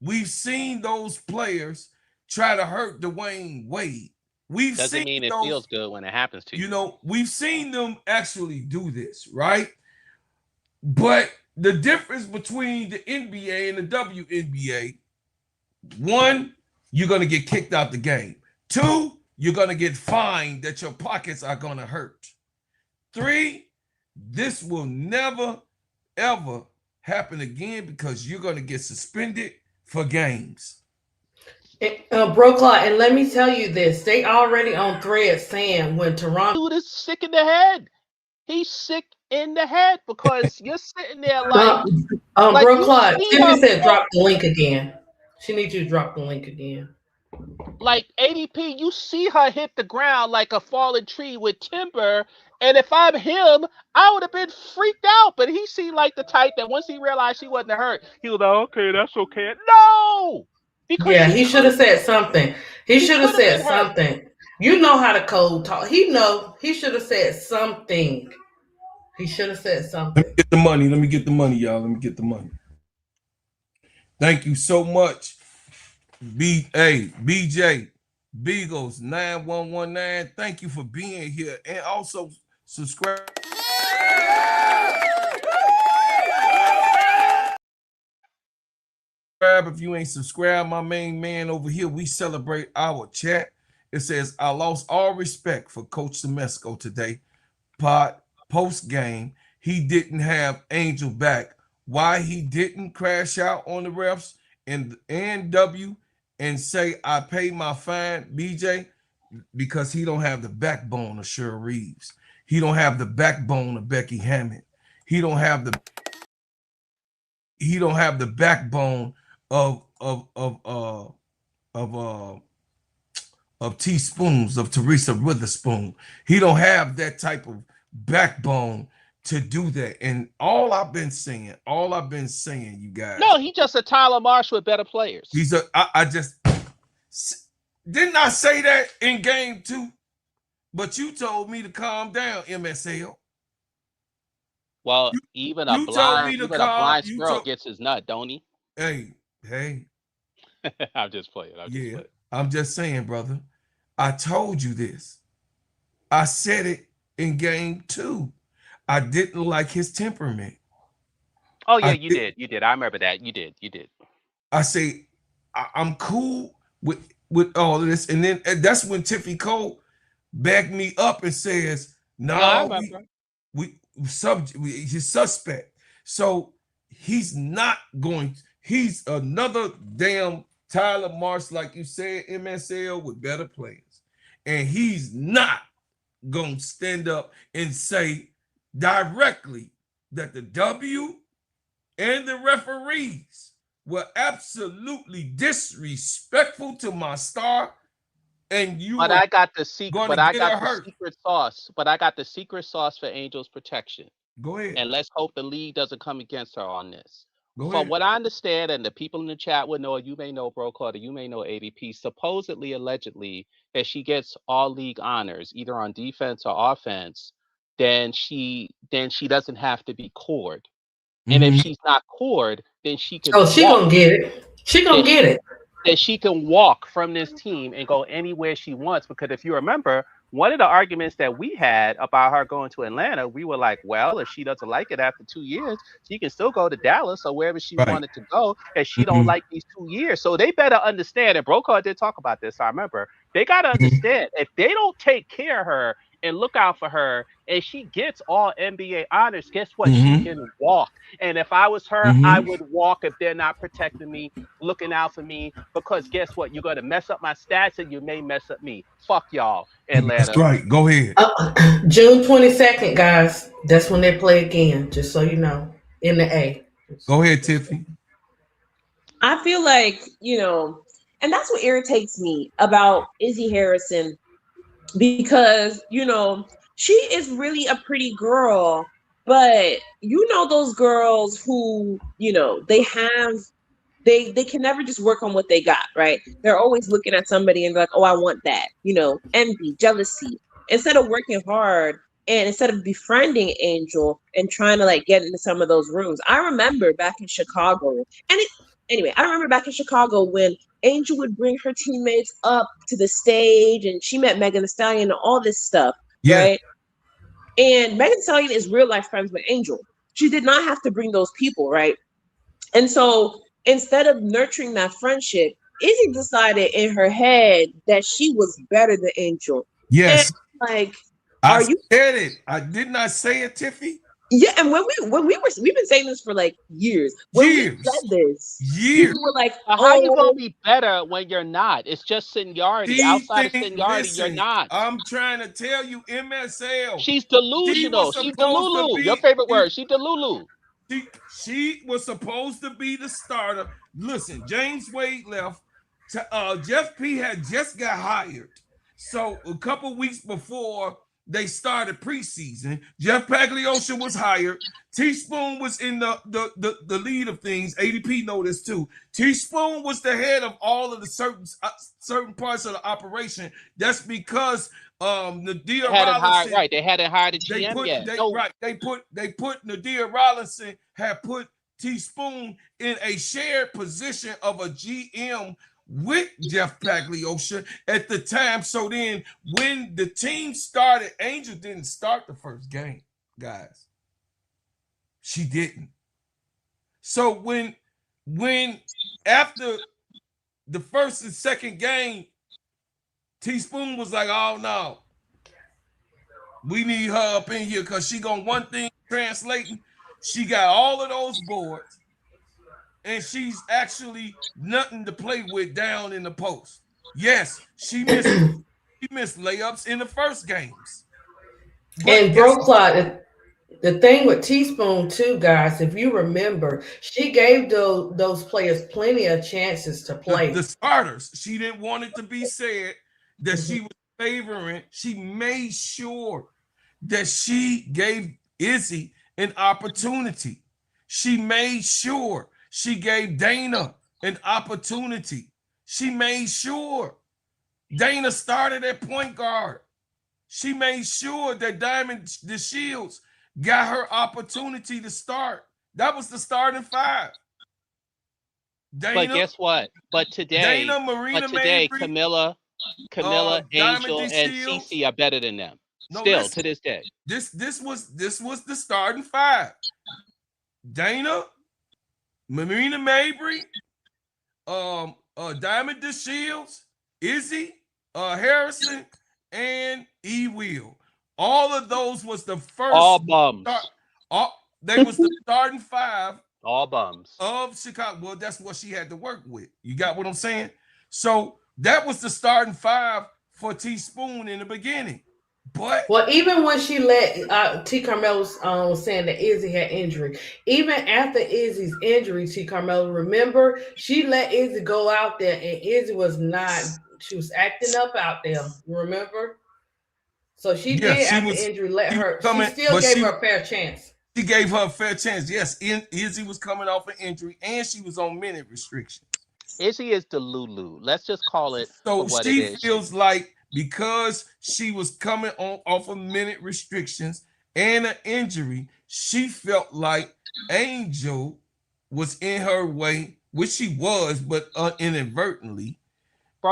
We've seen those players try to hurt Dwayne Wade. Doesn't mean it feels good when it happens to you. We've seen them actually do this, right? But the difference between the NBA and the WNBA, one, you're going to get kicked out the game. Two, you're going to get fined that your pockets are going to hurt. 3, this will never, ever happen again because you're going to get suspended for games. Bro Clock, and let me tell you this, they already on thread saying when Toronto Dude is sick in the head. He's sick in the head because you're sitting there like Bro you Clock, see Tiffany her said walk, drop the link again. She needs you to drop the link again. like ADP, you see her hit the ground like a fallen tree with timber. And if I'm him, I would have been freaked out. But he seemed like the type that once he realized she wasn't hurt, he was like, okay, that's okay. No! Because Yeah, she he should have said something. He she should have could have said been hurt. something. You know how to code talk. He should have said something. He should have said something. Let me get the money. Let me get the money, y'all. Let me get the money. Thank you so much. BJ Beagles 9119. Thank you for being here. And also subscribe. If you ain't subscribed, my main man over here, we celebrate our chat. It says, I lost all respect for Coach Semesco today. Post game, he didn't have Angel back. Why he didn't crash out on the refs and NW and say, I pay my fine, BJ, because he don't have the backbone of Cheryl Reeves. He don't have the backbone of Becky Hammond. He don't have the backbone of Teaspoons, of Teresa Witherspoon. He don't have that type of backbone to do that. And all I've been saying, you guys. No, he just a Tyler Marsh with better players. I just didn't I say that in game 2? But you told me to calm down, MSL. Well, even a blind squirrel gets his nut, don't he? Hey. I'm just playing. I'm just saying, brother. I told you this. I said it in game 2. I didn't like his temperament. Oh yeah, you did. You did. I remember that. You did. I say I'm cool with all of this, and then that's when Tiffany Cole backed me up and says, "No, he's suspect." So he's not going. He's another damn Tyler Marsh, like you said, MSL with better players, and he's not gonna stand up and say directly that the W and the referees were absolutely disrespectful to my star, and you. But I got the secret. But I got the secret sauce. But I got the secret sauce for Angel's protection. Go ahead. And let's hope the league doesn't come against her on this. Go From ahead. what I understand, and the people in the chat would know, you may know, Bro Carter, you may know ADP, supposedly, allegedly, that she gets all league honors, either on defense or offense, then she doesn't have to be cored. And if she's not cored, then she can. Oh, she gonna get it. She gonna get it. That she can walk from this team and go anywhere she wants. Because if you remember, one of the arguments that we had about her going to Atlanta, we were like, well, if she doesn't like it after 2 years, she can still go to Dallas or wherever she wanted to go, and she don't like these 2 years. So they better understand, and Brokar did talk about this, I remember, they got to understand, if they don't take care of her and look out for her, and she gets all NBA honors, guess what? She can walk. And if I was her, I would walk if they're not protecting me, looking out for me, because guess what? You're going to mess up my stats, and you may mess up me. Fuck y'all, Atlanta. That's right. Go ahead. June 22nd, guys. That's when they play again, just so you know, in the A. Go ahead, Tiffany. I feel like, and that's what irritates me about Izzy Harrison, because, she is really a pretty girl, but those girls who, they can never just work on what they got, right? They're always looking at somebody and they're like, oh, I want that, envy, jealousy, instead of working hard and instead of befriending Angel and trying to get into some of those rooms. I remember back in Chicago, when Angel would bring her teammates up to the stage and she met Megan Thee Stallion and all this stuff, right? And Megan Thee Stallion is real life friends with Angel. She did not have to bring those people, right? And so instead of nurturing that friendship, Izzy decided in her head that she was better than Angel. Yes. And like, I are you said it. I did not say it, Tiffy. Yeah, and we've been saying this for like years. When we said this, Years. people were like, How you gonna be better when you're not? It's just seniority. Outside of seniority, you're not. I'm trying to tell you, MSL. She's She delusional. was She's supposed to delulu. Your be. favorite word. She delulu. She was supposed to be the starter. Listen, James Wade left. Jeff P had just got hired. So a couple weeks before they started preseason, Jeff Pagliosha was hired. Teaspoon was in the lead of things. ADP know this too. Teaspoon was the head of all of the certain parts of the operation. That's because Nadia Rollinson. They hadn't hired a GM yet. They put Nadia Rollinson had put Teaspoon in a shared position of a GM with Jeff Pagliosha at the time. So then when the team started, Angel didn't start the first game, guys. She didn't. So when after the first and second game, Teaspoon was like, oh no, we need her up in here because she gonna one thing translating. She got all of those boards. And she's actually nothing to play with down in the post. Yes, she missed layups in the first games. And Bro Clot, the thing with Teaspoon too, guys, if you remember, she gave those players plenty of chances to play. The starters. She didn't want it to be said that she was favoring. She made sure that she gave Izzy an opportunity. She made sure she gave Dana an opportunity. She made sure Dana started at point guard. She made sure that Diamond DeShields got her opportunity to start. That was the starting five. Dana, but guess what? But today, Camilla, Angel, and Cece are better than them. To this day. This was the starting five. Dana, Marina Mabry, Diamond DeShields, Izzy, Harrison, and E. Will. All of those was the first. All bums. They was the starting five. All bums. Of Chicago. Well, that's what she had to work with. You got what I'm saying? So that was the starting five for Teaspoon in the beginning. But even when she let T. Carmelo was saying that Izzy had injury, even after Izzy's injury, T. Carmelo, remember, she let Izzy go out there and Izzy was not, she was acting up out there, remember? So she did after injury she still gave her a fair chance. She gave her a fair chance. Yes, Izzy was coming off an injury and she was on minute restrictions. Izzy is the Lulu. Let's just call it for what it is. She feels like because she was coming off of minute restrictions and an injury, she felt like Angel was in her way, which she was, but inadvertently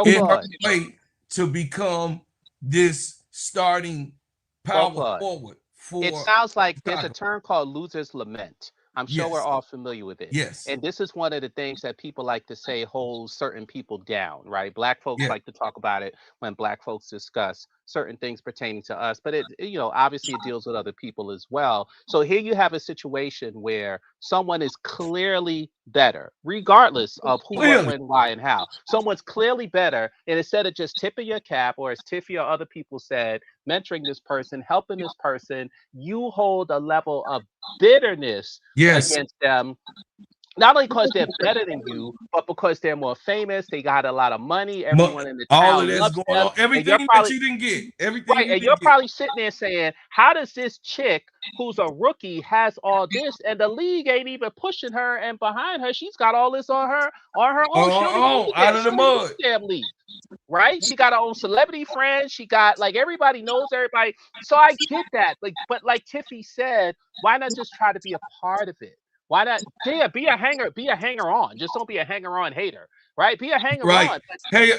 in her way to become this starting power forward. It sounds like there's a term called loser's lament. I'm sure we're all familiar with it. Yes. And this is one of the things that people like to say holds certain people down, right? Black folks like to talk about it when Black folks discuss certain things pertaining to us, but it obviously it deals with other people as well. So here you have a situation where someone is clearly better, regardless of who, what, when, why, and how. Someone's clearly better, and instead of just tipping your cap, or as Tiffy or other people said, mentoring this person, helping this person, you hold a level of bitterness against them. Not only because they're better than you, but because they're more famous, they got a lot of money, everyone in the town all of this loves going them, on, everything that you didn't get, everything. Right, and you're probably sitting there saying, "How does this chick, who's a rookie, has all this, and the league ain't even pushing her and behind her? She's got all this on her own. Out of the mud, damn league." Right? She got her own celebrity friends. She got everybody knows everybody. So I get that. But like Tiffy said, why not just try to be a part of it? Why not? Yeah, be a hanger on. Just don't be a hanger on hater, right? Be a hanger on. Hey,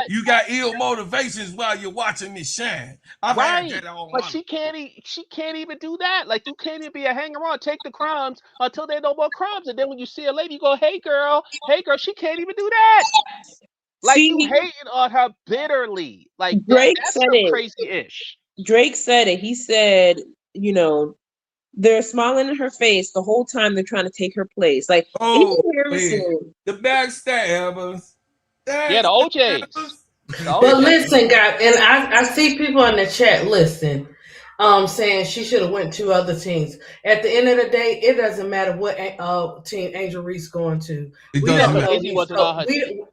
you got ill motivations while you're watching me shine. I've had that all but she can't even do that. Like, you can't even be a hanger on. Take the crumbs until there are no more crumbs, and then when you see a lady, you go, hey girl. She can't even do that. Like you See, hating on her bitterly. Like Drake that's said some it. crazy-ish. Drake said it. He said, you know, they're smiling in her face the whole time they're trying to take her place. Like Amy Oh, man. Harrison. The backstabbers. Yeah, the OJs. But listen, guys, and I see people in the chat. Listen, saying she should have went to other teams. At the end of the day, it doesn't matter what team Angel Reese going to. It We Yeah, don't doesn't because know matter. Izzy these. wasn't on her team.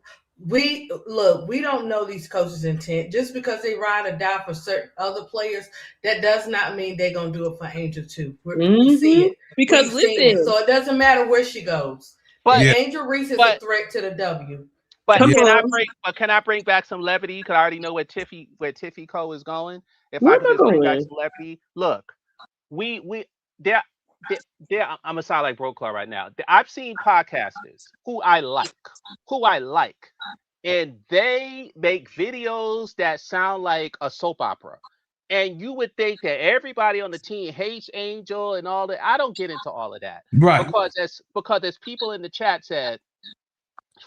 We don't know these coaches' intent. Just because they ride or die for certain other players, that does not mean they're gonna do it for Angel too. We see it. Because We've seen it. listen, So it doesn't matter where she goes. But Yeah. Angel Reese is a but threat to the W. but come can I on, bring back some levity? Because I already know where Tiffy Co is going. If I where am could I just bring back going? some levity. Look, we there there I'm gonna sound like Bro Club right now. I've seen podcasters who I like, and they make videos that sound like a soap opera. And you would think that everybody on the team hates Angel and all that. I don't get into all of that Right. because as people in the chat said,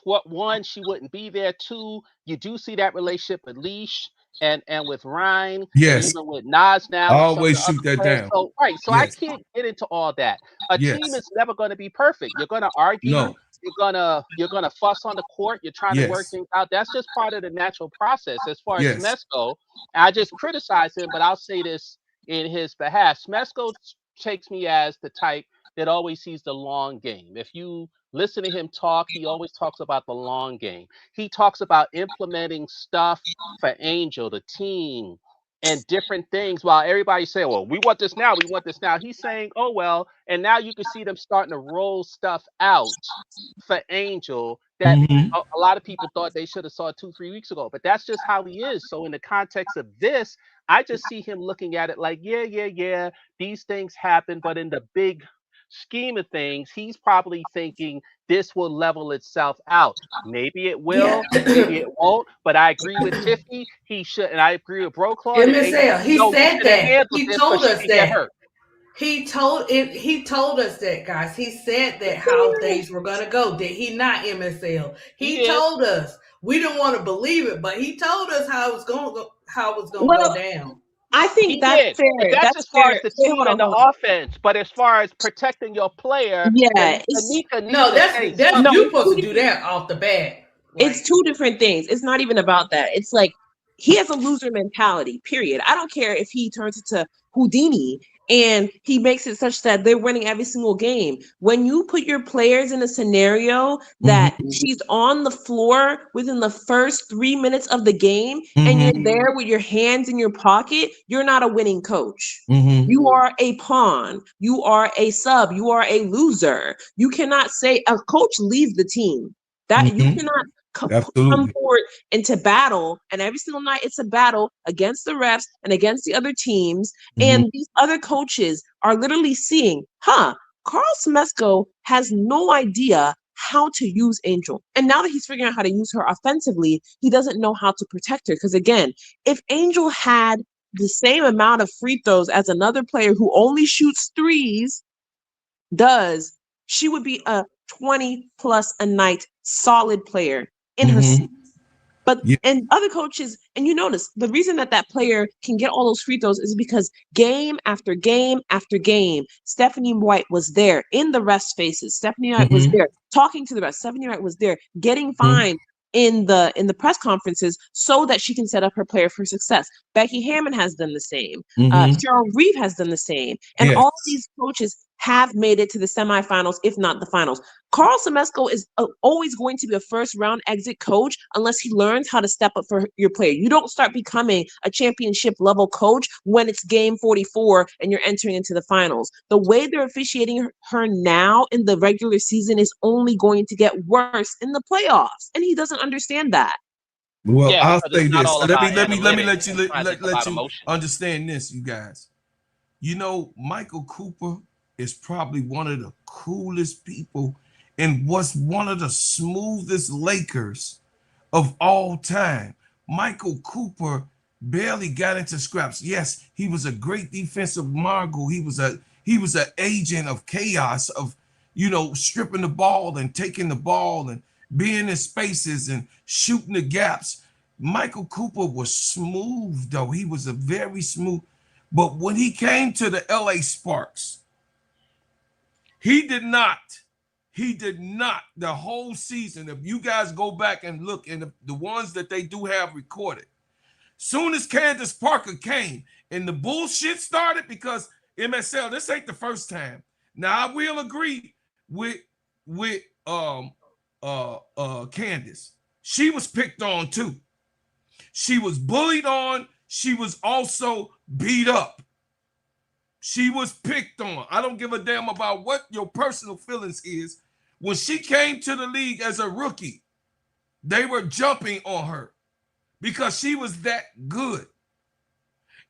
what one, she wouldn't be there. Two, you do see that relationship with Leash and with Ryan and Yes. even with Nas I now and some of always the shoot other that players. down. So right, so I Yes. can't get into all that. A team Yes. is never going to be perfect. You're going to argue. No. You're gonna fuss on the court. You're trying to work Yes. things out. That's just part of the natural process. As far as Yes. Smesco, I just criticize him, but I'll say this in his behalf. Smesco takes me as the type that always sees the long game. If you listen to him talk, he always talks about the long game. He talks about implementing stuff for Angel, the team, and different things while everybody say, well, we want this now, we want this now. He's saying, oh, well, and now you can see them starting to roll stuff out for Angel that Mhm. a lot of people thought they should have saw 2-3 weeks ago, but that's just how he is. So in the context of this, I just see him looking at it like, yeah, these things happen, but in the big scheme of things, he's probably thinking this will level itself out. Maybe it will, maybe it won't. But I agree with Tiffy. He should, and I agree with Bro Claude. MSL, he said should have that. handled He this, told but she us could get that. hurt. He told us that, guys. He said that how things were gonna go. Did he not, MSL? He told us. We didn't want to believe it, but he told us how it was gonna go down. I think He that's did. fair. But that's as far as the Wait, team and the offense. But as far as protecting your player, Yeah, Anika needs No, to that's say that's something. you supposed to do that off the bat. It's two different things. It's not even about that. It's like he has a loser mentality, period. I don't care if he turns into Houdini and he makes it such that they're winning every single game. When you put your players in a scenario that she's on the floor within the first 3 minutes of the game and you're there with your hands in your pocket, you're not a winning coach. You are a pawn. You are a sub. You are a loser. You cannot say a coach leads the team. That you cannot come forward into battle, and every single night it's a battle against the refs and against the other teams. And these other coaches are literally seeing, Carl Smesco has no idea how to use Angel. And now that he's figuring out how to use her offensively, he doesn't know how to protect her. Because again, if Angel had the same amount of free throws as another player who only shoots threes does, she would be a 20 plus a night solid player in her seat. But and other coaches, and you notice the reason that player can get all those free throws is because game after game after game, Stephanie White was there in the rest faces. Stephanie White was there talking to the rest. Stephanie White was there getting fined in the press conferences so that she can set up her player for success. Becky Hammond has done the same. Cheryl Reeve has done the same. And all these coaches have made it to the semifinals, if not the finals. Carl Smesco is always going to be a first round exit coach unless he learns how to step up for your player. You don't start becoming a championship level coach when it's game 44 and you're entering into the finals. The way they're officiating her now in the regular season is only going to get worse in the playoffs. And he doesn't understand that. Well, Yeah, I'll because say it's not this. all Let about me let analytics. you It's about let you emotion. understand this, you guys. You know, Michael Cooper is probably one of the coolest people and was one of the smoothest Lakers of all time. Michael Cooper barely got into scraps. Yes, he was a great defensive mogul. He was an agent of chaos, of stripping the ball and taking the ball and being in spaces and shooting the gaps. Michael Cooper was smooth, though. He was a very smooth. But when he came to the LA Sparks, he did not the whole season. If you guys go back and look in the ones that they do have recorded, soon as Candace Parker came and the bullshit started, because MSL, this ain't the first time. Now I will agree with Candace. She was picked on too. She was bullied on. She was also beat up. She was picked on. I don't give a damn about what your personal feelings is. When she came to the league as a rookie, they were jumping on her because she was that good.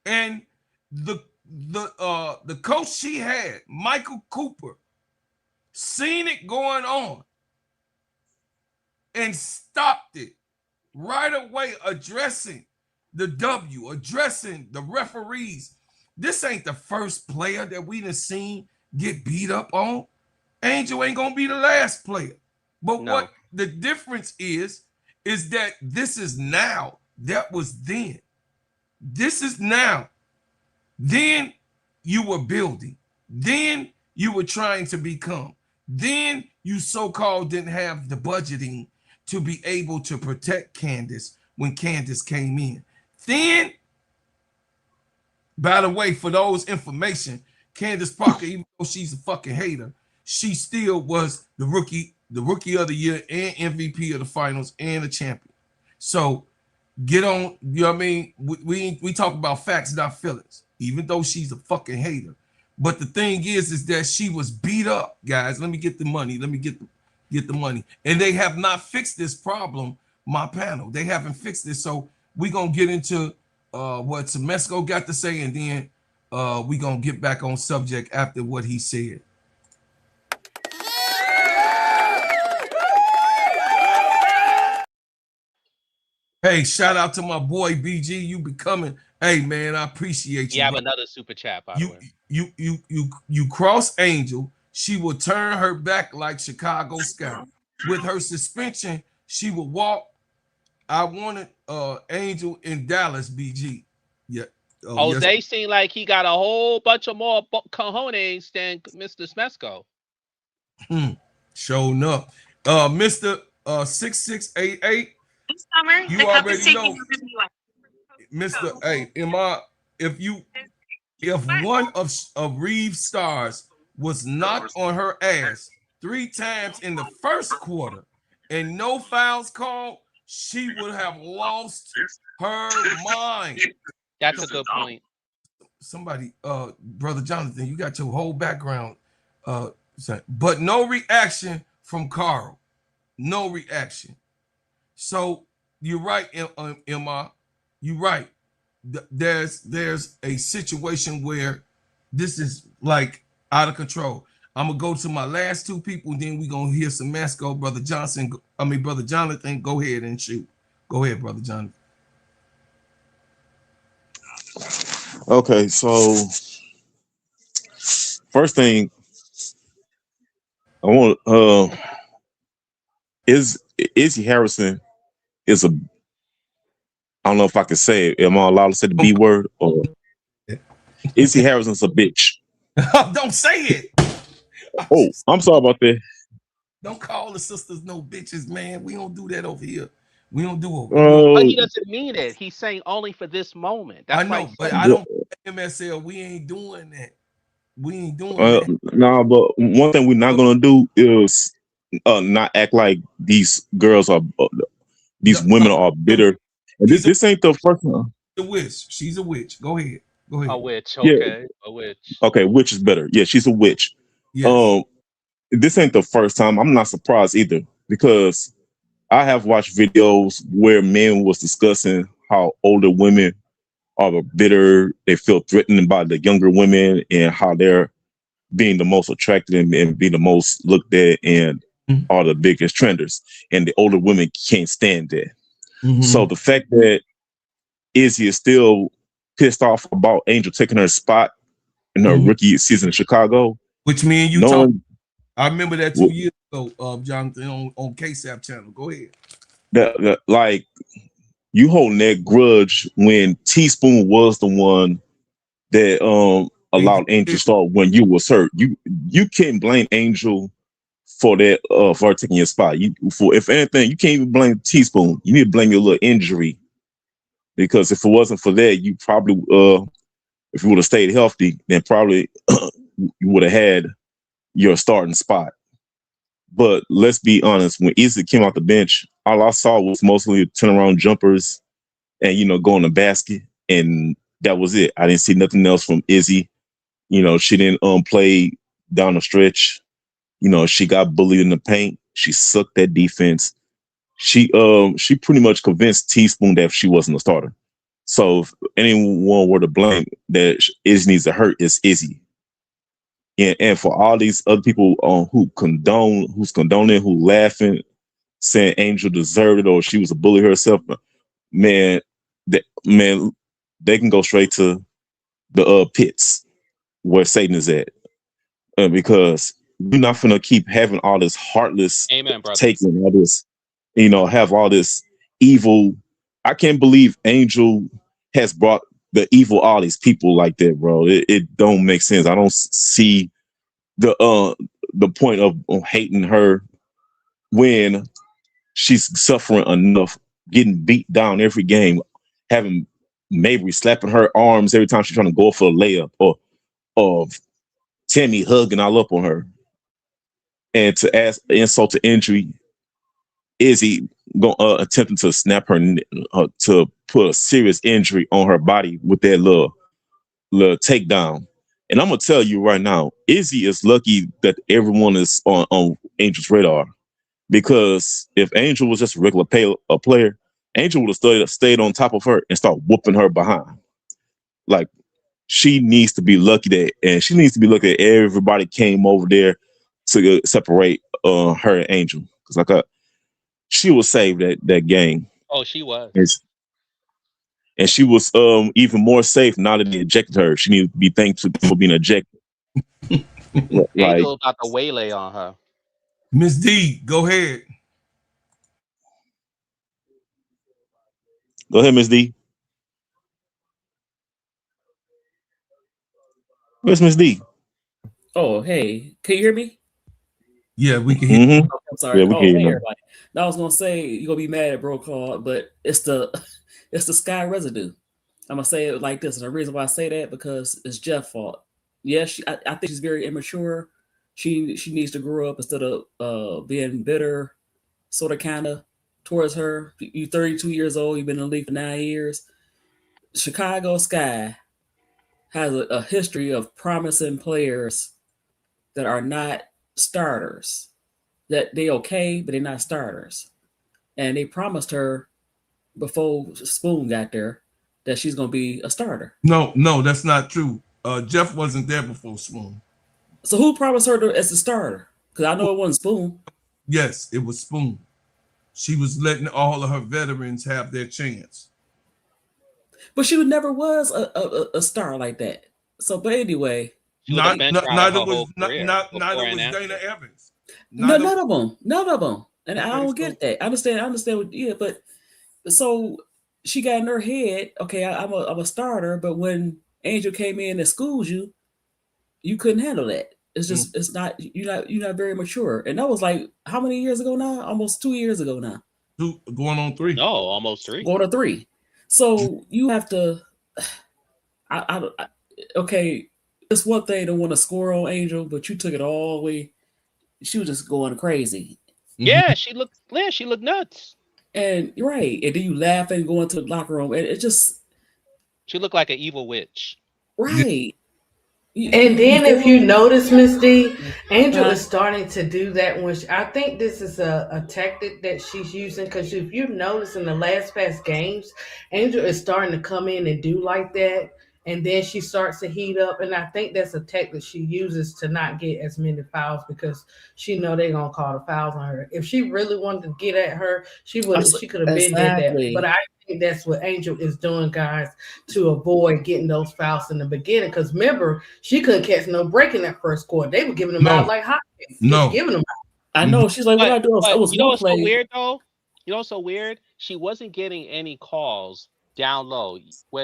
And the coach she had, Michael Cooper, seen it going on and stopped it right away, addressing the W, addressing the referees. This ain't the first player that we done seen get beat up on. Angel ain't gonna be the last player. But no. What the difference is that this is now. That was then. This is now. Then you were building. Then you were trying to become. Then you so-called didn't have the budgeting to be able to protect Candace when Candace came in. Then, by the way, for those information, Candace Parker, even though she's a fucking hater, she still was the rookie of the year and MVP of the finals and a champion. So get on, you know what I mean? We talk about facts, not feelings, even though she's a fucking hater. But the thing is that she was beat up, guys. Let me get the money. Let me get the money. And they have not fixed this problem, my panel. They haven't fixed this. So we're going to get into what Semesco got to say, and then we're going to get back on subject after what he said. Hey, shout out to my boy BG. You becoming, hey man, I appreciate you. You have another super chat, by the way. You cross Angel, she will turn her back like Chicago Sky. With her suspension, she will walk. I wanted Angel in Dallas, BG. Yeah. Jose yes. Seemed like he got a whole bunch of more cojones than Mr. Smesco. Showing up. Mr. 6688. Summer, you already know, Mr. Hey, if one of Reeves' stars was knocked on her ass 3 times in the first quarter and no fouls called, she would have lost her mind. That's a good point. Somebody, Brother Jonathan, you got your whole background, but no reaction from Carl. No reaction. So you're right, Emma. You're right. There's a situation where this is like out of control. I'm gonna go to my last 2 people, then we're gonna hear some Masco. Brother Jonathan, go ahead and shoot. Go ahead, Brother Jonathan. Okay, so first thing I want Izzy Harrison is I don't know if I can say it. Am I allowed to say the B word? Or Izzy Harrison's a bitch. Don't say it. Oh, I'm sorry about that. Don't call the sisters no bitches, man. We don't do that over here. We don't do it. But he doesn't mean it. He's saying only for this moment. That's I know, but I don't. MSL, we ain't doing that. We ain't doing that. Nah, but one thing we're not gonna do is not act like these girls are, these women are bitter. And this ain't the first one. The witch. She's a witch. Go ahead. Go ahead. A witch. Okay. Yeah. A witch. Okay, witch is better. Yeah, she's a witch. Yes. This ain't the first time. I'm not surprised either, because I have watched videos where men was discussing how older women are bitter. They feel threatened by the younger women and how they're being the most attractive and being the most looked at and are the biggest trenders. And the older women can't stand that. So the fact that Izzy is still pissed off about Angel taking her spot in her rookie season in Chicago, which me and you talk. I remember that 2 years ago, Jonathan, on KSAP channel. Go ahead. Like you holding that grudge when Teaspoon was the one that allowed Angel to start when you was hurt. You can't blame Angel for that for her taking your spot. If anything, you can't even blame Teaspoon. You need to blame your little injury. Because if it wasn't for that, you probably if you would have stayed healthy, then probably you would have had your starting spot. But let's be honest, when Izzy came off the bench, all I saw was mostly turnaround jumpers and, go in the basket. And that was it. I didn't see nothing else from Izzy. She didn't play down the stretch. She got bullied in the paint. She sucked that defense. She pretty much convinced Teaspoon that she wasn't a starter. So if anyone were to blame that Izzy needs to hurt, it's Izzy. And for all these other people who's condoning, who laughing, saying Angel deserved it or she was a bully herself, man, they can go straight to the pits where Satan is at, because we're not gonna keep having all this heartless taking all this, have all this evil. I can't believe Angel has brought the evil all these people like that, bro. It don't make sense. I don't see the point of hating her when she's suffering enough, getting beat down every game, having Mabry slapping her arms every time she's trying to go for a layup, or Tammy hugging all up on her. And to add insult to injury, Izzy attempting to snap her, to put a serious injury on her body with that little takedown. And I'm gonna tell you right now, Izzy is lucky that everyone is on Angel's radar, because if Angel was just a regular player, Angel would have stayed on top of her and start whooping her behind. Like, she needs to be lucky that everybody came over there to separate her and Angel, because she was saved that game. Oh, she was. And she was even more safe now that they ejected her. She needs to be thankful for being ejected. Angel about to waylay on her. Miss D, go ahead. Go ahead, Miss D. Where's Miss D? Oh, hey, can you hear me? Yeah, we can hear you. Oh, I'm sorry. Yeah, we can hear you now. Everybody. Now, I was gonna say you're gonna be mad at Bro Call, but it's the Sky residue. I'm gonna say it like this, and the reason why I say that because it's Jeff's fault. Yes, I think she's very immature. She needs to grow up instead of being bitter, sort of kind of towards her. You're 32 years old. You've been in the league for 9 years. Chicago Sky has a history of promising players that are not starters. That they okay, but they're not starters. And they promised her before Spoon got there that she's gonna be a starter. No, that's not true. Jeff wasn't there before Spoon. So who promised her as a starter? Because I know it wasn't Spoon. Yes, it was Spoon. She was letting all of her veterans have their chance. But she never was a star like that. So, but anyway, neither was Dana Evans. None of them. And I don't get that. I understand what, yeah, but so she got in her head, okay, I'm a starter, but when Angel came in and schooled you, you couldn't handle that. It's just it's not you're not very mature. And that was like how many years ago now? Almost 2 years ago now. Going on 3. No, almost 3. Going on 3. So you have to okay, it's one thing to want to score on Angel, but you took it all the way. She was just going crazy. Yeah, she looked nuts. And you're right. And then you laugh and go into the locker room. And it just she looked like an evil witch. Right. And then if you notice, Miss D, Angel is starting to do that when I think this is a tactic that she's using, because if you notice in the last past games, Angel is starting to come in and do like that, and then she starts to heat up, and I think that's a tactic she uses to not get as many fouls because she know they're gonna call the fouls on her. If she really wanted to get at her, she could have been did that. But I think that's what Angel is doing, guys, to avoid getting those fouls in the beginning. Because remember, she couldn't catch no break in that first quarter. They were giving them out like hotcakes. No. Giving them out. I know. She's like, what I do? I was you know one what's so play. weird though? You know what's so weird? She wasn't getting any calls down low,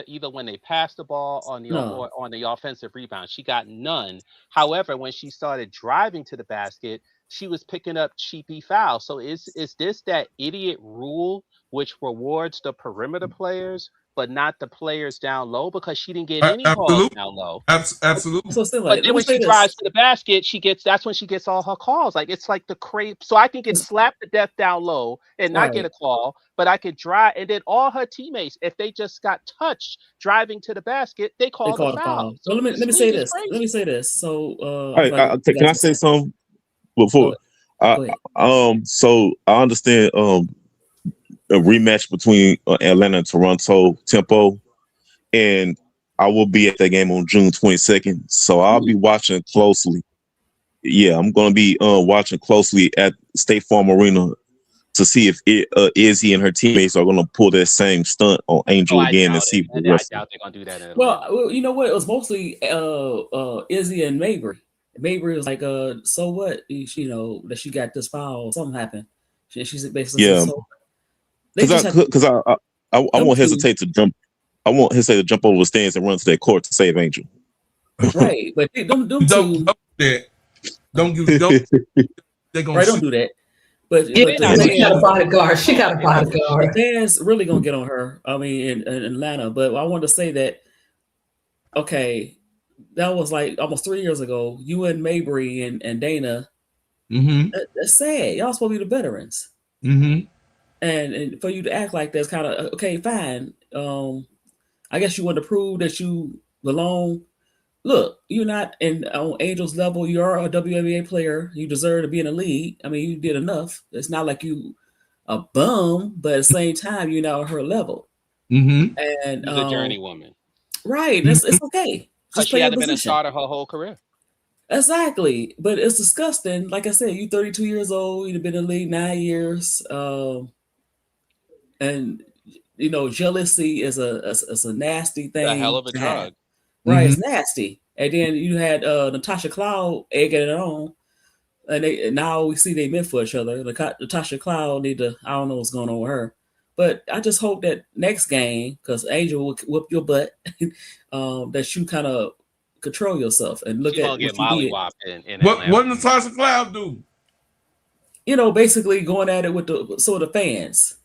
either when they passed the ball on the or on the offensive rebound. She got none. However, when she started driving to the basket, she was picking up cheapy fouls. So is this that idiot rule which rewards the perimeter players but not the players down low, because she didn't get any calls down low? Absolutely. So still, But like, then when she drives to the basket, that's when she gets all her calls. Like, it's like the crepe. So I can get slapped to death down low and not get a call, but I could drive, and then all her teammates, if they just got touched driving to the basket, they call the foul. So Well, let me say this. Let me say this. So Can I say something before? So I understand a rematch between Atlanta and Toronto tempo, and I will be at that game on June 22nd. So I'll be watching closely. Yeah, I'm going to be watching closely at State Farm Arena to see if Izzy and her teammates are going to pull that same stunt on Angel again and see. I doubt they're going to do that. Well, you know what? It was mostly Izzy and Mabry. Mabry was like, so what? You know that she got this foul. Something happened. She's basically so. Because I won't hesitate to jump. I won't hesitate to jump over the stands and run to that court to save Angel. Right, but don't do that. Don't they're gonna don't do that. But she got a bodyguard. She got a bodyguard. The fans really gonna get on her. I mean, in Atlanta. But I wanted to say that. Okay, that was like almost 3 years ago. You and Mabry and Dana. That's sad. Y'all supposed to be the veterans. And for you to act like that's kind of okay, fine. I guess you want to prove that you belong. Look, you're not on Angel's level. You are a WNBA player. You deserve to be in the league. I mean, you did enough. It's not like you a bum, but at the same time, you're not on her level. And she's a journeywoman, right? It's okay because she hasn't been a starter her whole career. Exactly, but it's disgusting. Like I said, you're 32 years old. You've been in the league 9 years. And you know, jealousy is a nasty thing. A hell of a drug, right? It's nasty. And then you had Natasha Cloud egging it on, and now we see they meant for each other. Natasha Cloud I don't know what's going on with her, but I just hope that next game, because Angel will whip your butt, that you kind of control yourself and look at what you did. What Natasha Cloud do? You know, basically going at it with the fans.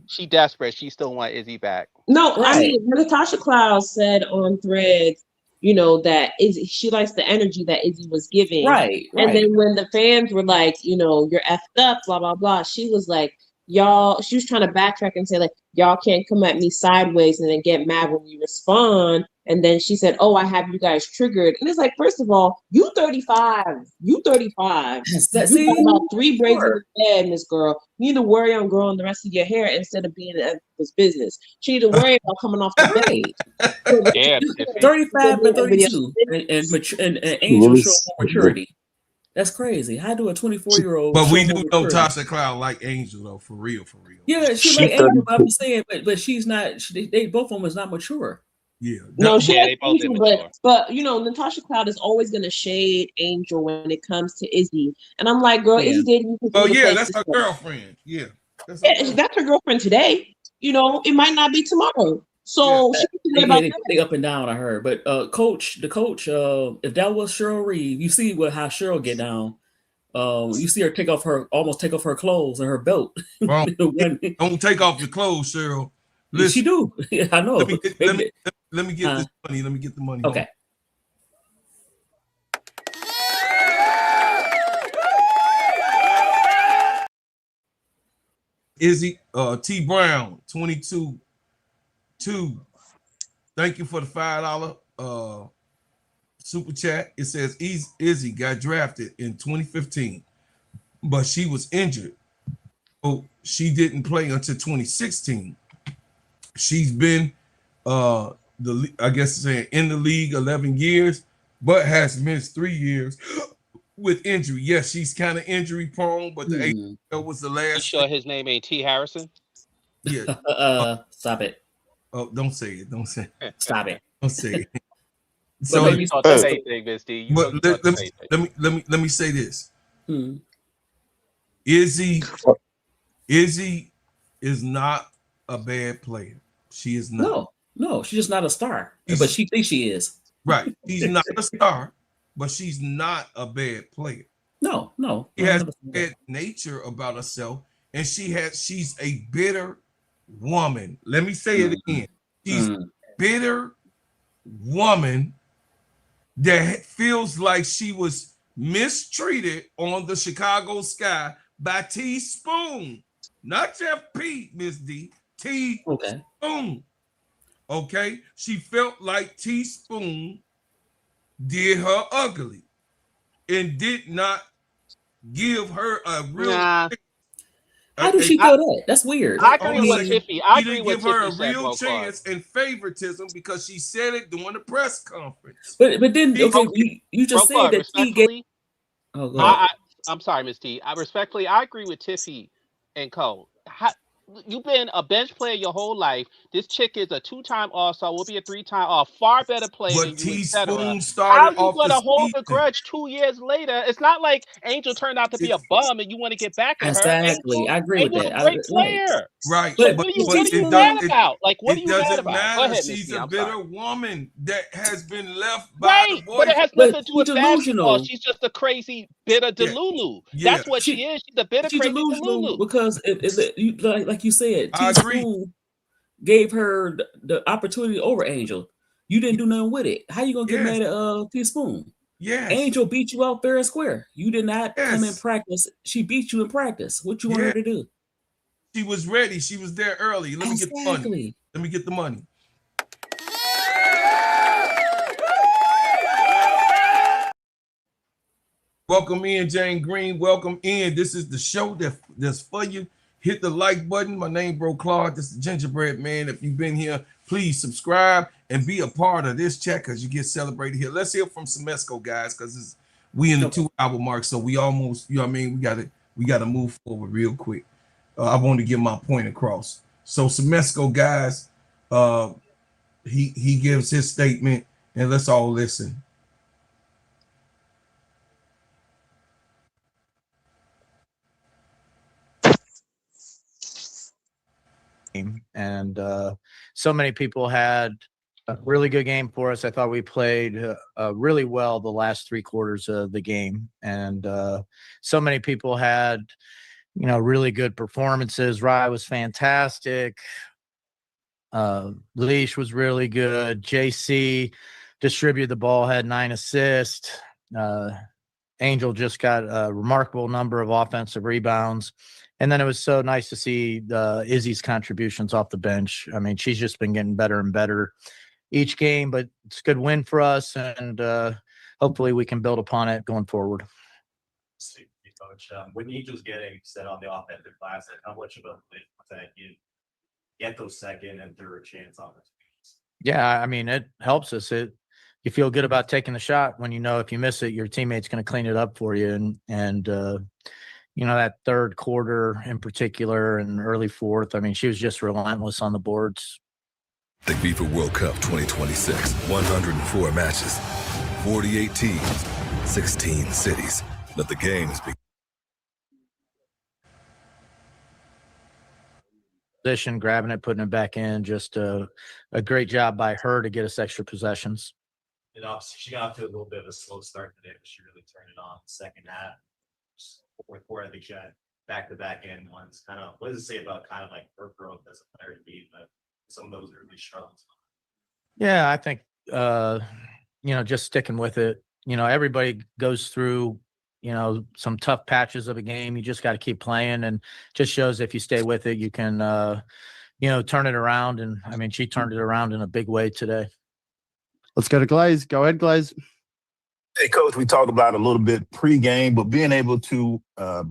She desperate. She still want Izzy back. No, right. I mean, Natasha Cloud said on Threads, you know, that she likes the energy that Izzy was giving. Right. And then when the fans were like, you know, you're effed up, blah, blah, blah, she was like, y'all, she was trying to backtrack and say, like, y'all can't come at me sideways and then get mad when we respond. And then she said, oh, I have you guys triggered. And it's like, first of all, you 35. You 35. You got about 3 braids in the head, Miss Girl. You need to worry on growing the rest of your hair instead of being in this business. She need to worry about coming off the bed. 35 and 32. And Angel show more maturity. That's crazy. How do a 24-year-old? But we do know Tasha Cloud like Angel though, for real. Yeah, she like Angel. I'm just saying, but she's not. They both of them is not mature. Yeah. No, they both immature. But you know, Natasha Cloud is always gonna shade Angel when it comes to Izzy, and I'm like, girl, Izzy dating you. Oh yeah, that's her girlfriend. Yeah, that's her girlfriend today. You know, it might not be tomorrow. So they up and down on her. But the coach, if that was Cheryl Reeve, you see how Cheryl get down. You see her almost take off her clothes and her belt. Well, don't take off your clothes, Cheryl. Listen, she do. I know. Let me get this money. Let me get the money. Okay. Izzy T Brown 22-2. Thank you for the $5 super chat. It says Izzy got drafted in 2015, but she was injured, so she didn't play until 2016. She's been in the league 11 years, but has missed 3 years with injury. Yes, she's kind of injury prone, but the ACL was the last. You sure his name ain't T Harrison? Yeah. Stop it. Oh, don't say it. Don't say it. Stop it. Don't say it. So you thought the same thing, Miss D. You know you thought the same thing. Let me say this. Izzy is not a bad player. She is not. No, she's just not a star. But she thinks she is. Right. She's not a star, but she's not a bad player. No. She has a bad nature about herself, and she's a bitter woman. Let me say it again. She's a bitter woman that feels like she was mistreated on the Chicago Sky by Teaspoon, not Jeff P, Miss D. Teaspoon. Okay, she felt like Teaspoon did her ugly and did not give her a real. How does she feel that? That's weird. I agree with Tiffy. I agree didn't with give her a Tiffy said, real chance and favoritism because she said it during the press conference. But then you just said that T gave. Oh, go ahead. I'm sorry, Miss T. Respectfully, I agree with Tiffy and Co. You've been a bench player your whole life. This chick is a 2-time All-Star, will be a 3-time All, far better player than you, etc. How you gonna hold a grudge 2 years later? It's not like Angel turned out to be a bum and you want to get back at her. Exactly, I agree with that. Angel's a great player. Right. So what are you mad about? Like, what are you mad about? Matter. Go ahead, She's a bitter woman that has been left by right, the boy. but it has nothing to do with basketball. She's just a crazy bitter delulu. Yeah. That's what she is. She's a bitter crazy delulu. Because like you said, I agree. Teaspoon gave her the opportunity over Angel. You didn't do nothing with it. How you gonna get mad at Teaspoon? Yes. Angel beat you out fair and square. You did not come in practice. She beat you in practice. What you want her to do? She was ready. She was there early. Let me get the money. Let me get the money. Welcome in, Jane Green. Welcome in. This is the show that's for you. Hit the like button. My name, Bro Claude. This is the Gingerbread Man. If you've been here, please subscribe and be a part of this chat because you get celebrated here. Let's hear from Semesco, guys, because we in the 2-hour mark, so we almost, you know what I mean? We gotta move forward real quick. I want to get my point across. So Semesco, guys, he gives his statement, and let's all listen. And so many people had a really good game for us. I thought we played really well the last 3 quarters of the game, and so many people had, you know, really good performances. Rye was fantastic. Leash was really good. JC distributed the ball, had 9 assists. Angel just got a remarkable number of offensive rebounds. And then it was so nice to see Izzy's contributions off the bench. I mean, she's just been getting better and better each game, but it's a good win for us, and hopefully we can build upon it going forward. Coach, when Angel's getting set on the offensive glass, how much of a lift that you get those second and third chance opportunities? Yeah, I mean, it helps us. You feel good about taking the shot when you know if you miss it, your teammate's going to clean it up for you, and you know, that third quarter in particular and early fourth, I mean, she was just relentless on the boards. The FIFA World Cup 2026, 104 matches, 48 teams, 16 cities. Let the games begin. Position, grabbing it, putting it back in, just a great job by her to get us extra possessions. And obviously she got off to a little bit of a slow start today, but she really turned it on the second half. Fourth quarter, I think she had back-to-back end ones. Kind of, what does it say about kind of like her growth as a player to be, but some of those early struggles? Yeah, I think you know, just sticking with it. You know, everybody goes through, you know, some tough patches of a game. You just got to keep playing, and just shows if you stay with it, you can you know, turn it around. And I mean, she turned it around in a big way today. Let's go to Glaze. Go ahead, Glaze. Hey, Coach, we talked about a little bit pregame, but being able to, I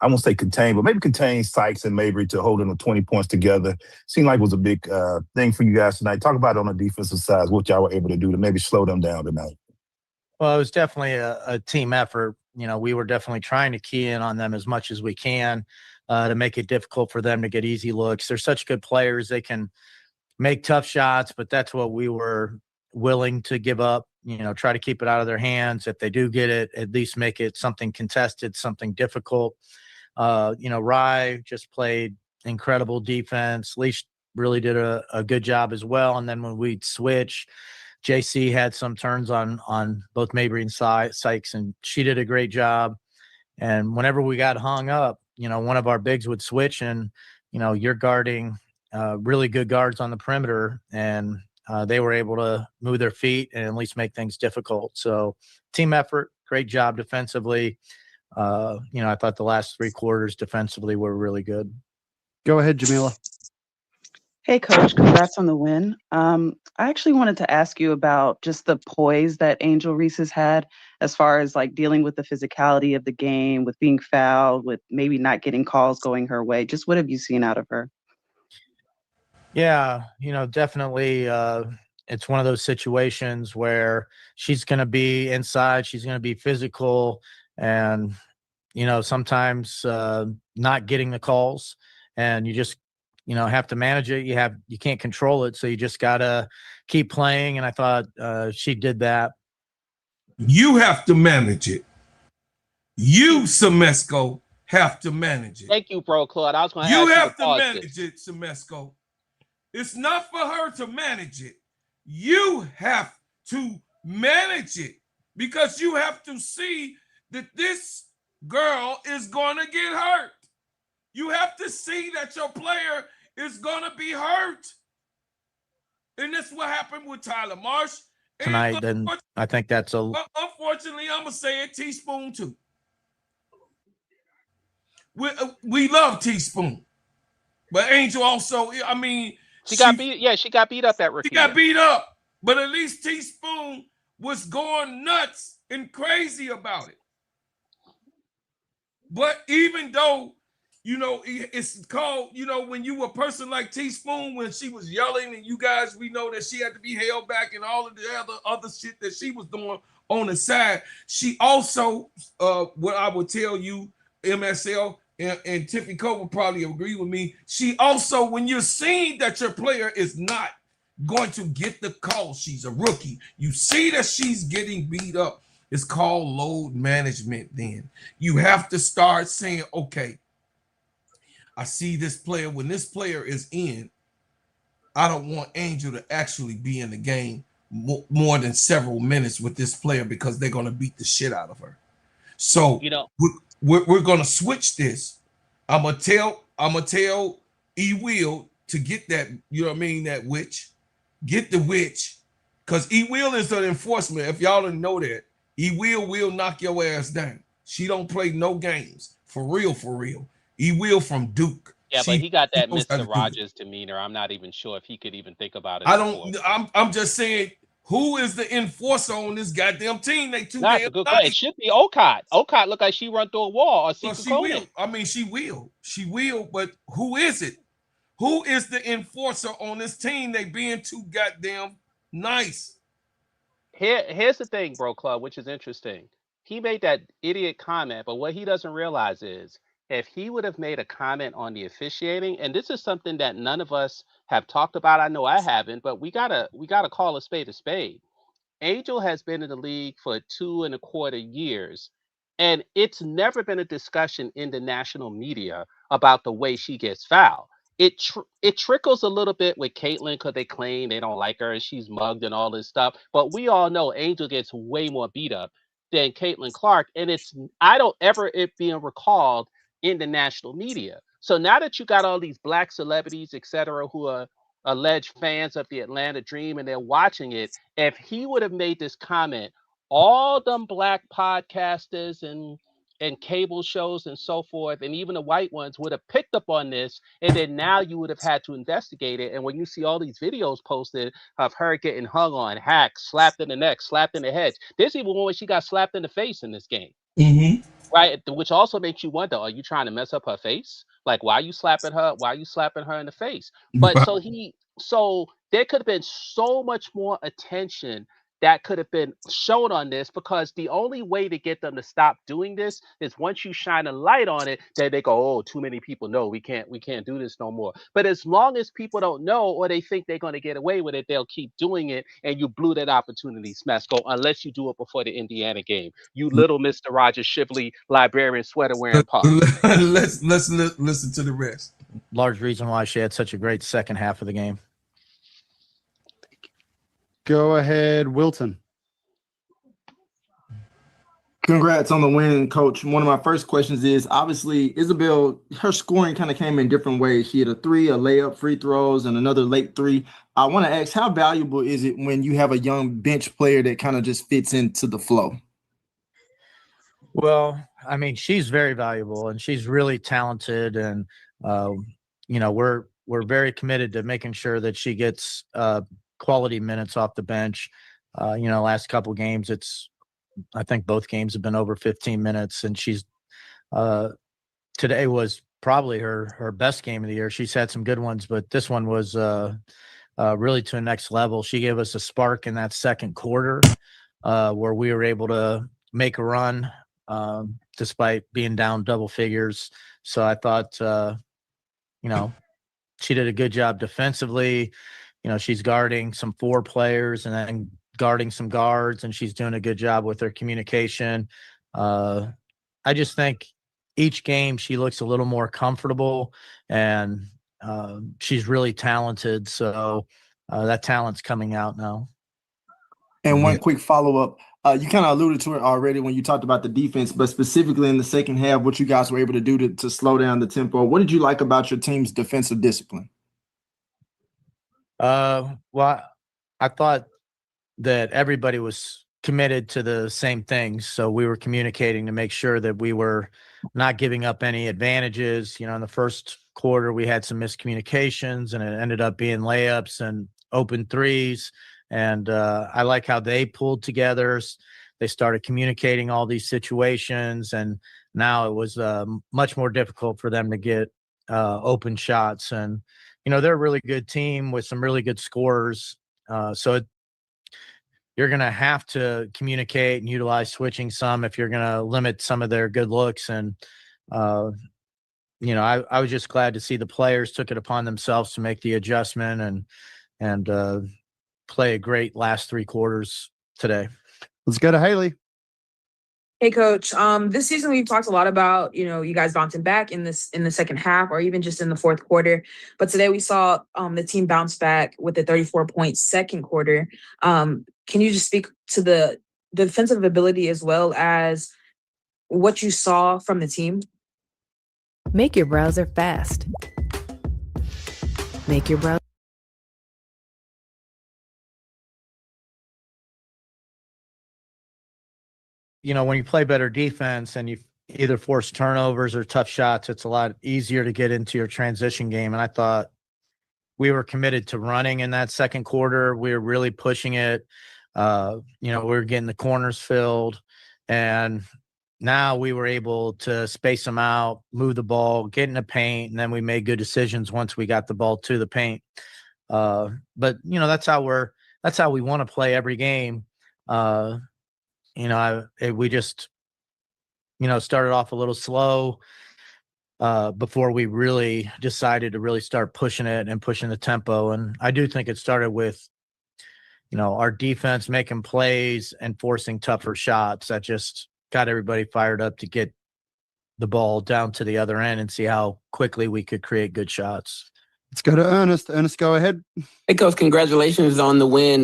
won't say contain, but maybe contain Sykes and Mabry to holding the 20 points together seemed like it was a big thing for you guys tonight. Talk about it on the defensive side, what y'all were able to do to maybe slow them down tonight. Well, it was definitely a team effort. You know, we were definitely trying to key in on them as much as we can. to make it difficult for them to get easy looks. They're such good players. They can make tough shots, but that's what we were willing to give up, try to keep it out of their hands. If they do get it, at least make it something contested, something difficult. Rye just played incredible defense. Leash really did a good job as well. And then when we'd switch, JC had some turns on both Mabry and Sykes, and she did a great job. And whenever we got hung up, one of our bigs would switch, and, you're guarding really good guards on the perimeter, and they were able to move their feet and at least make things difficult. So team effort, great job defensively. I thought the last 3 quarters defensively were really good. Go ahead, Jamila. Hey, Coach, congrats on the win. I actually wanted to ask you about just the poise that Angel Reese has had as far as like dealing with the physicality of the game, with being fouled, with maybe not getting calls going her way. Just what have you seen out of her? Yeah, definitely it's one of those situations where she's going to be inside, she's going to be physical, and, sometimes not getting the calls, and you just, have to manage it. You can't control it. So you just got to keep playing. And I thought she did that. You have to manage it. You, Semesco, have to manage it. Thank you, bro, Claude. I was going to You ask have you to manage it, Semesco. It's not for her to manage it. You have to manage it, because you have to see that this girl is going to get hurt. You have to see that your player is going to be hurt. And that's what happened with Tyler Marsh. Tonight, then I think that's unfortunately, I'm going to say it, Teaspoon too. We love Teaspoon. But Angel also, she got beat. Yeah, she got beat up at Rakia. She got beat up. But at least Teaspoon was going nuts and crazy about it. But even though, it's called, when you a person like Teaspoon, when she was yelling, and you guys, we know that she had to be held back and all of the other shit that she was doing on the side. She also, what I would tell you, MSL and Tiffany Cole will probably agree with me. She also, when you're seeing that your player is not going to get the call, she's a rookie, you see that she's getting beat up. It's called load management. Then you have to start saying, okay, I see this player. When this player is in, I don't want Angel to actually be in the game more than several minutes with this player, because they're going to beat the shit out of her. So we're going to switch this. I'm gonna tell E Will to get that, that witch. Get the witch, because E Will is an enforcement. If y'all didn't know that, E will knock your ass down. She don't play no games. For real. E Will from Duke. Yeah, but he got that Mr. Rogers demeanor. I'm not even sure if he could even think about it. I'm just saying, who is the enforcer on this goddamn team? They too That's damn a good nice. question. It should be Okot. Okot look like she run through a wall. Or Well, she will. She will. But who is it? Who is the enforcer on this team? They being too goddamn nice. Here's the thing, bro, Club, which is interesting. He made that idiot comment, but what he doesn't realize is, if he would have made a comment on the officiating, and this is something that none of us have talked about. I know I haven't, but we gotta call a spade a spade. Angel has been in the league for 2.25 years, and it's never been a discussion in the national media about the way she gets fouled. It trickles a little bit with Caitlyn, because they claim they don't like her and she's mugged and all this stuff. But we all know Angel gets way more beat up than Caitlyn Clark, and I don't ever it being recalled in the national media. So now that you got all these black celebrities, etc., who are alleged fans of the Atlanta Dream, and they're watching it, if he would have made this comment, all them black podcasters and cable shows and so forth, and even the white ones would have picked up on this, and then now you would have had to investigate it. And when you see all these videos posted of her getting hung on, hacked, slapped in the neck, slapped in the head, there's even one where she got slapped in the face in this game. Mm-hmm. Right, which also makes you wonder, are you trying to mess up her face? Like, why are you slapping her? Why are you slapping her in the face? But so there could have been so much more attention that could have been shown on this, because the only way to get them to stop doing this is once you shine a light on it, that they go, oh, too many people know, we can't do this no more. But as long as people don't know, or they think they're going to get away with it, they'll keep doing it, and you blew that opportunity, Smesko, unless you do it before the Indiana game. You little Mr. Roger Shipley librarian sweater wearing pop. Let's listen to the rest. Large reason why she had such a great second half of the game. Go ahead, Wilton. Congrats on the win, Coach. One of my first questions is, obviously, Isabelle, her scoring kind of came in different ways. She had a 3, a layup, free throws, and another late 3. I want to ask, how valuable is it when you have a young bench player that kind of just fits into the flow? Well, I mean, she's very valuable and she's really talented, and we're very committed to making sure that she gets quality minutes off the bench. Last couple games, I think both games have been over 15 minutes, and she's today was probably her best game of the year. She's had some good ones, but this one was really to the next level. She gave us a spark in that second quarter where we were able to make a run despite being down double figures. So I thought, she did a good job defensively. She's guarding some 4 players and then guarding some guards, and she's doing a good job with her communication. I just think each game she looks a little more comfortable, and she's really talented. So that talent's coming out now. And one quick follow-up. You kind of alluded to it already when you talked about the defense, but specifically in the second half, what you guys were able to do to slow down the tempo. What did you like about your team's defensive discipline? Well, I thought that everybody was committed to the same things. So we were communicating to make sure that we were not giving up any advantages. In the first quarter, we had some miscommunications, and it ended up being layups and open threes. And I like how they pulled together. They started communicating all these situations, and now it was much more difficult for them to get open shots. And, they're a really good team with some really good scorers. You're going to have to communicate and utilize switching some if you're going to limit some of their good looks. And, I was just glad to see the players took it upon themselves to make the adjustment and play a great last 3 quarters today. Let's go to Haley. Hey, Coach. This season we've talked a lot about, you guys bouncing back in the second half or even just in the fourth quarter. But today we saw the team bounce back with a 34-point second quarter. Can you just speak to the defensive ability as well as what you saw from the team? Make your browser fast. Make your browser. When you play better defense and you either force turnovers or tough shots, it's a lot easier to get into your transition game. And I thought we were committed to running in that second quarter. We were really pushing it. We were getting the corners filled, and now we were able to space them out, move the ball, get in the paint, and then we made good decisions once we got the ball to the paint. But that's how we want to play every game. We just, started off a little slow before we really decided to really start pushing it and pushing the tempo. And I do think it started with, our defense making plays and forcing tougher shots. That just got everybody fired up to get the ball down to the other end and see how quickly we could create good shots. Let's go to Ernest. Ernest, go ahead. Hey, Coach, congratulations on the win.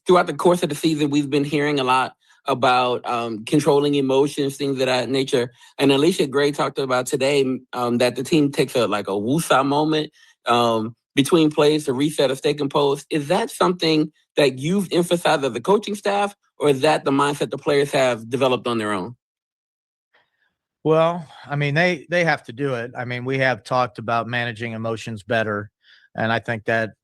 Throughout the course of the season, we've been hearing a lot about controlling emotions, things of that nature. And Alicia Gray talked about today that the team takes a woosah moment between plays to reset or stay composed. Is that something that you've emphasized as a coaching staff, or is that the mindset the players have developed on their own? Well, I mean, they have to do it. I mean, we have talked about managing emotions better, and I think that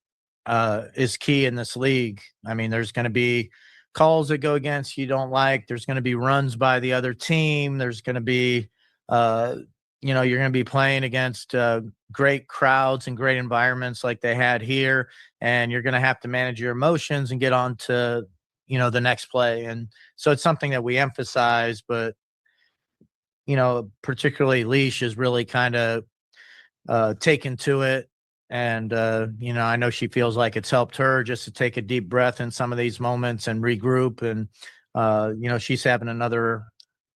is key in this league. I mean, there's going to be calls that go against you don't like. There's going to be runs by the other team. There's going to be, you're going to be playing against great crowds and great environments like they had here, and you're going to have to manage your emotions and get on to, the next play. And so it's something that we emphasize, but, particularly Leash is really kind of taken to it. And, I know she feels like it's helped her just to take a deep breath in some of these moments and regroup. And, she's having another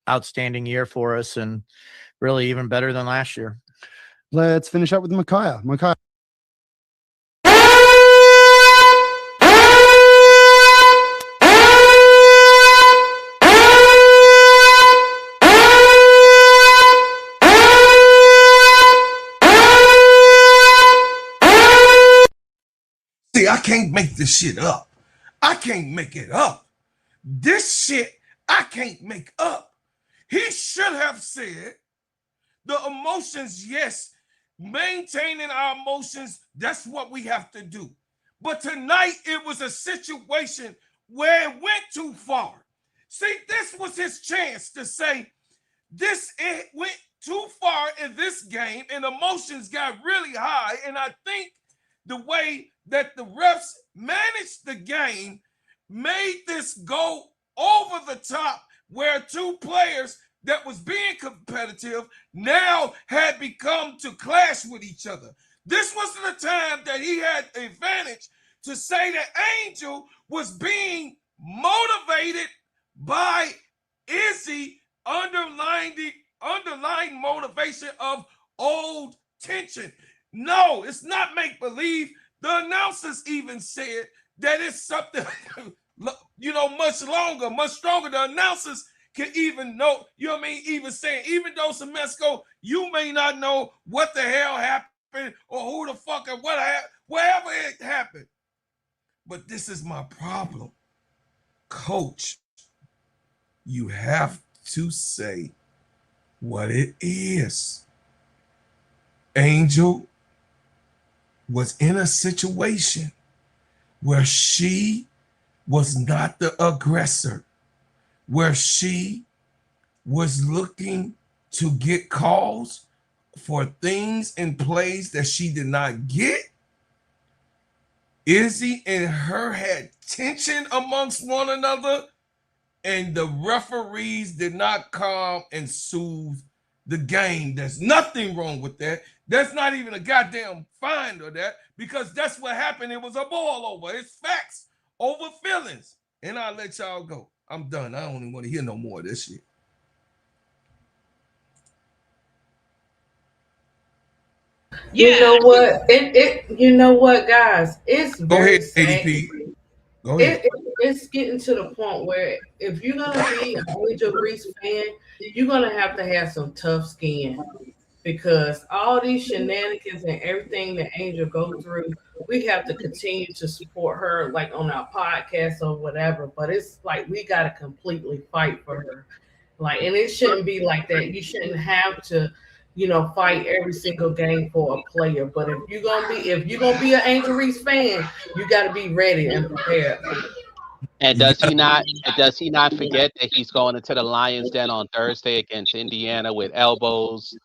outstanding year for us and really even better than last year. Let's finish up with Micaiah. Micaiah. See, I can't make this shit up. I can't make it up. This shit, I can't make up. He should have said the emotions, yes, maintaining our emotions, that's what we have to do. But tonight, it was a situation where it went too far. See, this was his chance to say, it went too far in this game, and emotions got really high. And I think the way that the refs managed the game made this go over the top, where two players that was being competitive now had become to clash with each other. This was the time that he had the advantage to say that Angel was being motivated by Izzy, underlying motivation of old tension. No, it's not make-believe. The announcers even said that it's something, much longer, much stronger. The announcers can even know, even saying, even though Semesco, you may not know what the hell happened or who the fuck or wherever it happened. But this is my problem. Coach, you have to say what it is. Angel was in a situation where she was not the aggressor, where she was looking to get calls for things and plays that she did not get. Izzy and her had tension amongst one another, and the referees did not come and soothe the game. There's nothing wrong with that. That's not even a goddamn fine or that, because that's what happened. It was a ball over. It's facts over feelings. And I'll let y'all go. I'm done. I don't even want to hear no more of this shit. You know what? You know what, guys? It's Go very ahead, sad. ADP. Go ahead. It's getting to the point where if you're gonna be an Angel Reese fan, you're gonna have some tough skin, because all these shenanigans and everything that Angel go through, we have to continue to support her, like on our podcast or whatever. But it's like we gotta completely fight for her, and it shouldn't be like that. You shouldn't have to, fight every single game for a player. But if you're gonna be an Angel Reese fan, you got to be ready and prepared. And does he not forget that he's going into the Lions Den on Thursday against Indiana with elbows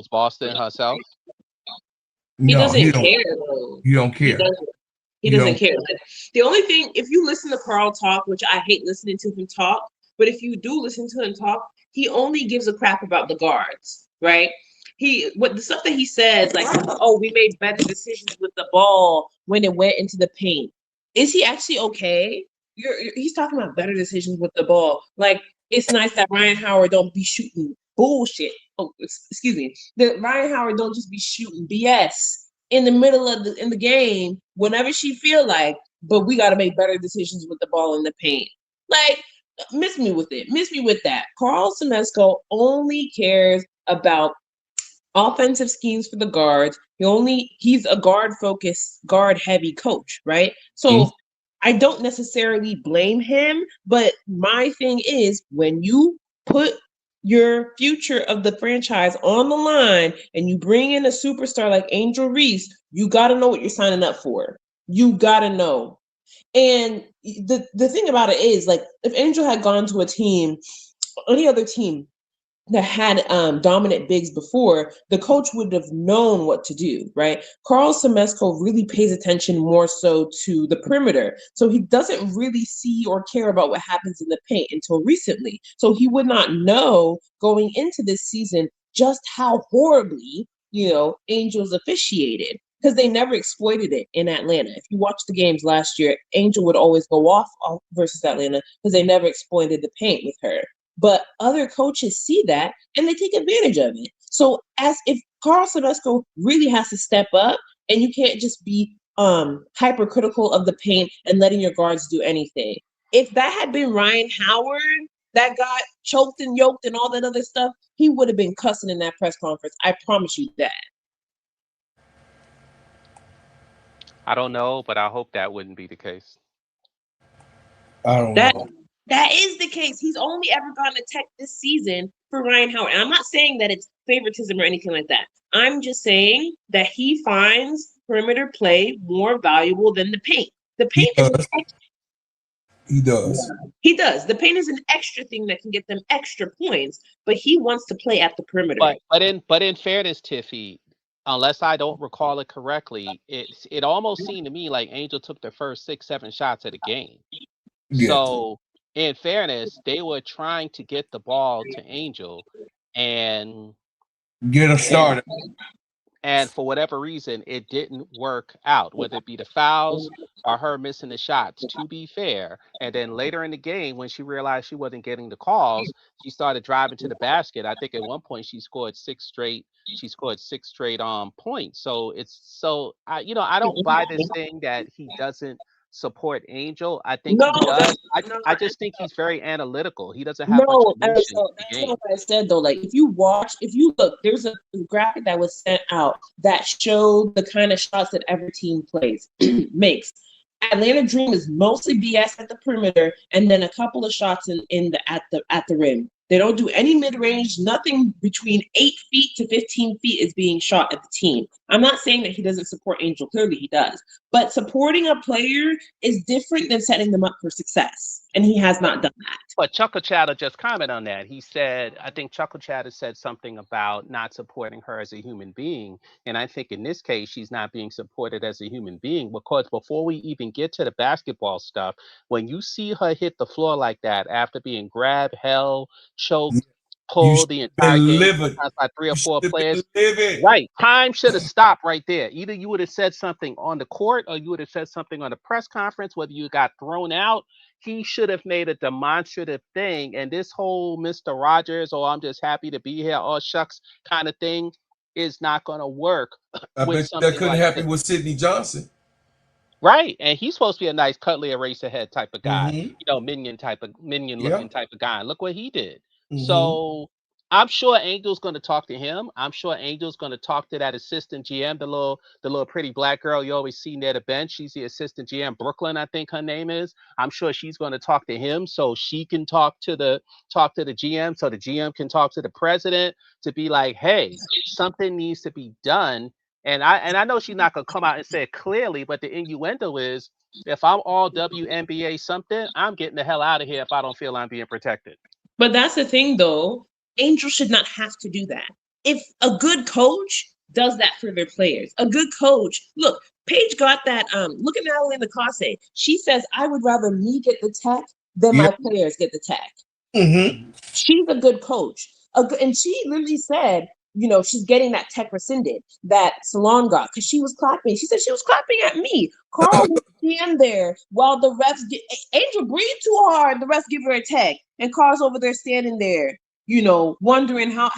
Boston herself? He No, doesn't he don't. care though. You don't care. He doesn't care. The only thing, if you listen to Carl talk, which I hate listening to him talk, but if you do listen to him talk, he only gives a crap about the guards, right? The stuff that he says, like, oh, we made better decisions with the ball when it went into the paint. Is he actually okay? He's talking about better decisions with the ball. Like, it's nice that Ryan Howard don't be shooting bullshit. Oh, excuse me. That Ryan Howard don't just be shooting BS in the middle of the game whenever she feel like, but we got to make better decisions with the ball in the paint. Like, miss me with it. Miss me with that. Carl Semesco only cares about offensive schemes for the guards. He's a guard-focused, guard-heavy coach, right? So I don't necessarily blame him, but my thing is, when you put your future of the franchise on the line and you bring in a superstar like Angel Reese, you got to know what you're signing up for. You got to know. And the thing about it is, like, if Angel had gone to any other team, that had dominant bigs before, the coach would have known what to do, right? Carl Semesco really pays attention more so to the perimeter. So he doesn't really see or care about what happens in the paint until recently. So he would not know going into this season just how horribly, Angels officiated, because they never exploited it in Atlanta. If you watch the games last year, Angel would always go off versus Atlanta because they never exploited the paint with her. But other coaches see that and they take advantage of it. So as if Carl Semesco really has to step up, and you can't just be hypercritical of the paint and letting your guards do anything. If that had been Ryan Howard that got choked and yoked and all that other stuff, he would have been cussing in that press conference. I promise you that. I don't know, but I hope that wouldn't be the case. I don't know. That is the case. He's only ever gotten a tech this season for Ryan Howard. And I'm not saying that it's favoritism or anything like that. I'm just saying that he finds perimeter play more valuable than the paint. The paint is an extra. He does. He does. The paint is an extra thing that can get them extra points, but he wants to play at the perimeter. But in fairness, Tiffy, unless I don't recall it correctly, it almost seemed to me like Angel took the first 6-7 shots of the game. Yeah. So in fairness, they were trying to get the ball to Angel and get him started. And for whatever reason, it didn't work out, whether it be the fouls or her missing the shots, to be fair. And then later in the game, when she realized she wasn't getting the calls, she started driving to the basket. I think at one point she scored six straight points. So I don't buy this thing that he doesn't support Angel. I think he does. I just think he's very analytical. He doesn't have much emotion so in the that's game. not what I said though. Like if you look, there's a graphic that was sent out that showed the kind of shots that every team plays makes. Atlanta Dream is mostly BS at the perimeter, and then a couple of shots at the rim. They don't do any mid-range. Nothing between 8 feet to 15 feet is being shot at the team. I'm not saying that he doesn't support Angel. Clearly he does. But supporting a player is different than setting them up for success. And he has not done that. But Chuckle Chatter just commented on that. He said, I think Chuckle Chatter said something about not supporting her as a human being. And I think in this case, she's not being supported as a human being, because before we even get to the basketball stuff, when you see her hit the floor like that after being grabbed, held, choked, pulled the entire game, sometimes by 3 or 4 players. Right. Time should have stopped right there. Either you would have said something on the court or you would have said something on the press conference, whether you got thrown out. He should have made a demonstrative thing. And this whole Mr. Rogers, oh, I'm just happy to be here, oh, shucks kind of thing is not going to work. I bet that couldn't happen with Sidney Johnson. Right. And he's supposed to be a nice cuddly eraserhead type of guy, minion looking type of guy. And look what he did. So I'm sure Angel's going to talk to him. I'm sure Angel's going to talk to that assistant GM, the little pretty black girl you always see near the bench. She's the assistant GM, Brooklyn, I think her name is. I'm sure she's going to talk to him so she can talk to the GM, so the GM can talk to the president to be like, hey, something needs to be done. And I know she's not going to come out and say it clearly, but the innuendo is, if I'm all WNBA something, I'm getting the hell out of here if I don't feel I'm being protected. But that's the thing, though. Angel should not have to do that. If a good coach does that for their players, a good coach, look, Paige got that. Look at Natalie Nakase. She says, I would rather me get the tech than my players get the tech. She's a good coach. And she literally said, she's getting that tech rescinded that Salon got because she was clapping. She said she was clapping at me. Carl would stand there while the refs Angel breathed too hard. The refs give her a tech, and Carl's over there standing there, wondering how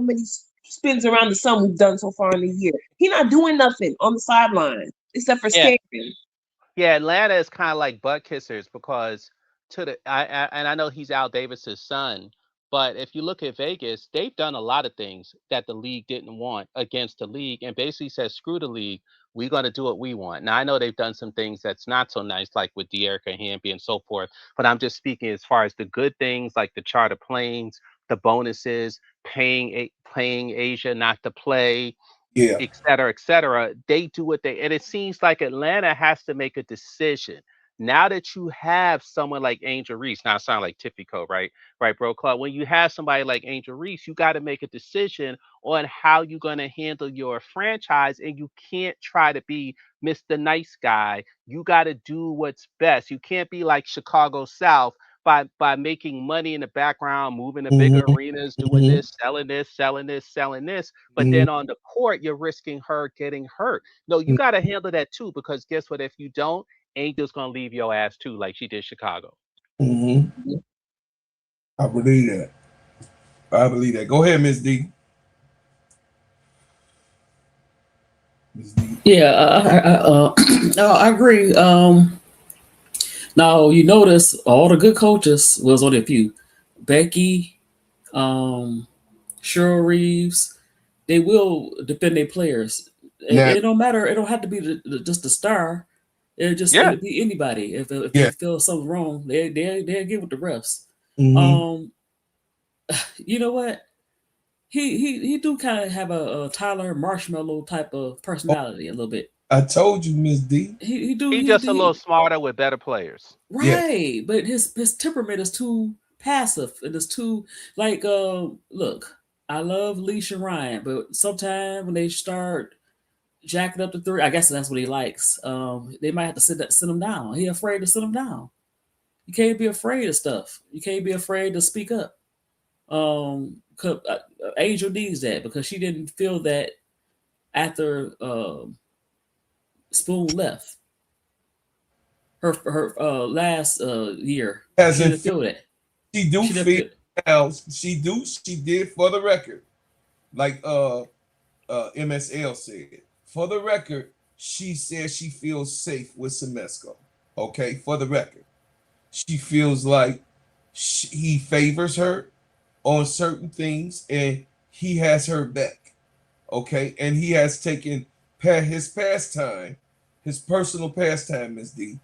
many spins around the sun we've done so far in the year. He's not doing nothing on the sideline except for staring. Yeah, Atlanta is kind of like butt kissers because I know he's Al Davis's son. But if you look at Vegas, they've done a lot of things that the league didn't want against the league and basically said, screw the league. We're going to do what we want. Now, I know they've done some things that's not so nice, like with De'Erica Hamby and so forth. But I'm just speaking as far as the good things, like the charter planes, the bonuses, paying Asia not to play, et cetera, et cetera. They do what and it seems like Atlanta has to make a decision. Now that you have someone like Angel Reese, now I sound like Tipico, right? Right, bro, Claude. When you have somebody like Angel Reese, you got to make a decision on how you're going to handle your franchise, and you can't try to be Mr. Nice Guy. You got to do what's best. You can't be like Chicago South by making money in the background, moving to bigger Mhm. arenas, doing this, selling this, selling this, selling this. But then on the court, you're risking her getting hurt. No, you got to handle that too, because guess what? If you don't, Angel's gonna leave your ass too, like she did Chicago. Mm-hmm. I believe that. I believe that. Go ahead, Miss D. Yeah, I agree. Now you notice all the good coaches was only a few. Becky, Cheryl Reeves, they will defend their players. Now- It don't matter. It don't have to be just the star. It'll be anybody. If they feel something wrong, they get with the refs. Mhm. You know what? He do kind of have a Tyler Marshmallow type of personality a little bit. I told you, Miss D. He just a little smarter with better players. Right, but his temperament is too passive and it's too like look, I love Leisha Ryan, but sometimes when they start jacking up the three, I guess that's what he likes. They might have to sit him down. He afraid to sit him down. You can't be afraid of stuff. You can't be afraid to speak up. Angel needs that because she didn't feel that after Spoon left. Her last year. She didn't feel that. She do feel now. She did for the record, like MSL said. For the record, she said she feels safe with Semesco. Okay, for the record, she feels like he favors her on certain things, and he has her back. Okay, and he has taken his pastime, his personal pastime, Ms. D,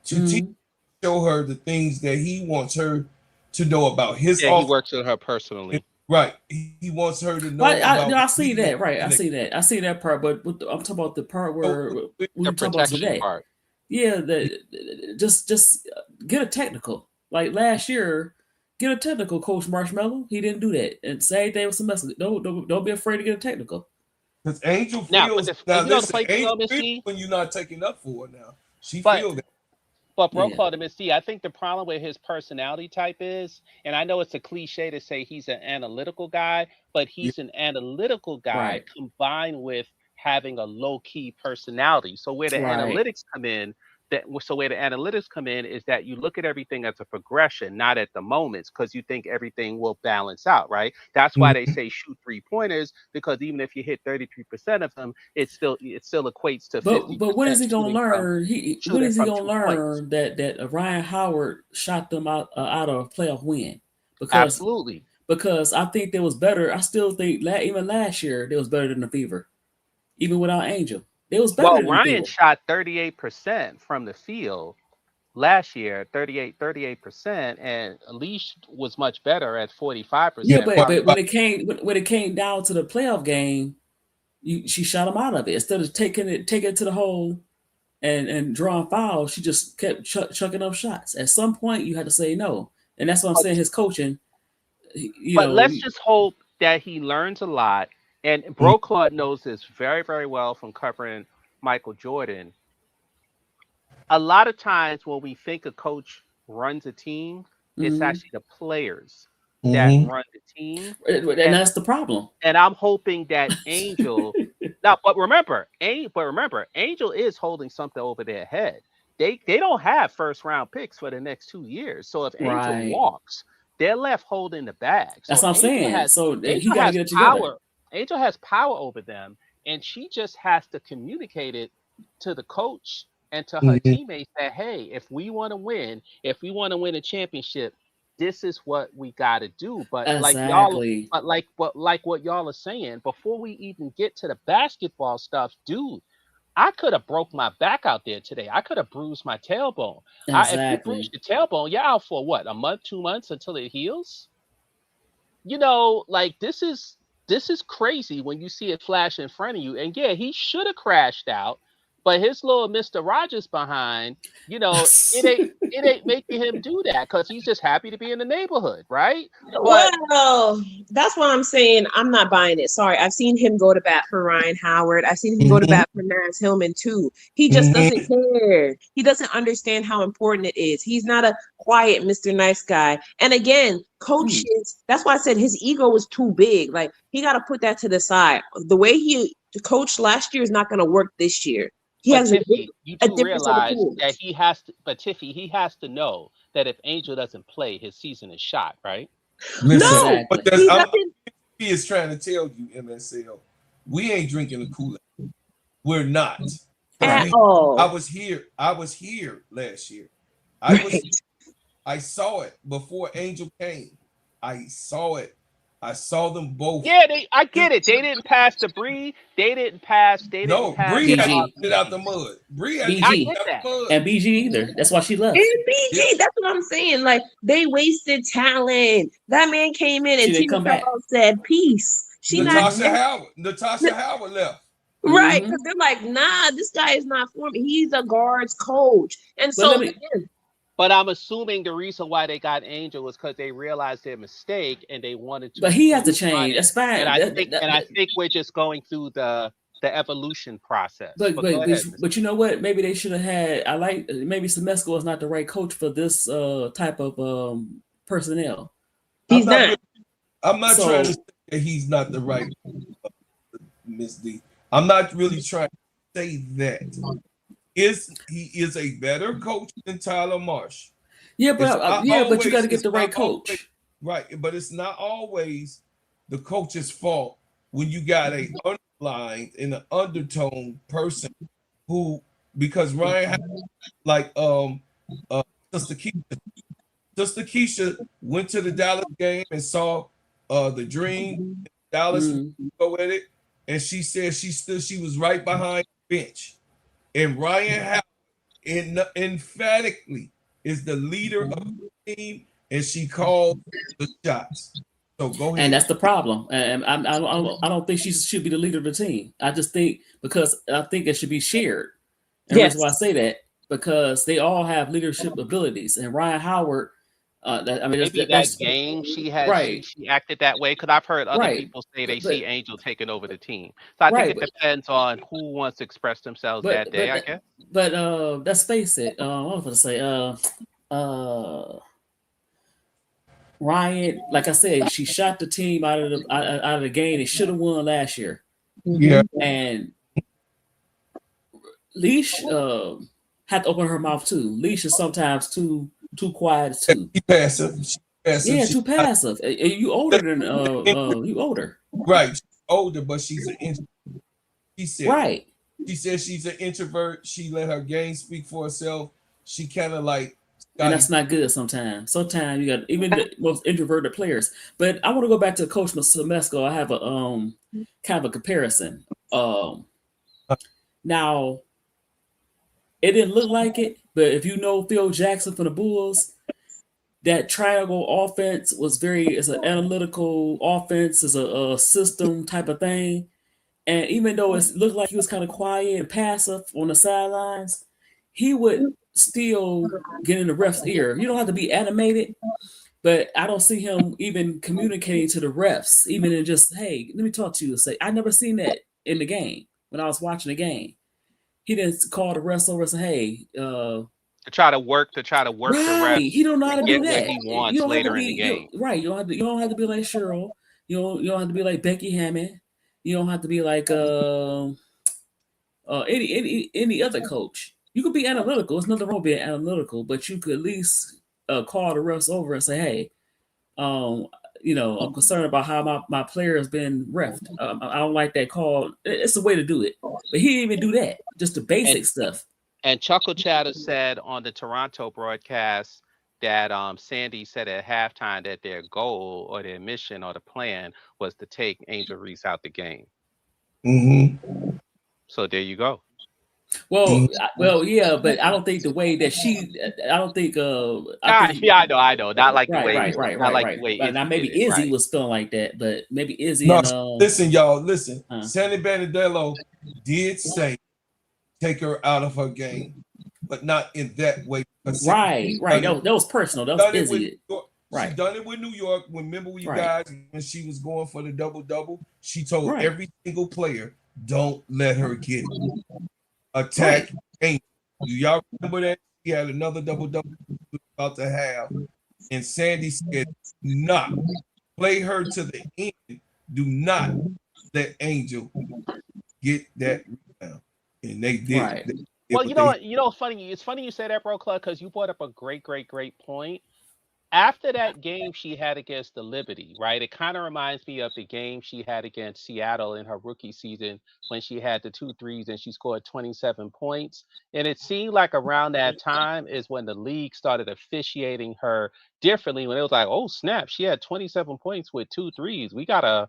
to show her the things that he wants her to know about his Yeah, he works with her personally. Right. He wants her to know Right, about I see that. Right, I see that. I see that part. But I'm talking about the part where we talk about today. Part. Yeah, just get a technical. Like last year, get a technical, Coach Marshmallow. He didn't do that. And same thing with Semester. Don't be afraid to get a technical. Because Angel Now, feels Angel feels when you're not taking up for her now. She feels that. But bro, Claude and Miss D, I think the problem with his personality type is, and I know it's a cliche to say he's an analytical guy, but he's an analytical guy combined with having a low key personality. So where the analytics come in, is that you look at everything as a progression, not at the moments, because you think everything will balance out, right? That's why they say shoot 3-pointers, because even if you hit 33% of them, it still equates to 50%. But when is he gonna learn? When is he gonna learn that Ryan Howard shot them out of a playoff win? Absolutely. Because I think there was better. I still think even last year there was better than the Fever, even without Angel. It was better than the Ryan Fever. shot 38% from the field last year, 38%, and Leash was much better at 45%. Yeah, but when it came down to the playoff game, she shot him out of it instead of taking it to the hole and drawing fouls. She just kept chucking up shots. At some point, you had to say no, and that's what I'm saying. His coaching, let's just hope that he learns a lot. And Bro Claude knows this very, very well from covering Michael Jordan. A lot of times when we think a coach runs a team, it's actually the players that run the team. And that's the problem. And I'm hoping that Angel now, but remember, Angel is holding something over their head. They don't have first round picks for the next 2 years. So if Angel walks, they're left holding the bag. That's what I'm saying. So he Angel got to has get it together. power. Angel has power over them, and she just has to communicate it to the coach and to her teammates that, hey, if we want to win a championship, this is what we got to do. But Exactly. like what y'all are saying, before we even get to the basketball stuff, dude, I could have broke my back out there today. I could have bruised my tailbone. If you bruise your tailbone, you're out for what, a month, 2 months until it heals? Like this is crazy when you see it flash in front of you. And yeah, he should have crashed out, But his little Mr. Rogers behind, it ain't making him do that because he's just happy to be in the neighborhood, right? But Well, that's what I'm saying. I'm not buying it. Sorry. I've seen him go to bat for Ryan Howard. I've seen him go to bat for Nance Hillman too. He just doesn't care. He doesn't understand how important it is. He's not a quiet Mr. Nice Guy. And again, coaches, that's why I said his ego was too big. Like, he got to put that to the side. The way he coached last year is not going to work this year. He has Tiffy, you a do different set of realize tools. that he has to, but Tiffy, he has to know that if Angel doesn't play, his season is shot, right? Listen, but he doesn't. he is trying to tell you, MSL, we ain't drinking the Kool-Aid. We're not. At all. I was here last year. I saw it before Angel came. I saw it. I saw them both. Yeah, I get it. They didn't pass the Bree. They didn't pass. No, Bree had to get out the mud. Bree had to get out the mud. And BG either. That's why she left. And BG, that's what I'm saying. Like, they wasted talent. That man came in and She didn't Tina come back. Cabral said peace. Natasha Howard left. Right, because they're like, nah, this guy is not for me. He's a guards coach. And so But I'm assuming the reason why they got Angel was because they realized their mistake and they wanted to. But he has to change. That's fine. And I think we're just going through the evolution process. But you know what? Maybe they should have had. Maybe Semesco is not the right coach for this type of personnel. He's not. I'm not trying to say that he's not the right Miss D. I'm not really trying to say that. He is a better coach than Tyler Marsh. Yeah, but you got to get the right coach. Right, but it's not always the coach's fault when you got a underlined in an undertone person who, because Ryan had, like Sister Keisha went to the Dallas game and saw the Dream Dallas go at it, and she said she was right behind the bench. And Ryan Howard emphatically is the leader of the team, and she called the shots. So go ahead. And that's the problem. And I don't think she should be the leader of the team. I just think because I think it should be shared. And that's why I say that, because they all have leadership abilities. And Ryan Howard, maybe that game she had, right. she acted that way, because I've heard other people say they see Angel taking over the team. So I think it depends on who wants to express themselves that day, I guess. But let's face it. What was I going to say? Ryan, like I said, she shot the team out of the game. They should have won last year. Yeah. And Leash had to open her mouth too. Leash is sometimes too quiet too. She's passive. Yeah, too passive. You older than you older. Right, she's older, but she's an introvert. She said She said she's an introvert. She let her game speak for herself. She kind of like. And that's not good sometimes. Sometimes you got even the most introverted players. But I want to go back to Coach Semesco. I have a kind of a comparison. Now, it didn't look like it, but if you know Phil Jackson from the Bulls, that triangle offense was it's an analytical offense, is a system type of thing. And even though it looked like he was kind of quiet and passive on the sidelines, he would still get in the ref's ear. You don't have to be animated, but I don't see him even communicating to the refs, even in just, hey, let me talk to you. Say, I never seen that in the game when I was watching the game. He didn't call the refs over and say, hey, to try to work the refs. He don't know how to do that. What he wants later in the game. Right. You don't have to be like Cheryl. You don't have to be like Becky Hammond. You don't have to be like any other coach. You could be analytical. There's nothing wrong with being analytical, but you could at least call the refs over and say, hey, I'm concerned about how my player has been reffed. I don't like that call. It's a way to do it. But he didn't even do that. Just the basic stuff. And Chuckle Chatter said on the Toronto broadcast that Sandy said at halftime that their goal or their mission or the plan was to take Angel Reese out the game. Mm-hmm. So there you go. Well, yeah, but I don't think the way that I know. Not like the way. Right. Now maybe Izzy was feeling like that, but maybe Izzy. No, listen, y'all. Listen. Sandy Bandedello did say take her out of her game, but not in that way. Right. That was personal. That was busy. She done it with New York. Remember you guys when she was going for the double-double? She told Right. every single player, don't let her get it. Attack Angel. Do y'all remember that? She had another double-double about to have. And Sandy said, not play her to the end. Do not let Angel get that rebound. And they did. Right. They did Well, what you know they- what? You know, funny. It's funny you say that, bro, Club, because you brought up a great point. After that game she had against the Liberty, right? It kind of reminds me of the game she had against Seattle in her rookie season when she had the 2 threes and she scored 27 points. And it seemed like around that time is when the league started officiating her differently. When it was like, oh snap, she had 27 points with 2 threes. We gotta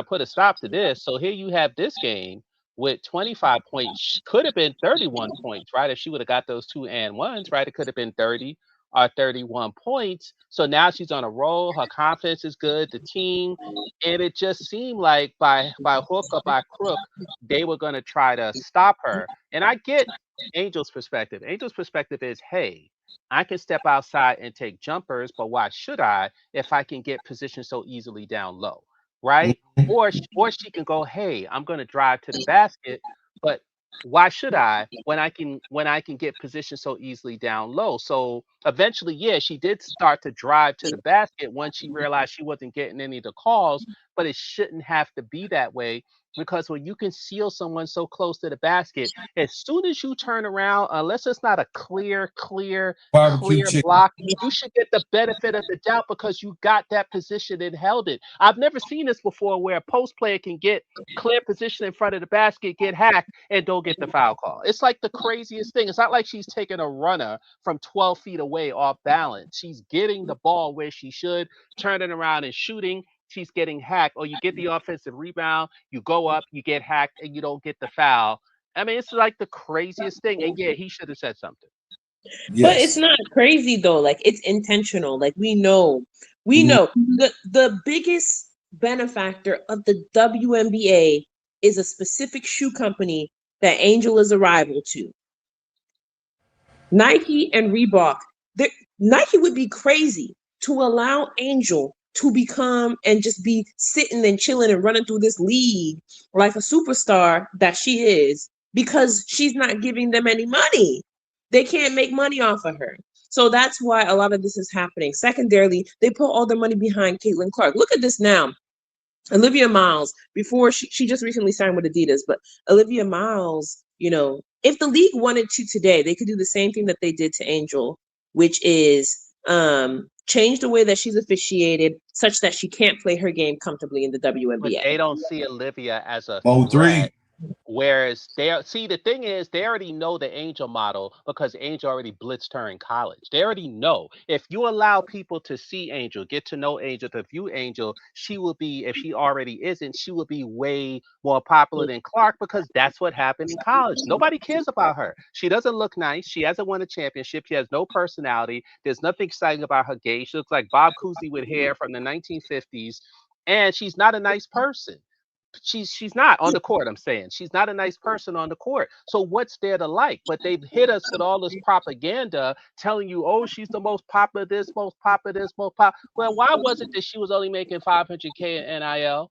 put a stop to this. So here you have this game with 25 points, could have been 31 points, right? If she would have got those 2 and 1s, right? It could have been 30 or 31 points. So now she's on a roll. Her confidence is good, the team. And it just seemed like by hook or by crook, they were going to try to stop her. And I get Angel's perspective. Angel's perspective is, hey, I can step outside and take jumpers, but why should I if I can get positioned so easily down low, right? Or she can go, hey, I'm going to drive to the basket, but why should I when I can get positioned so easily down low? So eventually, yeah, she did start to drive to the basket once she realized she wasn't getting any of the calls, but it shouldn't have to be that way because when you can seal someone so close to the basket, as soon as you turn around, unless it's not a clear Barbecue chicken. block, you should get the benefit of the doubt because you got that position and held it. I've never seen this before where a post player can get clear position in front of the basket, get hacked, and don't get the foul call. It's like the craziest thing. It's not like she's taking a runner from 12 feet away off balance. She's getting the ball where she should, turning around and shooting. She's getting hacked, or you get the offensive rebound, you go up, you get hacked, and you don't get the foul. I mean, it's like the craziest thing. And yeah, he should have said something. But it's not crazy though. Like it's intentional. Like we know the biggest benefactor of the WNBA is a specific shoe company that Angel is a rival to. Nike and Reebok. Nike would be crazy to allow Angel to become and just be sitting and chilling and running through this league like a superstar that she is because she's not giving them any money. They can't make money off of her. So that's why a lot of this is happening. Secondarily, they put all their money behind Caitlin Clark. Look at this now. Olivia Miles, before she just recently signed with Adidas, but Olivia Miles, if the league wanted to today, they could do the same thing that they did to Angel, which is change the way that she's officiated such that she can't play her game comfortably in the WNBA. But they don't see Olivia as a three. Whereas the thing is, they already know the Angel model because Angel already blitzed her in college. They already know if you allow people to see Angel, get to know Angel, to view Angel, she will be, if she already isn't, she will be way more popular than Clark because that's what happened in college. Nobody cares about her. She doesn't look nice. She hasn't won a championship. She has no personality. There's nothing exciting about her game. She looks like Bob Cousy with hair from the 1950s, and she's not a nice person. She's not on the court. I'm saying she's not a nice person on the court. So what's there to like? But they've hit us with all this propaganda telling you, oh, she's the most popular this, most popular this, most popular. Well, why was it that she was only making $500K in NIL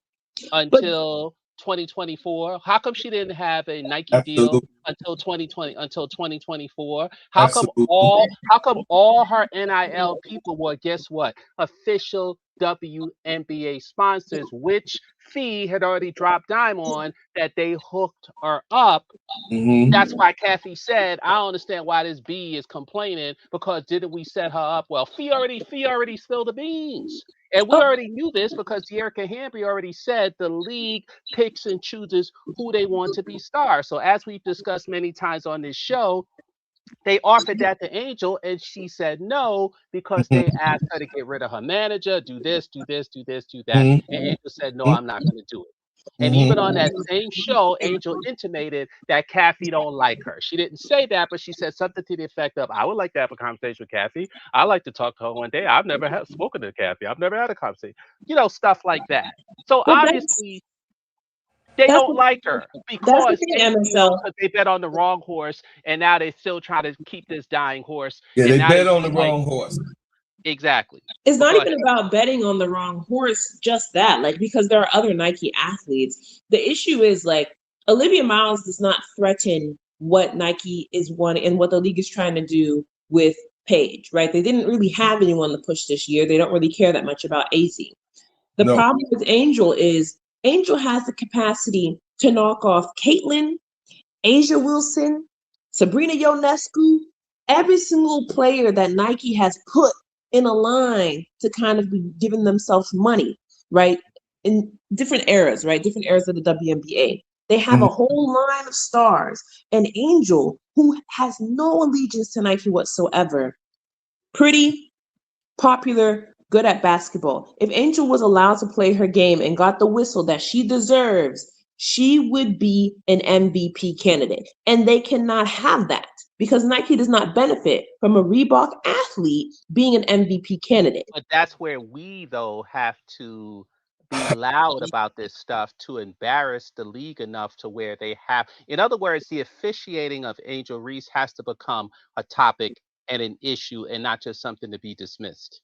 until 2024? How come she didn't have a Nike deal until 2020, until 2024? How come all her NIL people were, guess what? Official WNBA sponsors, which fee had already dropped dime on that they hooked her up. That's why Kathy said, I don't understand why this B is complaining because didn't we set her up? Well, fee already spilled the beans. And we already knew this because Erica Hamby already said the league picks and chooses who they want to be stars. So as we've discussed many times on this show, they offered that to Angel and she said no because they asked her to get rid of her manager, do this, do this, do this, do that. And Angel said, no, I'm not going to do it. And even on that same show, Angel intimated that Kathy don't like her. She didn't say that, but she said something to the effect of, I would like to have a conversation with Kathy. I'd like to talk to her one day. I've never spoken to Kathy. I've never had a conversation. Stuff like that. So obviously, They That's don't like her that's the because thing, they feel MSL. because they bet on the wrong horse, and now they still trying to keep this dying horse. Yeah, And they now bet they on the feel like wrong horse. exactly. It's But not go even ahead. about betting on the wrong horse, just that, like, because there are other Nike athletes. The issue is like Olivia Miles does not threaten what Nike is wanting and what the league is trying to do with Paige, right? They didn't really have anyone to push this year. They don't really care that much about AZ. The No. problem with Angel is Angel has the capacity to knock off Caitlin, Asia Wilson, Sabrina Ionescu, every single player that Nike has put in a line to kind of be giving themselves money, right? In different eras, right? Different eras of the WNBA. They have a whole line of stars. And Angel, who has no allegiance to Nike whatsoever, pretty, popular, good at basketball. If Angel was allowed to play her game and got the whistle that she deserves, she would be an MVP candidate. And they cannot have that because Nike does not benefit from a Reebok athlete being an MVP candidate. But that's where we though have to be loud about this stuff to embarrass the league enough to where they have. In other words, the officiating of Angel Reese has to become a topic and an issue, and not just something to be dismissed.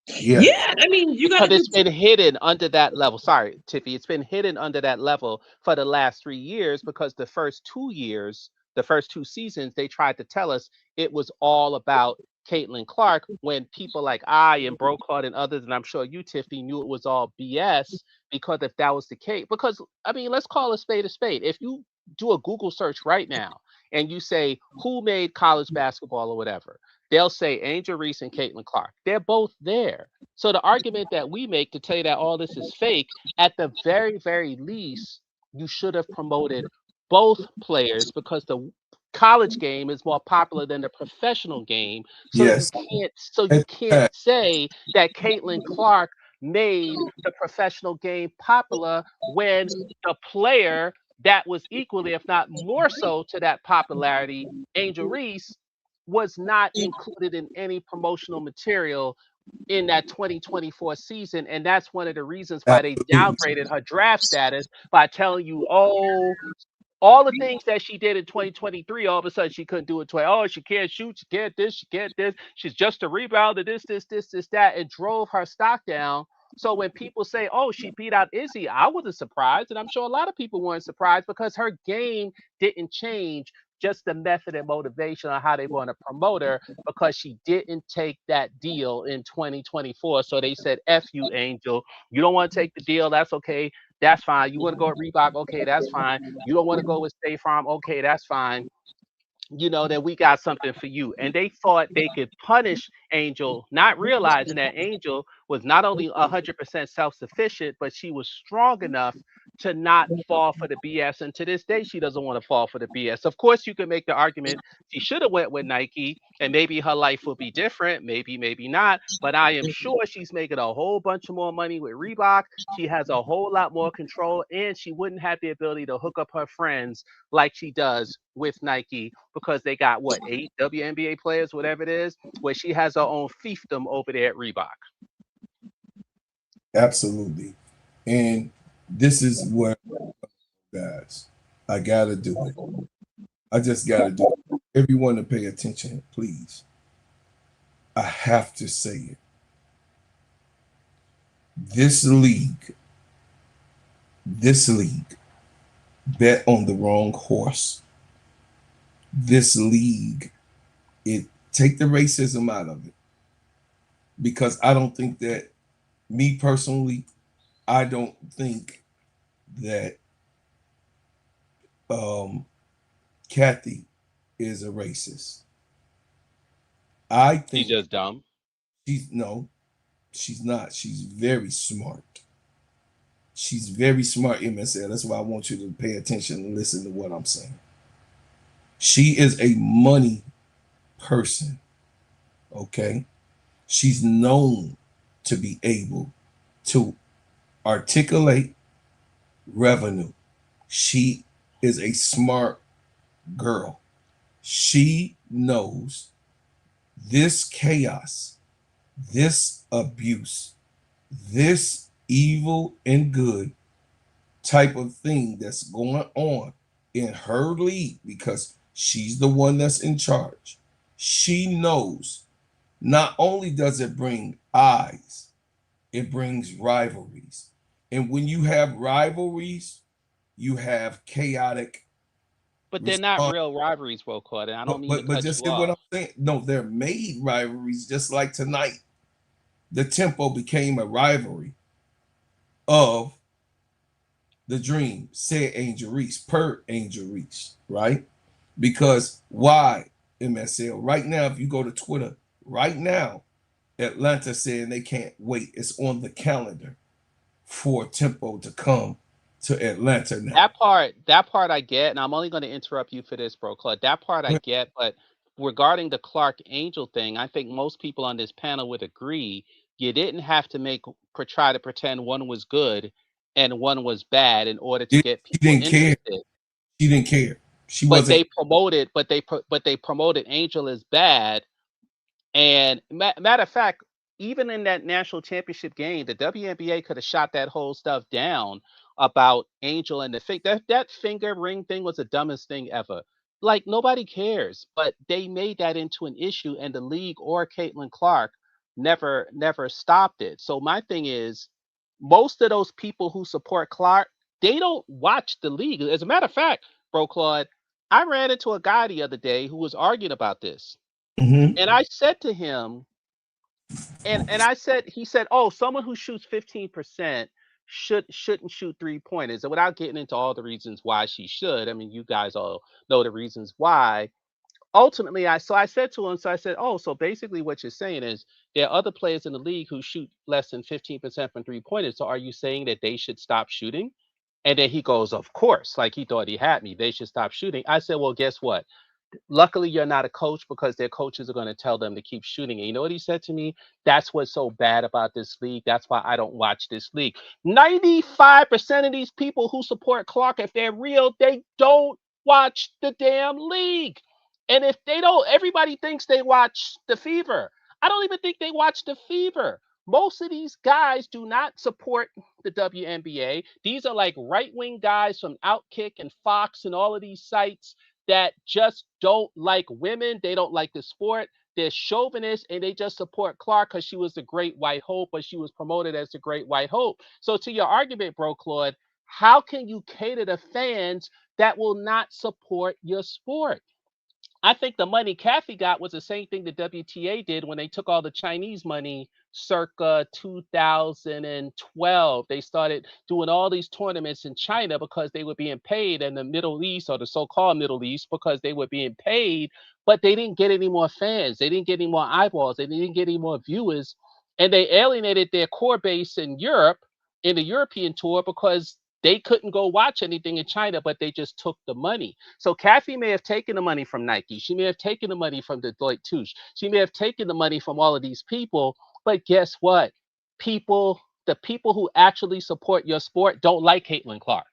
Yeah, I mean, you got Because to it's been hidden under that level. Sorry, Tiffy, it's been hidden under that level for the last 3 years because the first 2 years, the first 2 seasons, they tried to tell us it was all about Caitlin Clark when people like I and Brocard and others, and I'm sure you, Tiffy, knew it was all BS because if that was the case, because I mean, let's call a spade a spade. If you do a Google search right now and you say who made college basketball or whatever, they'll say Angel Reese and Caitlin Clark. They're both there. So the argument that we make to tell you that all this is fake, at the very, very least, you should have promoted both players because the college game is more popular than the professional game. So Yes. you can't say that Caitlin Clark made the professional game popular when the player that was equally, if not more so, to that popularity, Angel Reese, was not included in any promotional material in that 2024 season. And that's one of the reasons why they downgraded her draft status by telling you, oh, all the things that she did in 2023, all of a sudden she couldn't do it. Oh, she can't shoot, she can't this, she can't this. She's just a rebounder, this, that. It drove her stock down. So when people say, oh, she beat out Izzy, I wasn't surprised. And I'm sure a lot of people weren't surprised because her game didn't change, just the method and motivation on how they want to promote her because she didn't take that deal in 2024. So they said, F you, Angel. You don't want to take the deal. That's okay. That's fine. You want to go at Reebok? Okay, that's fine. You don't want to go with State Farm? Okay, that's fine. Then we got something for you. And they thought they could punish Angel, not realizing that Angel was not only 100% self-sufficient, but she was strong enough to not fall for the BS. And to this day, she doesn't want to fall for the BS. Of course, you can make the argument she should have went with Nike and maybe her life will be different. Maybe, maybe not. But I am sure she's making a whole bunch of more money with Reebok. She has a whole lot more control and she wouldn't have the ability to hook up her friends like she does with Nike because they got 8 WNBA players, whatever it is, where she has her own fiefdom over there at Reebok. Absolutely. And this is what, guys, I gotta do it. I just gotta do it. Everyone to pay attention, please. I have to say it. This league bet on the wrong horse. This league, take the racism out of it. Because I don't think that, me personally, I don't think that Kathy is a racist. I think she's just dumb. She's not. She's very smart. She's very smart, MSL. That's why I want you to pay attention and listen to what I'm saying. She is a money person. Okay. She's known to be able to articulate revenue. She is a smart girl. She knows this chaos, this abuse, this evil and good type of thing that's going on in her league, because she's the one that's in charge, she knows not only does it bring eyes, it brings rivalries. And when you have rivalries, you have chaotic But they're not response. real rivalries, bro, Claude, and I don't mean to But cut just you get what I'm off. saying. No, they're made rivalries, just like tonight. The tempo became a rivalry of the dream, said Angel Reese, per Angel Reese, right? Because why, MSL? Right now, if you go to Twitter, right now, Atlanta saying they can't wait. It's on the calendar for Tempo to come to Atlanta now. That part I get, and I'm only going to interrupt you for this, bro, Claude. That part I get, but regarding the Clark Angel thing, I think most people on this panel would agree you didn't have to try to pretend one was good and one was bad in order to get She people didn't care. interested. She didn't care. She But wasn't. they promoted Angel as bad. And matter of fact, even in that national championship game, the WNBA could have shot that whole stuff down about Angel and the that finger ring thing was the dumbest thing ever. Like nobody cares, but they made that into an issue, and the league or Caitlin Clark never stopped it. So my thing is, most of those people who support Clark, they don't watch the league. As a matter of fact, bro, Claude, I ran into a guy the other day who was arguing about this. Mhm. And I said to him, and I said, he said, "Oh, someone who shoots 15% shouldn't shoot 3-pointers." And without getting into all the reasons why she should, I mean, you guys all know the reasons why. Ultimately, I said to him, so I said, "Oh, so basically what you're saying is there are other players in the league who shoot less than 15% from 3-pointers. So are you saying that they should stop shooting?" And then he goes, "Of course," like he thought he had me. They should stop shooting. I said, "Well, guess what? Luckily, you're not a coach because their coaches are going to tell them to keep shooting." And you know what he said to me? "That's what's so bad about this league. That's why I don't watch this league." 95% of these people who support Clark, if they're real, they don't watch the damn league. And if they don't, everybody thinks they watch the Fever. I don't even think they watch the Fever. Most of these guys do not support the WNBA. These are like right wing guys from Outkick and Fox and all of these sites that just don't like women. They don't like the sport. They're chauvinists and they just support Clark because she was the great white hope, but she was promoted as the great white hope. So, to your argument, bro, Claude, how can you cater to fans that will not support your sport? I think the money Kathy got was the same thing the WTA did when they took all the Chinese money circa 2012. They started doing all these tournaments in China because they were being paid, in the Middle East or the so-called Middle East because they were being paid, but they didn't get any more fans. They didn't get any more eyeballs. They didn't get any more viewers. And they alienated their core base in Europe, in the European tour, because they couldn't go watch anything in China, but they just took the money. So Kathy may have taken the money from Nike. She may have taken the money from Deloitte Touche. She may have taken the money from all of these people. But guess what? The people who actually support your sport don't like Caitlin Clark.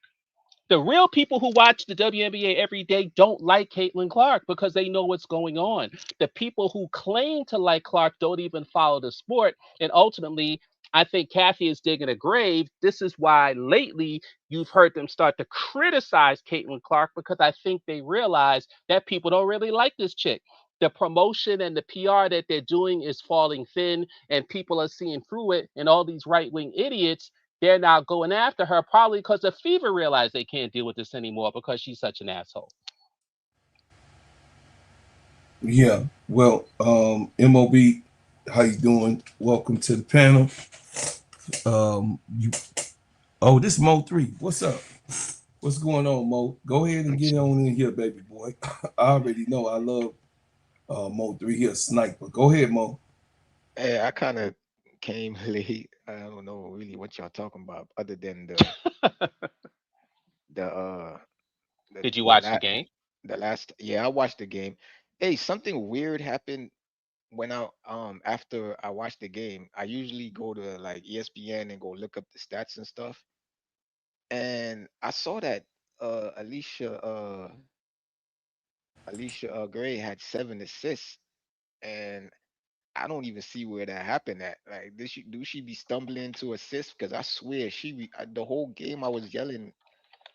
The real people who watch the WNBA every day don't like Caitlin Clark because they know what's going on. The people who claim to like Clark don't even follow the sport. And ultimately, I think Kathy is digging a grave. This is why lately you've heard them start to criticize Caitlin Clark, because I think they realize that people don't really like this chick. The promotion and the PR that they're doing is falling thin, and people are seeing through it. And all these right wing idiots, they're now going after her, probably because the Fever realized they can't deal with this anymore because she's such an asshole. Yeah. Well, MOB, how you doing? Welcome to the panel. You. Oh, this Mo 3. What's up? What's going on, Mo? Go ahead and get on in here, baby boy. I already know I love Mo 3. He a sniper. Go ahead, Mo. Hey, I kind of came late. I don't know really what y'all talking about, other than the uh the Did you the watch the last game? the last. Yeah, I watched the game. Hey, something weird happened when I after I watched the game. I usually go to like ESPN and go look up the stats and stuff. And I saw that Alicia Gray had 7 assists, and I don't even see where that happened at. Like, did she be stumbling to assist? Because I swear the whole game I was yelling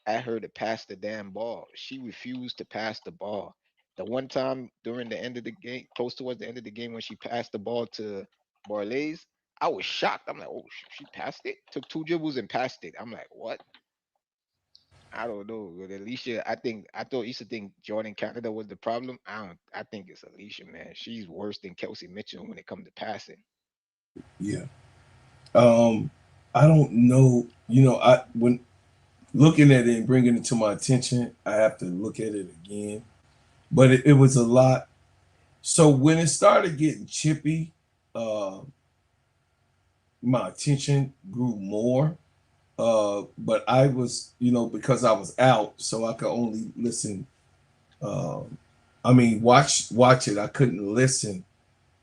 at her to pass the damn ball. She refused to pass the ball. The one time during the end of the game, close towards the end of the game, when she passed the ball to Barlays, I was shocked. I'm like, oh, she passed it. Took 2 dribbles and passed it. I'm like, what? I don't know. With Alicia, I thought used to think Jordan Canada was the problem. I think it's Alicia, man. She's worse than Kelsey Mitchell when it comes to passing. Yeah. I don't know. I when looking at it and bringing it to my attention, I have to look at it again. But it was a lot. So when it started getting chippy, my attention grew more. But I was, because I was out, so I could only listen. Watch it. I couldn't listen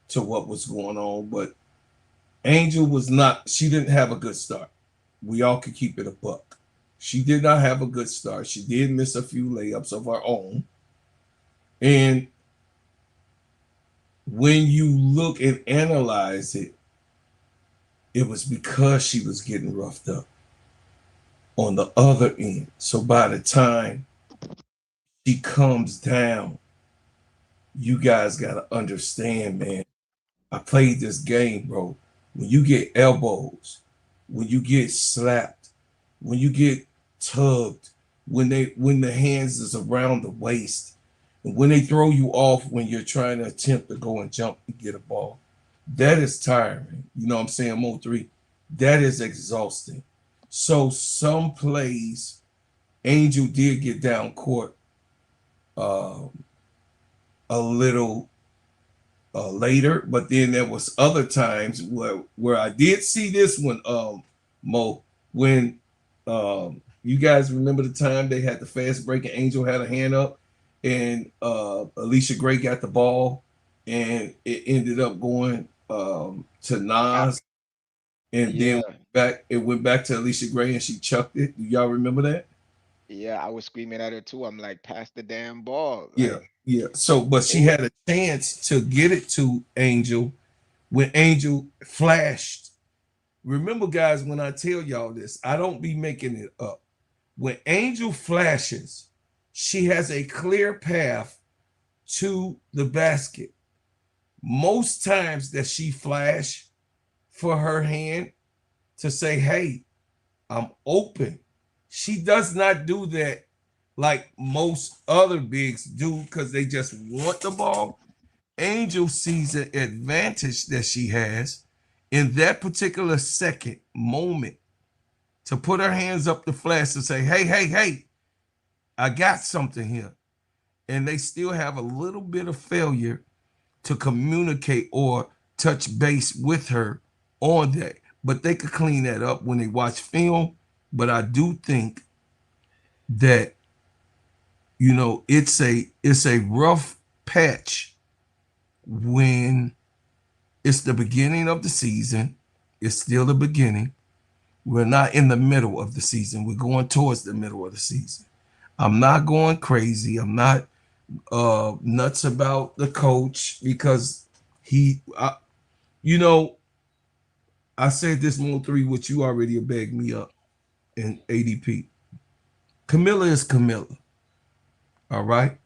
to what was going on. But Angel was not. She didn't have a good start. We all could keep it a buck. She did not have a good start. She did miss a few layups of her own. And when you look and analyze it, it was because she was getting roughed up on the other end. So by the time she comes down, you guys got to understand, man. I played this game, bro. When you get elbows, when you get slapped, when you get tugged, when the hands is around the waist, and when they throw you off when you're trying to attempt to go and jump and get a ball, that is tiring. You know what I'm saying, Mo3? That is exhausting. So some plays, Angel did get down court a little later, but then there was other times where I did see this one, Mo, when you guys remember the time they had the fast break and Angel had a hand up and Alicia Gray got the ball and it ended up going to Nas and then it went back to Alicia Gray and she chucked it. Do y'all remember that? Yeah, I was screaming at her too. I'm like, pass the damn ball. Yeah. So, but she had a chance to get it to Angel when Angel flashed. Remember, guys, when I tell y'all this, I don't be making it up. When Angel flashes, she has a clear path to the basket. Most times that she flash for her hand to say, hey, I'm open. She does not do that like most other bigs do because they just want the ball. Angel sees an advantage that she has in that particular second moment to put her hands up the flash and say, hey, I got something here. And they still have a little bit of failure to communicate or touch base with her on that. But they could clean that up when they watch film. But I do think that, it's a rough patch when it's the beginning of the season. It's still the beginning. We're not in the middle of the season. We're going towards the middle of the season. I'm not going crazy. I'm not nuts about the coach because I said this Mo3, which you already begged me up in ADP. Camilla is Camilla. All right.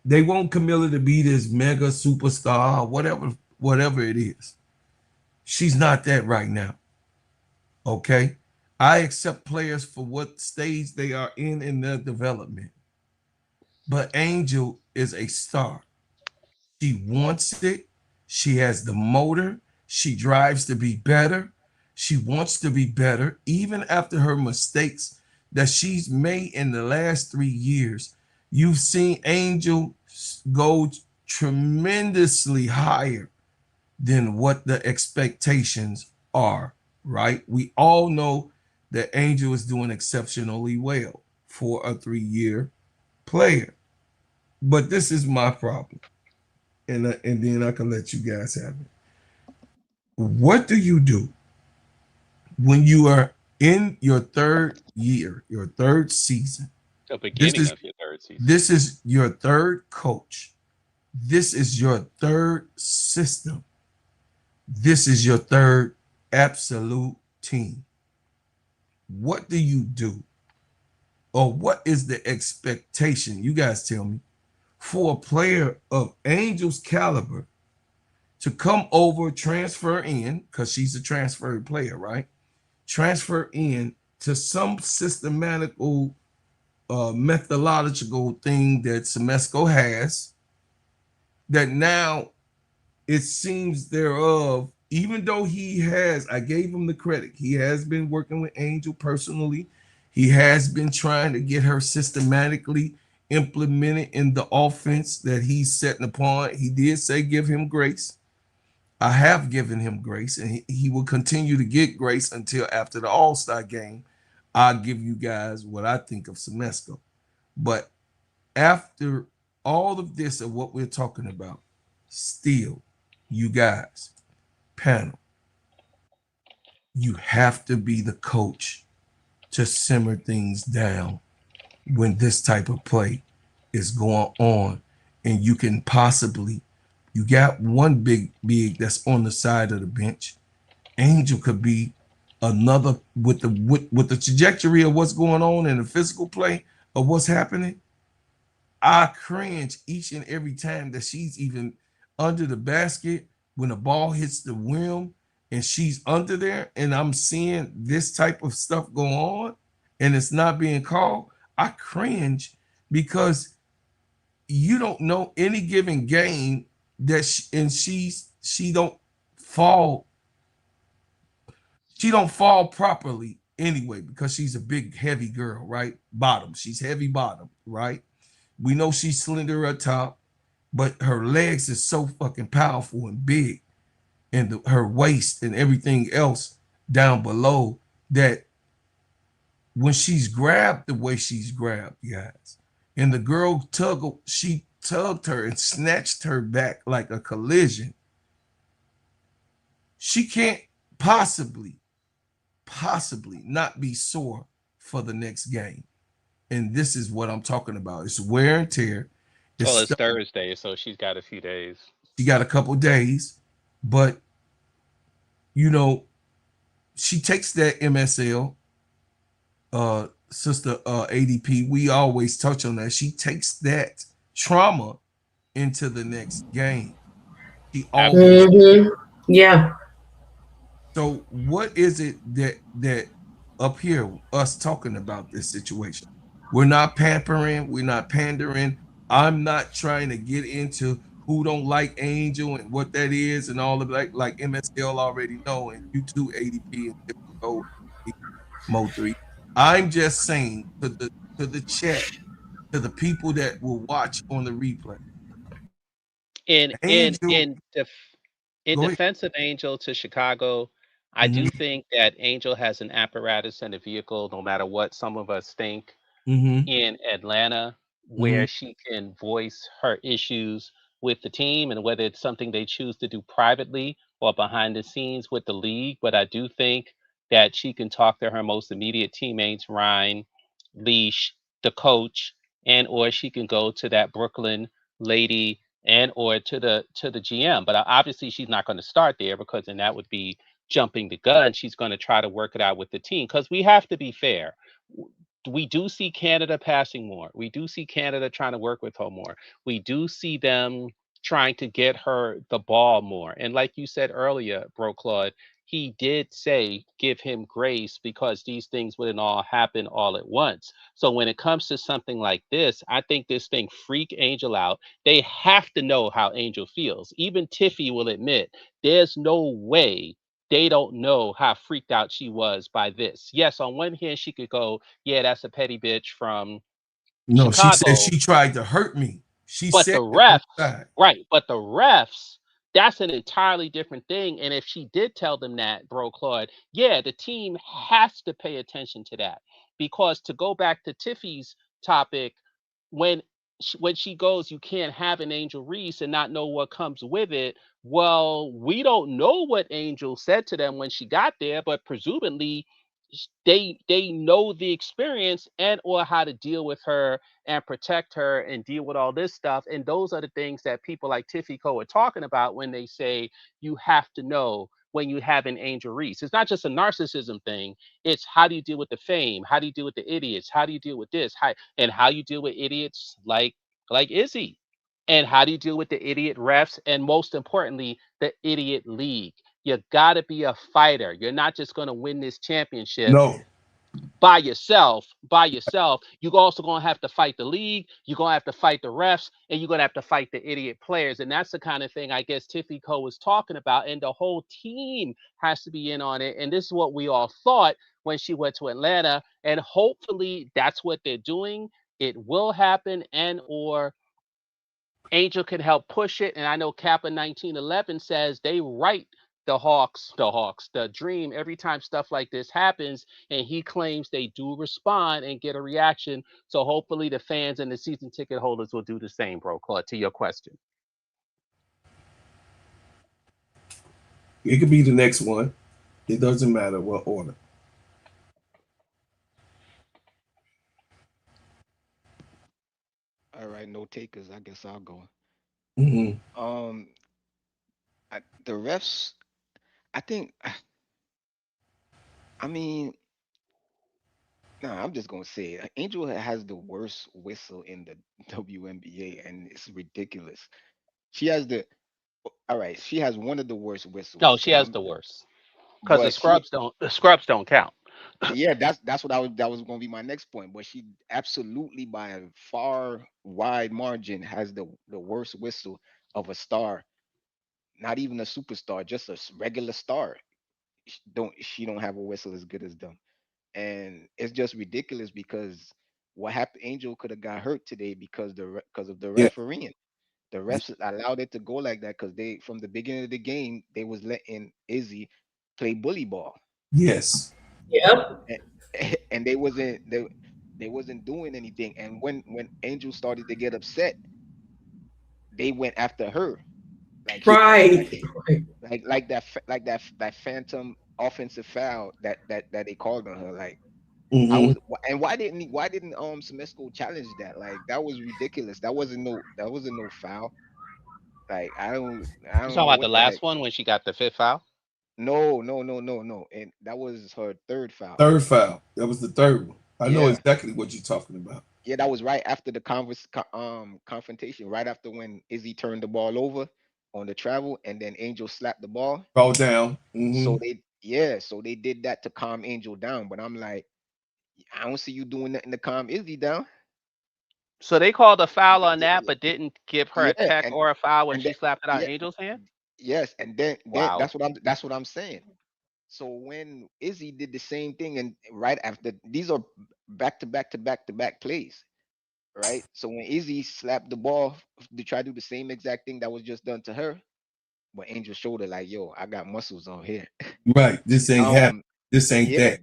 They want Camilla to be this mega superstar, whatever it is. She's not that right now. Okay. I accept players for what stage they are in their development. But Angel is a star. She wants it. She has the motor. She drives to be better. She wants to be better, even after her mistakes that she's made in the last 3 years. You've seen Angel go tremendously higher than what the expectations are, right? We all know that Angel is doing exceptionally well for a 3-year player. But this is my problem. And then I can let you guys have it. What do you do when you are in your 3rd year, your 3rd season? The beginning of your 3rd season. This is your 3rd coach. This is your 3rd system. This is your 3rd absolute team. What do you do or what is the expectation? You guys tell me, for a player of Angel's caliber to come over, transfer in, because she's a transferred player, right? Transfer in to some systematical, methodological thing that Semesco has, that now it seems thereof, even though he has, I gave him the credit, he has been working with Angel personally. He has been trying to get her systematically implemented in the offense that he's setting upon. He did say give him grace. I have given him grace, and he will continue to get grace until after the All-Star game. I'll give you guys what I think of Semesco. But after all of this of what we're talking about, still, you guys, panel, you have to be the coach to simmer things down when this type of play is going on. And you can possibly, you got one big that's on the side of the bench. Angel could be another with the trajectory of what's going on in the physical play of what's happening. I cringe each and every time that she's even under the basket when the ball hits the rim and she's under there, and I'm seeing this type of stuff go on and it's not being called. I cringe because you don't know any given game that she don't fall properly anyway, because she's a big heavy girl, right? She's heavy bottom, right? We know she's slender at top, but her legs is so fucking powerful and big, and her waist and everything else down below, that when she's grabbed the way she's grabbed, guys, and the girl she tugged her and snatched her back like a collision, she can't possibly not be sore for the next game. And this is what I'm talking about. It's wear and tear. Well, it's Thursday, so she's got a few days. She got a couple days, but you know, she takes that MSL, sister ADP. We always touch on that. She takes that trauma into the next game. She always Yeah. So what is it that up here, us talking about this situation? We're not pampering, we're not pandering. I'm not trying to get into who don't like Angel and what that is and all of that, like MSL already know, and you too, ADP and Typical Mo3. I'm just saying to the chat, to the people that will watch on the replay. In Angel, defense of Angel to Chicago, I do think that Angel has an apparatus and a vehicle, no matter what some of us think, in Atlanta, where she can voice her issues with the team, and whether it's something they choose to do privately or behind the scenes with the league. But I do think that she can talk to her most immediate teammates, Ryan, Leash, the coach, and or she can go to that Brooklyn lady and or to the GM. But obviously she's not going to start there, because then that would be jumping the gun. She's going to try to work it out with the team, because we have to be fair. We do see Canada passing more. We do see Canada trying to work with her more. We do see them trying to get her the ball more. And like you said earlier, Bro Claude, he did say give him grace, because these things wouldn't all happen all at once. So when it comes to something like this, I think this thing freak Angel out. They have to know how Angel feels. Even Tiffy will admit there's no way they don't know how freaked out she was by this. Yes, on one hand, she could go, yeah, that's a petty bitch from No, she said Chicago. she tried to hurt me. She But said the it on refs, the side. right? But the refs, that's an entirely different thing. And if she did tell them that, Bro Claude, yeah, the team has to pay attention to that. Because to go back to Tiffy's topic, when she goes, you can't have an Angel Reese and not know what comes with it. Well, we don't know what Angel said to them when she got there, but presumably they know the experience and or how to deal with her and protect her and deal with all this stuff. And those are the things that people like Tiffy Co are talking about when they say you have to know when you have an Angel Reese. It's not just a narcissism thing. It's how do you deal with the fame? How do you deal with the idiots? How do you deal with this? How you deal with idiots like Izzy? And how do you deal with the idiot refs? And most importantly, the idiot league. You got to be a fighter. You're not just going to win this championship No. by yourself. You're also going to have to fight the league. You're going to have to fight the refs, and you're going to have to fight the idiot players. And that's the kind of thing I guess Tiffy Co was talking about. And the whole team has to be in on it. And this is what we all thought when she went to Atlanta. And hopefully that's what they're doing. It will happen, and or Angel can help push it. And I know Kappa 1911 says they write the dream every time stuff like this happens. And he claims they do respond and get a reaction. So hopefully the fans and the season ticket holders will do the same, bro. Claude, to your question. It could be the next one. It doesn't matter what order. All right, no takers. I guess I'll go. Mm-hmm. The refs, I think, I mean, nah, I'm just gonna say it. Angel has the worst whistle in the WNBA, and it's ridiculous. She has all right, she has one of the worst whistles. No, she and has the worst. Because the but scrubs don't count. yeah, that's what that was gonna be my next point. But she absolutely by a far wide margin has the worst whistle of a star, not even a superstar, just a regular star. She don't have a whistle as good as them. And it's just ridiculous because what happened, Angel could have got hurt today because of the Yeah. refereeing. The refs allowed it to go like that because they, from the beginning of the game, they was letting Izzy play bully ball. Yes. Yep. And they wasn't doing anything. And when Angel started to get upset, they went after her. Like Right. like that phantom offensive foul that they called on her. Like I Mm-hmm. was, and why didn't Semesco challenge that? Like that was ridiculous. That wasn't no foul. Like I don't You talking know about the what the heck. last one when she got the 5th foul? No. And that was her third foul. Third foul. That was the third one. I know Yeah. exactly what you're talking about. Yeah, that was right after the confrontation, right after when Izzy turned the ball over on the travel, and then Angel slapped the ball. Ball down. Mm-hmm. So they did that to calm Angel down. But I'm like, I don't see you doing nothing to calm Izzy down. So they called a foul on that, but didn't give her a Yeah, tech or a foul when and she then slapped it out yeah, Angel's hand? yes, and then Wow. that's what I'm saying. So when Izzy did the same thing, and right after, these are back to back plays, right? So when Izzy slapped the ball to try to do the same exact thing that was just done to her, but Angel showed her like, yo, I got muscles on here. Right. This ain't happening. This ain't Yeah, that.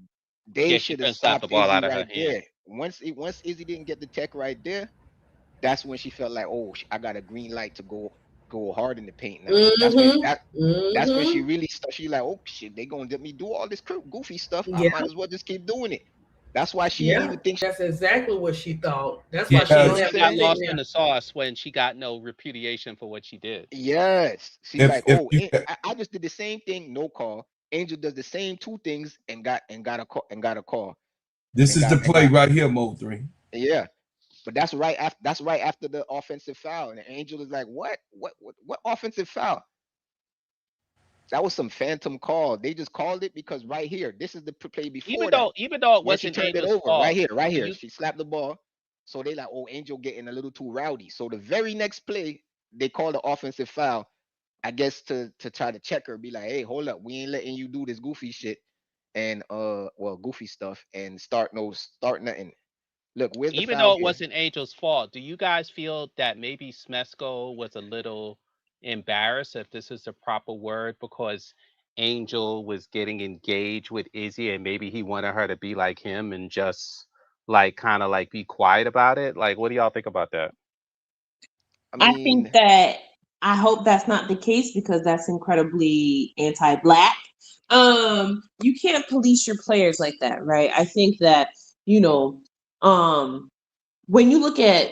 they Yeah, she should have couldn't slap the stopped ball Izzy out of her right hand. there. Once Izzy didn't get the tech right there, that's when she felt like, oh, I got a green light to go hard in the paint now. That's when she really started. She like, oh shit, they gonna let me do all this goofy stuff. I might as well just keep doing it. That's why she didn't even think. That's exactly what she thought. That's Yeah, why she she don't have got anything lost now. in the sauce when she got no repudiation for what she did. Yes, she's If- like, if oh, you- I just did the same thing, no call. Angel does the same two things and got a call. This And is the got- and play got- right here, Mo3. Yeah, but that's right after the offensive foul, and Angel is like, what offensive foul? That was some phantom call. They just called it because right here, this is the play before that. Even though it Where she wasn't turned it Angel's over, fault, right do here. you She slapped the ball. So they like, oh, Angel getting a little too rowdy. So the very next play, they called the offensive foul, I guess to try to check her, be like, hey, hold up, we ain't letting you do this goofy shit and goofy stuff and start nothing. Look, where's the even foul though it here? wasn't Angel's fault, do you guys feel that maybe Smesco was a little embarrassed, if this is the proper word, because Angel was getting engaged with Izzy and maybe he wanted her to be like him and just like kind of like be quiet about it? Like, what do y'all think about that? I think that I hope that's not the case because that's incredibly anti-black. You can't police your players like that, right? I think that, when you look at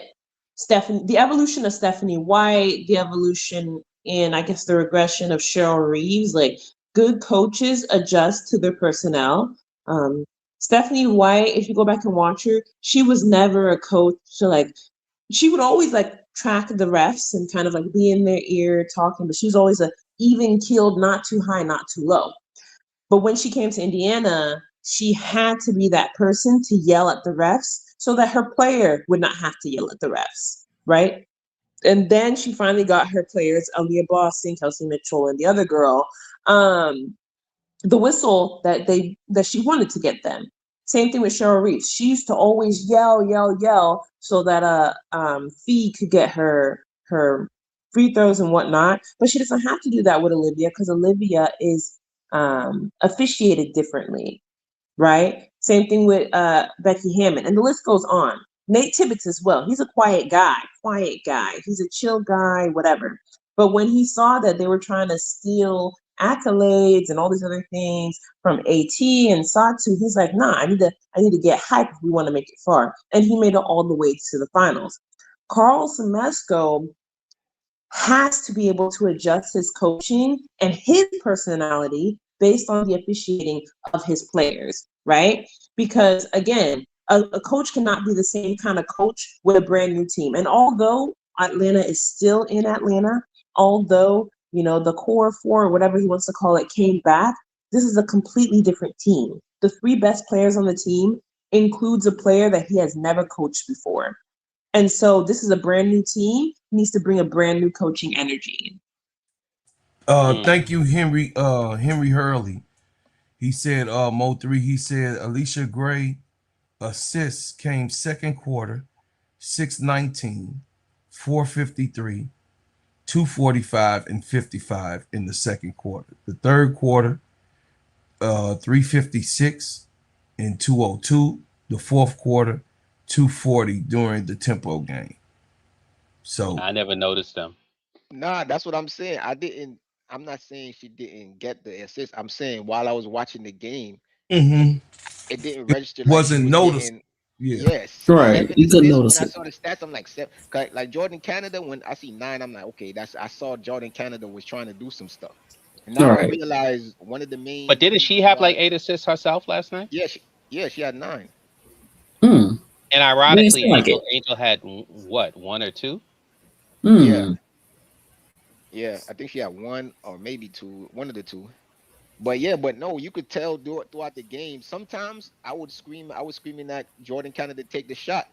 Stephanie, the evolution of Stephanie White, the evolution and I guess the regression of Cheryl Reeves, like good coaches adjust to their personnel. Stephanie White, if you go back and watch her, she was never a coach to like, she would always like track the refs and kind of like be in their ear talking, but she was always a even keeled, not too high, not too low. But when she came to Indiana, she had to be that person to yell at the refs so that her player would not have to yell at the refs, right? And then she finally got her players, Aaliyah Boston, Kelsey Mitchell, and the other girl, the whistle that she wanted to get them. Same thing with Cheryl Reeves. She used to always yell, yell, yell, so that Fee could get her free throws and whatnot. But she doesn't have to do that with Olivia because Olivia is officiated differently, right? Same thing with Becky Hammond, and the list goes on. Nate Tibbetts as well. He's a quiet guy. He's a chill guy, whatever. But when he saw that they were trying to steal accolades and all these other things from AT and Satu, he's like, nah, I need to get hype if we want to make it far. And he made it all the way to the finals. Carl Semesco has to be able to adjust his coaching and his personality based on the officiating of his players, right? Because again, a coach cannot be the same kind of coach with a brand new team. And although Atlanta is still in Atlanta, although, you know, the core four, or whatever he wants to call it, came back, this is a completely different team. The three best players on the team includes a player that he has never coached before. And so this is a brand new team. He needs to bring a brand new coaching energy. Thank you, Henry Hurley. He said, Mo 3, he said Alicia Gray assists came second quarter, 619, 453, 245, and 55 in the second quarter. The third quarter, 356 and 202. The fourth quarter, 240 during the tempo game. So I never noticed them. Nah, that's what I'm saying. I'm not saying she didn't get the assist. I'm saying while I was watching the game, it didn't register like she wasn't was noticed. getting. Yeah. Yes, Right. 7 You couldn't assists. notice When I it. saw the stats, I'm like, like Jordan Canada. When I see 9, I'm like, okay, I saw Jordan Canada was trying to do some stuff. And now I Right. realize one of the But main didn't she reasons have like why. 8 assists herself last night? Yeah, she had 9. Hmm. And Didn't ironically, seem like it. Angel had what, 1 or 2? Yeah, Hmm. yeah. I think she had 1 or maybe 2, one of the two. But yeah, but no, you could tell throughout the game. Sometimes I was screaming that Jordan Canada take the shot.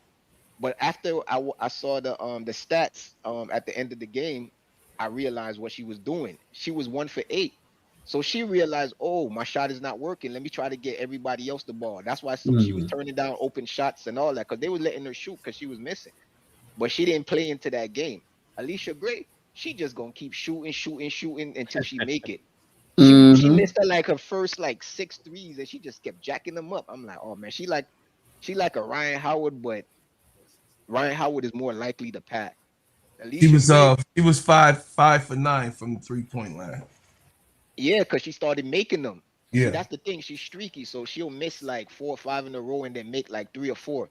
But after I saw the stats at the end of the game, I realized what she was doing. She was 1 for 8. So she realized, oh, my shot is not working. Let me try to get everybody else the ball. That's why she was Hmm. turning down open shots and all that, because they were letting her shoot because she was missing. But she didn't play into that game. Alicia Gray, she just gonna keep shooting until she make it. She Mm-hmm. missed like her first like 6 threes and she just kept jacking them up. I'm like, oh man, she like a Ryan Howard, but Ryan Howard is more likely to pass. Alicia Gray, She was 5 for 9 from the 3-point line. yeah, because she started making them. See, Yeah. that's the thing. She's streaky, so she'll miss like 4 or 5 in a row and then make like 3 or 4.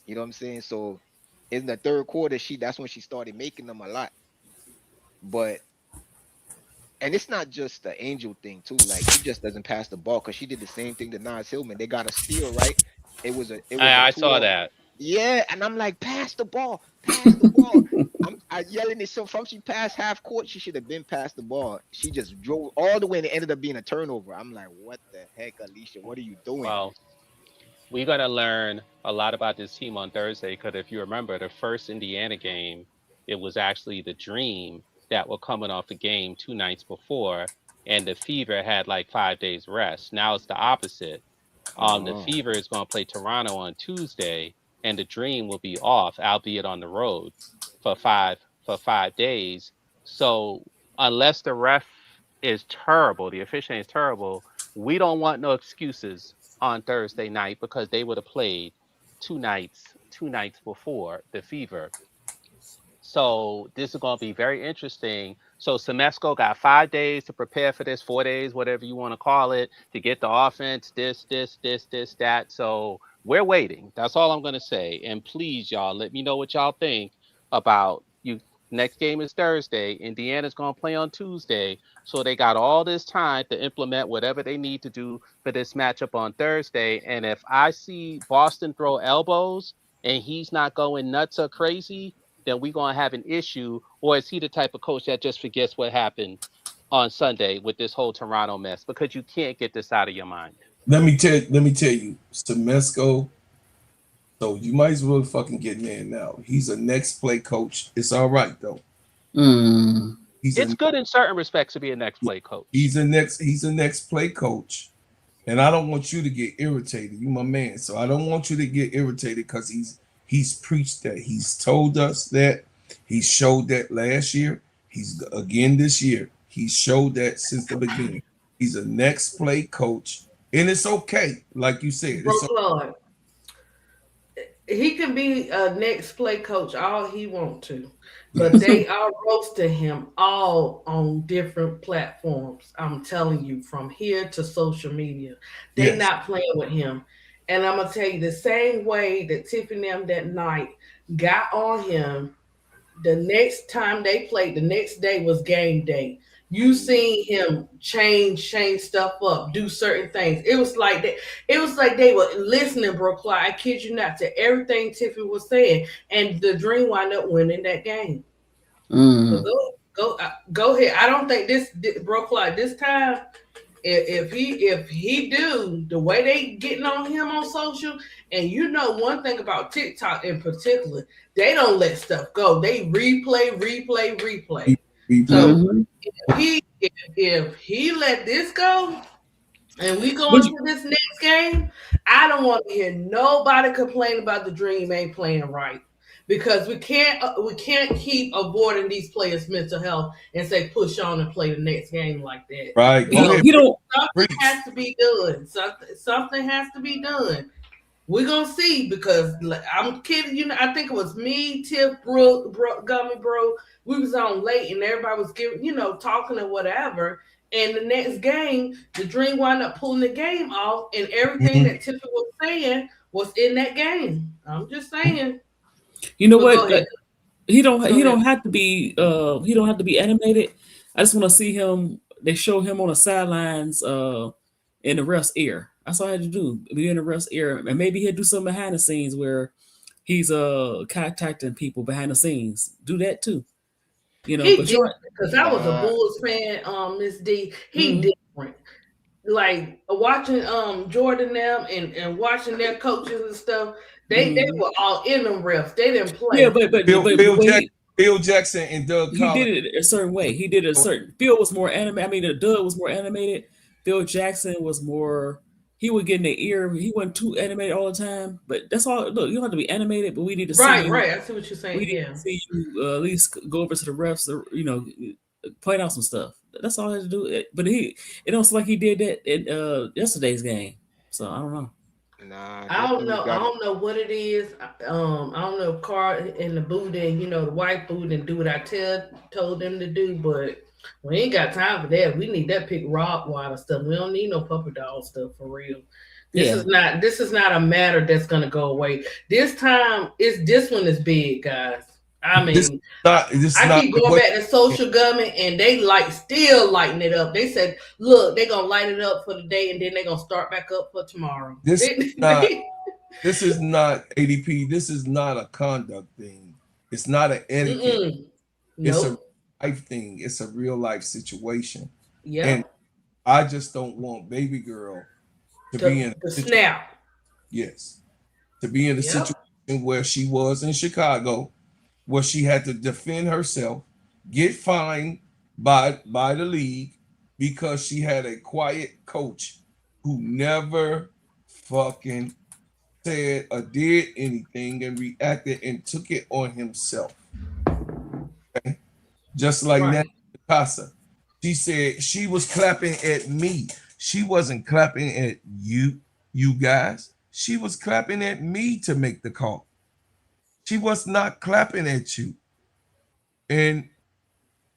You know what I'm saying? So in the third quarter, that's when she started making them a lot. But and it's not just the Angel thing too. Like she just doesn't pass the ball because she did the same thing to Nas Hillman. They got a steal, right? It was a I 2 saw on. that. Yeah, and I'm like, pass the ball, pass the ball. I yelling it. So from she passed half court, she should have been past the ball. She just drove all the way and it ended up being a turnover. I'm like, what the heck, Alicia? What are you doing? Well, we're going to learn a lot about this team on Thursday because if you remember the first Indiana game, it was actually the Dream that were coming off the game 2 nights before, and the Fever had like 5 days rest. Now it's the opposite. The Oh. Fever is going to play Toronto on Tuesday, and the Dream will be off, albeit on the road, for 5 days. So unless the ref is terrible, the officiating is terrible, we don't want no excuses on Thursday night because they would have played 2 nights before the Fever. So this is going to be very interesting. So Semesco got 5 days to prepare for this, 4 days, whatever you want to call it, to get the offense, this, that. So we're waiting. That's all I'm going to say. And please, y'all, let me know what y'all think about you Next game is Thursday. Indiana's going to play on Tuesday. So they got all this time to implement whatever they need to do for this matchup on Thursday. And if I see Boston throw elbows and he's not going nuts or crazy, then we're going to have an issue. Or is he the type of coach that just forgets what happened on Sunday with this whole Toronto mess? Because you can't get this out of your mind. Let me tell you, Semesco. So you might as well fucking get in now. He's a next play coach. It's all right though. It's good in certain respects to be a next play coach. He's a next play coach. And I don't want you to get irritated. You my man. So I don't want you to get irritated because he's preached that. He's told us that. He showed that last year. He's again this year. He showed that since the beginning. He's a next play coach. And it's okay. Like you said. It's okay. Lord. He can be a next play coach all he want to, but they are roasting him all on different platforms. I'm telling you, from here to social media, they're not playing with him. And I'm gonna tell you the same way that Tiffany and them that night got on him. The next time they played, the next day was game day. You seen him change stuff up, do certain things. It was like they were listening, bro. I kid you not, to everything Tiffany was saying, and the Dream wound up winning that game. So go ahead. I don't think this bro this time. If he do the way they getting on him on social, and you know one thing about TikTok in particular, they don't let stuff go. They replay. So if he let this go and we go into this next game, I don't want to hear nobody complain about the Dream ain't playing right, because we can't keep avoiding these players' mental health and say push on and play the next game like that. Right. Something has to be done. Something has to be done. We're gonna see, because I'm kidding you. I think it was me, Tiff, Gummy Bro. We was on late and everybody was giving, talking or whatever. And the next game, the Dream wound up pulling the game off, and everything that Tiffany was saying was in that game. I'm just saying. You know what? He don't have to be animated. I just want to see him. They show him on the sidelines in the ref's ear. That's all I had to do. Be in the ref's ear, and maybe he'll do something behind the scenes where he's contacting people behind the scenes. Do that too. He did, because I was a Bulls fan, Miss D. He different. Like watching Jordan them and watching their coaches and stuff, they were all in them refs. They didn't play. Yeah, but Phil Jackson and Doug Collins. He did it a certain way. He did it a certain. Phil was more animated. I mean, Doug was more animated. Phil Jackson was more. He would get in the ear. He wasn't too animated all the time. But that's all. Look, you don't have to be animated, but we need to see you. Right. I see what you're saying. We need to see you at least go over to the refs, point out some stuff. That's all I had to do. But it don't seem like he did that in yesterday's game. So I don't know. Nah, I don't know. I don't know what it is. I don't know if Carl and the boo didn't, the white boo didn't do what I told them to do, but we ain't got time for that. We need that pick rock water stuff. We don't need no puppy dog stuff for real. This is not a matter that's gonna go away. This time this one is big, guys. I mean, I keep going back to social government, and they still lighting it up. They said, look, they're gonna light it up for the day, and then they're gonna start back up for tomorrow. This is not ADP. This is not a conduct thing. It's not an etiquette. It's a life thing. It's a real life situation. Yeah. And I just don't want baby girl to be in the snap. Yes. To be in the situation where she was in Chicago, where she had to defend herself, get fined by the league because she had a quiet coach who never fucking said or did anything and reacted and took it on himself. Okay? Just like Nancy Casa. She said she was clapping at me. She wasn't clapping at you guys. She was clapping at me to make the call. She was not clapping at you. And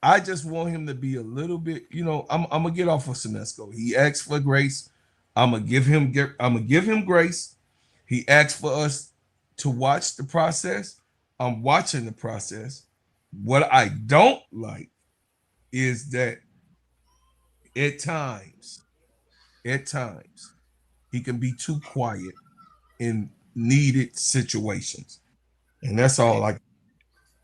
I just want him to be a little bit, I'm gonna get off of Semesco. He asked for grace. I'm gonna give him grace. He asked for us to watch the process. I'm watching the process. What I don't like is that at times, he can be too quiet in needed situations. And that's all I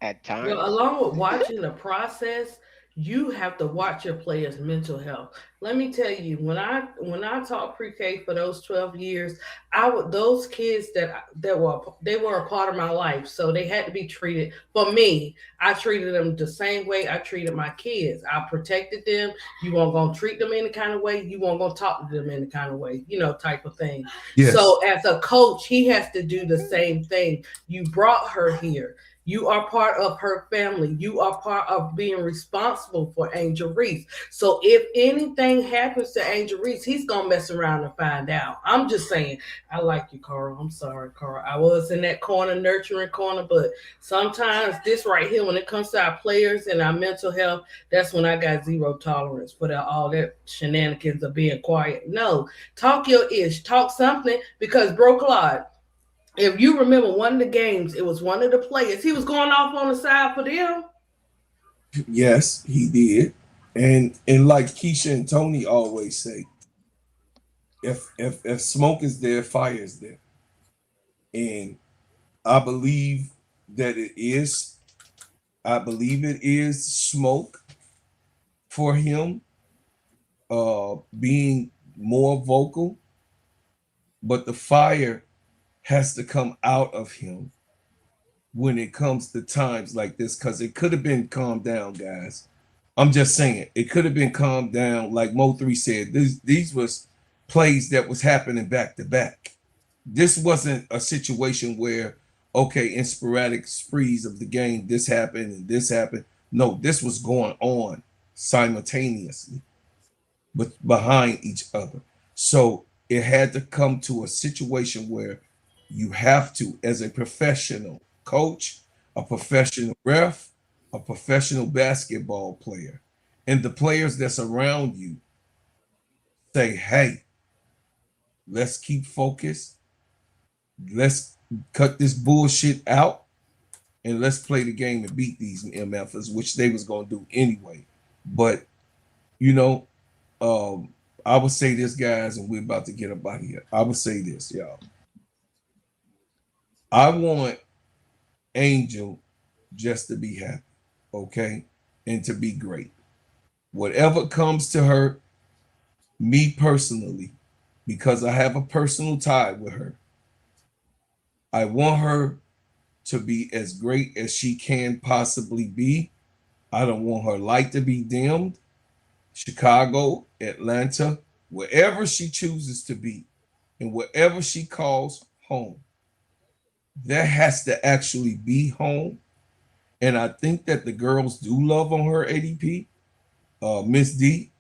At times. Well, along with watching the process, you have to watch your players' mental health. Let me tell you, when I taught pre-K for those 12 years, I would those kids that were a part of my life, so they had to be treated. For me, I treated them the same way I treated my kids. I protected them. You weren't gonna treat them any kind of way. You weren't gonna talk to them any kind of way, type of thing. Yes. So as a coach, he has to do the same thing. You brought her here. You are part of her family. You are part of being responsible for Angel Reese. So if anything happens to Angel Reese, he's going to mess around and find out. I'm just saying, I like you, Carl. I'm sorry, Carl. I was in that corner, nurturing corner, but sometimes this right here, when it comes to our players and our mental health, that's when I got zero tolerance for all that shenanigans of being quiet. No, talk your ish. Talk something, because Bro Claude, if you remember one of the games, it was one of the players. He was going off on the side for them. Yes, he did. And like Keisha and Tony always say, if smoke is there, fire is there. And I believe that it is. I believe it is smoke for him being more vocal, but the fire has to come out of him when it comes to times like this, because it could have been calmed down, guys. I'm just saying, it could have been calmed down. Like Mo3 said, these was plays that was happening back to back. This wasn't a situation where, okay, in sporadic sprees of the game, this happened and this happened. No, this was going on simultaneously, but behind each other. So it had to come to a situation where you have to, as a professional coach, a professional ref, a professional basketball player, and the players that's around you, say, hey, let's keep focused. Let's cut this bullshit out and let's play the game and beat these MFs, which they was going to do anyway. But, I would say this, guys, and we're about to get up out of here. I would say this, y'all. I want Angel just to be happy, okay? And to be great. Whatever comes to her, me personally, because I have a personal tie with her, I want her to be as great as she can possibly be. I don't want her light to be dimmed. Chicago, Atlanta, wherever she chooses to be, and wherever she calls home, that has to actually be home. And I think that the girls do love on her, ADP. Miss D,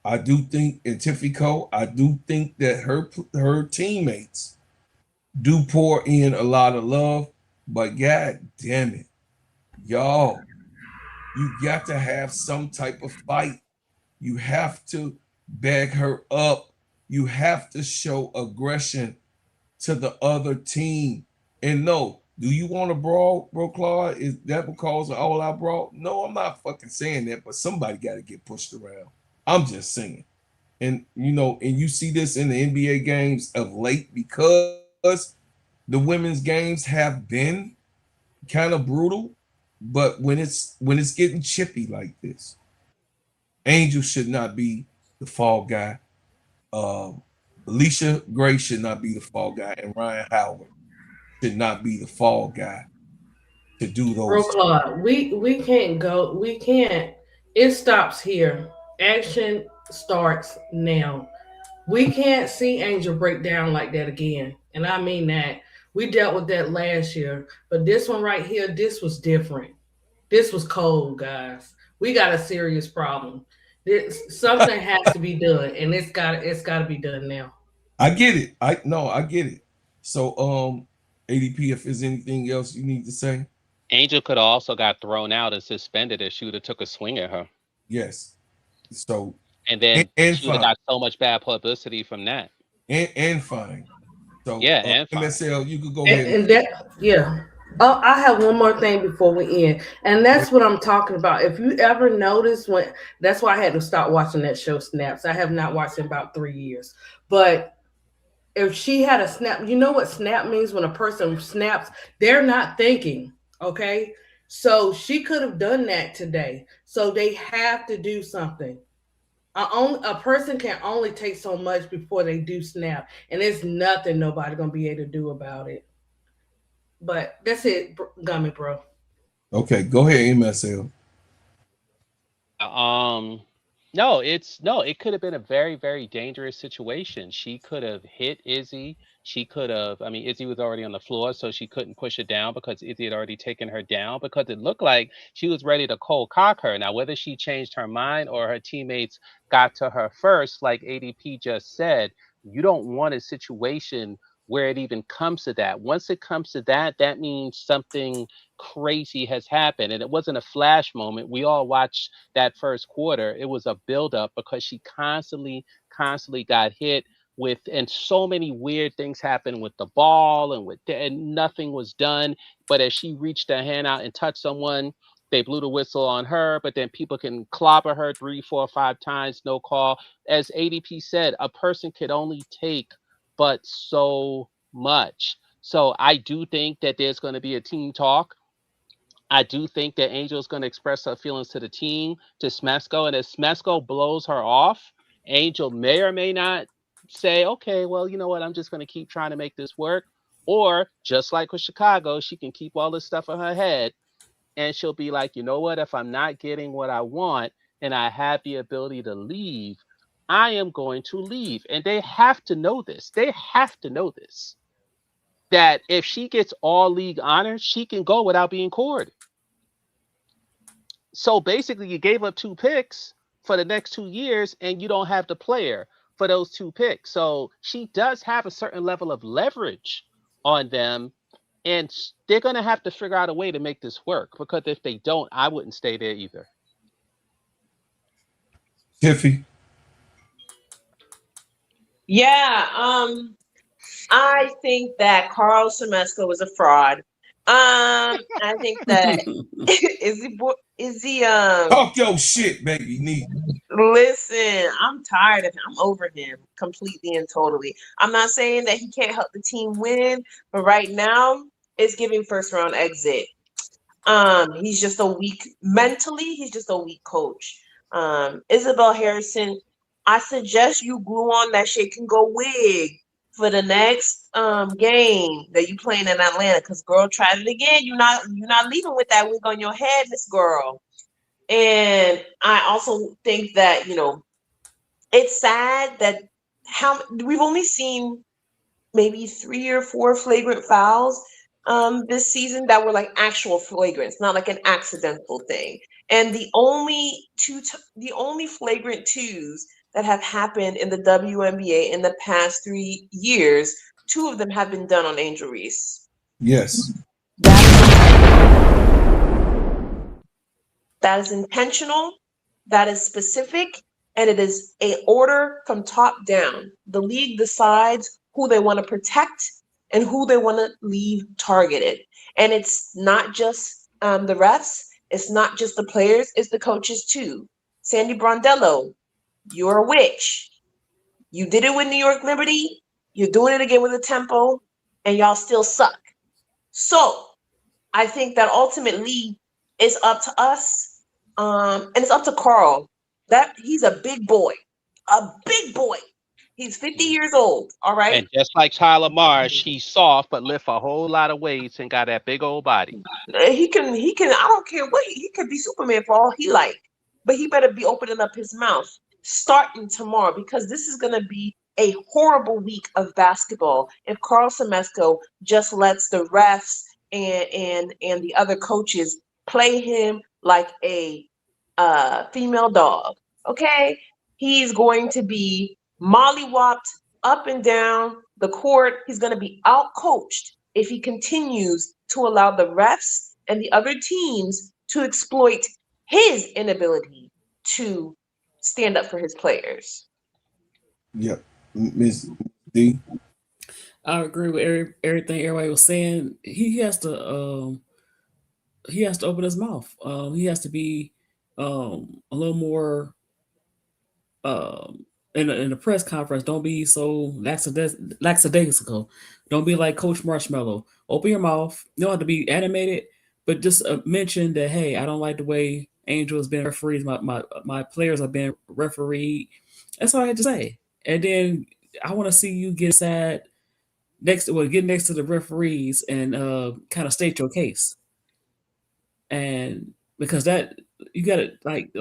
I do think, and Tiffy Co, I do think that her teammates do pour in a lot of love, but god damn it, y'all, you got to have some type of fight. You have to bag her up. You have to show aggression to the other team. And no, do you want to brawl, Bro Claude? Is that because of all I brought? No, I'm not fucking saying that, but somebody got to get pushed around. I'm just saying. And and you see this in the NBA games of late, because the women's games have been kind of brutal. But when it's getting chippy like this, Angel should not be the fall guy. Alicia Gray should not be the fall guy, and Ryan Howard should not be the fall guy to do those. Bro Claude, we can't go. We can't. It stops here. Action starts now. We can't see Angel break down like that again. And I mean that. We dealt with that last year. But this one right here, this was different. This was cold, guys. We got a serious problem. Something has to be done, and it's got to be done now. I get it. I get it. So ADP, if there's anything else you need to say. Angel could have also got thrown out and suspended if she would have took a swing at her. Yes. So and then and she would have got so much bad publicity from that. And fine. So yeah, and MSL, fine. you could go ahead. And that, yeah. Oh, I have one more thing before we end, and that's what I'm talking about. If you ever notice that's why I had to start watching that show Snaps. I have not watched it in about 3 years. But if she had a snap, you know what snap means when a person snaps, they're not thinking. Okay. So she could have done that today. So they have to do something. A person can only take so much before they do snap, and there's nothing nobody gonna be able to do about it. But that's it, Gummy Bro. Okay, go ahead, MSL. Um, no, it could have been a very, very dangerous situation. She could have hit Izzy. She could have, I mean, Izzy was already on the floor, so she couldn't push her down because Izzy had already taken her down because it looked like she was ready to cold cock her. Now, whether she changed her mind or her teammates got to her first, like ADP just said, you don't want a situation where it even comes to that. Once it comes to that, that means something crazy has happened. And it wasn't a flash moment. We all watched that first quarter. It was a buildup because she constantly got hit with, and so many weird things happened with the ball and nothing was done. But as she reached her hand out and touched someone, they blew the whistle on her, but then people can clobber her 3, 4, 5 times, no call. As ADP said, a person could only take but so much. So I do think that there's going to be a team talk. I do think that Angel is going to express her feelings to the team, to Smesco, and if Smesco blows her off, Angel may or may not say, okay, well, you know what, I'm just going to keep trying to make this work. Or just like with Chicago, she can keep all this stuff in her head and she'll be like, you know what, if I'm not getting what I want and I have the ability to leave, I am going to leave. And they have to know this. They have to know this. That if she gets all league honors, she can go without being cored. So basically, you gave up 2 picks for the next 2 years, and you don't have the player for those 2 picks. So she does have a certain level of leverage on them, and they're going to have to figure out a way to make this work. Because if they don't, I wouldn't stay there either. Tiffy. Yeah, I think that Carl Semesco was a fraud. I think that is he Talk your shit, baby. listen, I'm tired of him. I'm over him completely and totally. I'm not saying that he can't help the team win, but right now it's giving first round exit. He's just a weak mentally, he's just a weak coach. Isabelle Harrison, I suggest you glue on that shake and go wig for the next game that you playing in Atlanta. Cause girl, try it again. You're not leaving with that wig on your head, Miss Girl. And I also think that, it's sad that we've only seen maybe 3 or 4 flagrant fouls this season that were like actual flagrants, not like an accidental thing. And the only flagrant twos that have happened in the WNBA in the past 3 years, 2 of them have been done on Angel Reese. Yes. That is intentional, that is specific, and it is an order from top down. The league decides who they want to protect and who they want to leave targeted. And it's not just the refs, it's not just the players, it's the coaches too. Sandy Brondello, you're a witch. You did it with New York Liberty, you're doing it again with the Tempo, and y'all still suck. So I think that ultimately it's up to us, and it's up to Carl. That he's a big boy. He's 50 years old. All right. And just like Tyler Marsh, he's soft but lift a whole lot of weights and got that big old body. He can. I don't care what he could be Superman for all he like, but he better be opening up his mouth starting tomorrow because this is gonna be a horrible week of basketball if Carl Semesco just lets the refs and the other coaches play him like a female dog. Okay, he's going to be mollywopped up and down the court. He's going to be out coached if he continues to allow the refs and the other teams to exploit his inability to stand up for his players. Yep. Ms. D. I agree with everything everybody was saying. He has to open his mouth. He has to be a little more um in the press conference. Don't be so lackadaisical. Don't be like Coach Marshmallow. Open your mouth. You don't have to be animated, but just mention that, hey, I don't like the way Angel has been refereed. My players have been refereed. That's all I had to say. And then I want to see you get get next to the referees and kind of state your case. And because that you got it like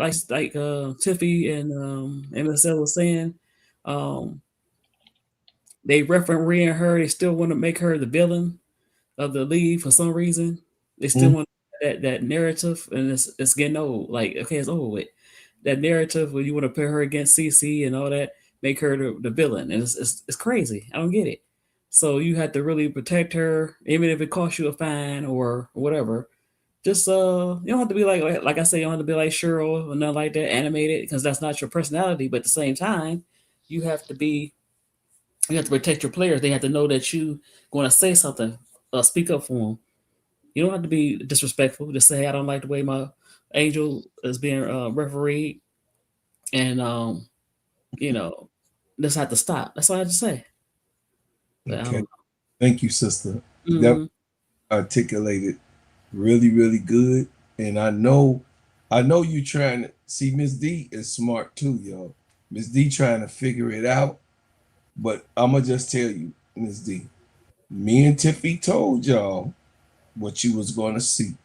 Tiffy and MSL was saying, um, they refereeing her. They still want to make her the villain of the league for some reason. They still want that narrative, and it's getting old. Like, okay, it's over with. That narrative where you want to put her against CC and all that, make her the villain, and it's crazy. I don't get it. So you have to really protect her, even if it costs you a fine or whatever. Just you don't have to be like I say, you don't have to be like Cheryl or nothing like that, animated, because that's not your personality. But at the same time, you have to be you have to protect your players. They have to know that you going to say something, speak up for them. You don't have to be disrespectful. Just say, hey, I don't like the way my Angel is being refereed, and you know, this have to stop. That's all I have to say. But I don't Okay. know. Thank you, sister. That Mhm. articulated really, really good. And I know you trying to see Miss D is smart too, y'all. Miss D trying to figure it out. But I'ma just tell you, Miss D, me and Tiffy told y'all what you was gonna see.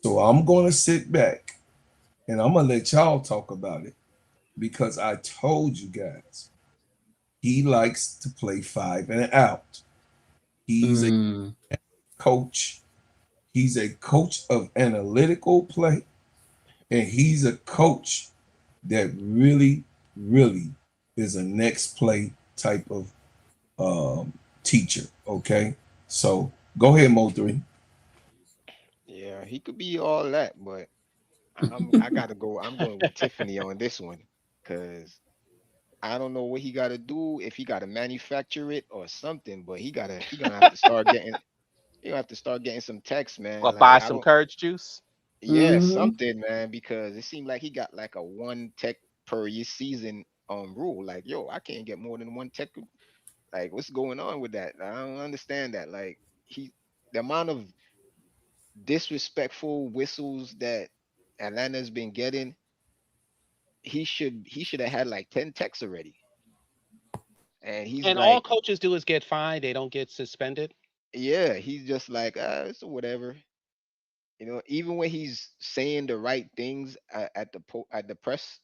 So I'm gonna sit back and I'm gonna let y'all talk about it because I told you guys he likes to play 5 and out. He's a coach. He's a coach of analytical play, and he's a coach that really, really is a next play type of teacher. Okay, so go ahead, Mo3. Yeah, he could be all that, but I gotta go. I'm going with Tiffany on this one because I don't know what he gotta do, if he gotta manufacture it or something, but he gonna have to start getting he gonna have to start getting some text, Or man. Like buy I some don't courage juice. yeah, something, man, because it seemed like he got like a one tech per year season rule. Like, yo, I can't get more than one tech. Like, what's going on with that? I don't understand that. Like the amount of disrespectful whistles that Atlanta's been getting, he should have had like 10 techs already. And he's And all like, coaches do is get fined. They don't get suspended. yeah, he's just like, it's whatever. Even when he's saying the right things at the press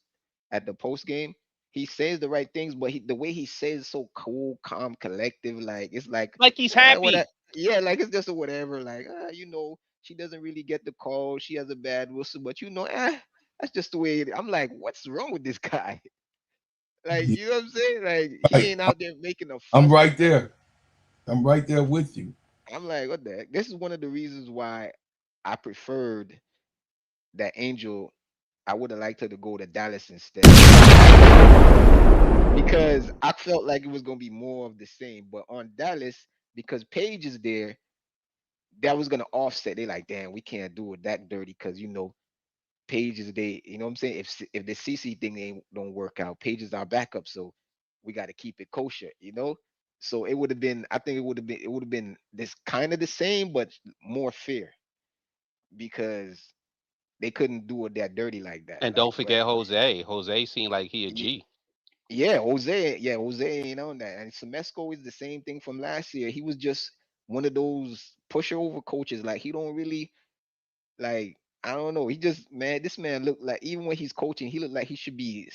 at the post game, he says the right things, but the way he says so cool, calm, collective, like it's like, Like he's what? happy. Yeah, like it's just a whatever. Like, she doesn't really get the call. She has a bad whistle, but that's just the way it is. I'm like, what's wrong with this guy? Like, Yeah, you know what I'm saying? Like, he ain't out there making a I'm fuss. right there. I'm right there with you. I'm like, what the heck? This is one of the reasons why I preferred that Angel. I would have liked her to go to Dallas instead because I felt like it was gonna be more of the same. But on Dallas, because Paige is there, that was gonna offset. They like, damn, we can't do it that dirty because Paige is they. You know what I'm saying? If the CC thing don't work out, Paige is our backup, so we got to keep it kosher. So it would have been. I think it would have been this kind of the same, but more fair because they couldn't do it that dirty like that. And don't forget Jose. Jose seemed like he a Ye- G. Jose ain't on that. And Semesco is the same thing from last year. He was just one of those pushover coaches. Like he don't really like. I don't know. He just this man looked like even when he's coaching, he looked like he should be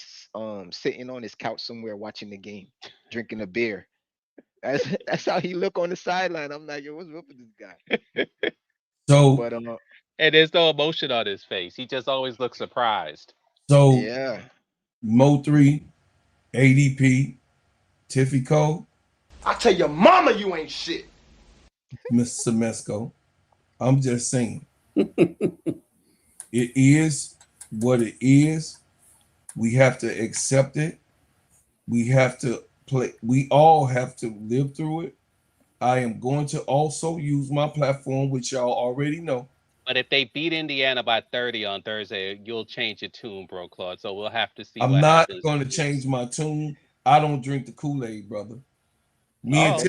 sitting on his couch somewhere watching the game, drinking a beer. That's how he look on the sideline. I'm like, yo, what's up with this guy? So But And there's no emotion on his face. He just always looks surprised. so yeah. Mo3, ADP, Tiffy Cole, I tell your mama you ain't shit. Miss Semesco. I'm just saying. It is what it is. We have to accept it. We have to play. We all have to live through it. I am going to also use my platform, which y'all already know. But if they beat Indiana by 30 on Thursday, you'll change your tune, bro, Claude. So we'll have to see I'm what not happens. going to change my tune. I don't drink the Kool-Aid, brother. Me and Oh,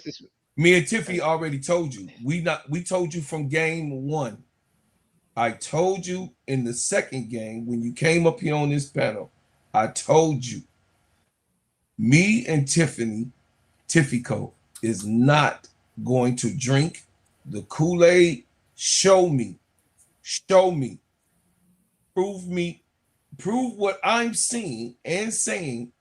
Tiffy already told you. We told you from game 1. I told you in the second game when you came up here on this panel. I told you. Me and Tiffy Co. is not going to drink the Kool-Aid. Show me. Prove what I'm seeing and saying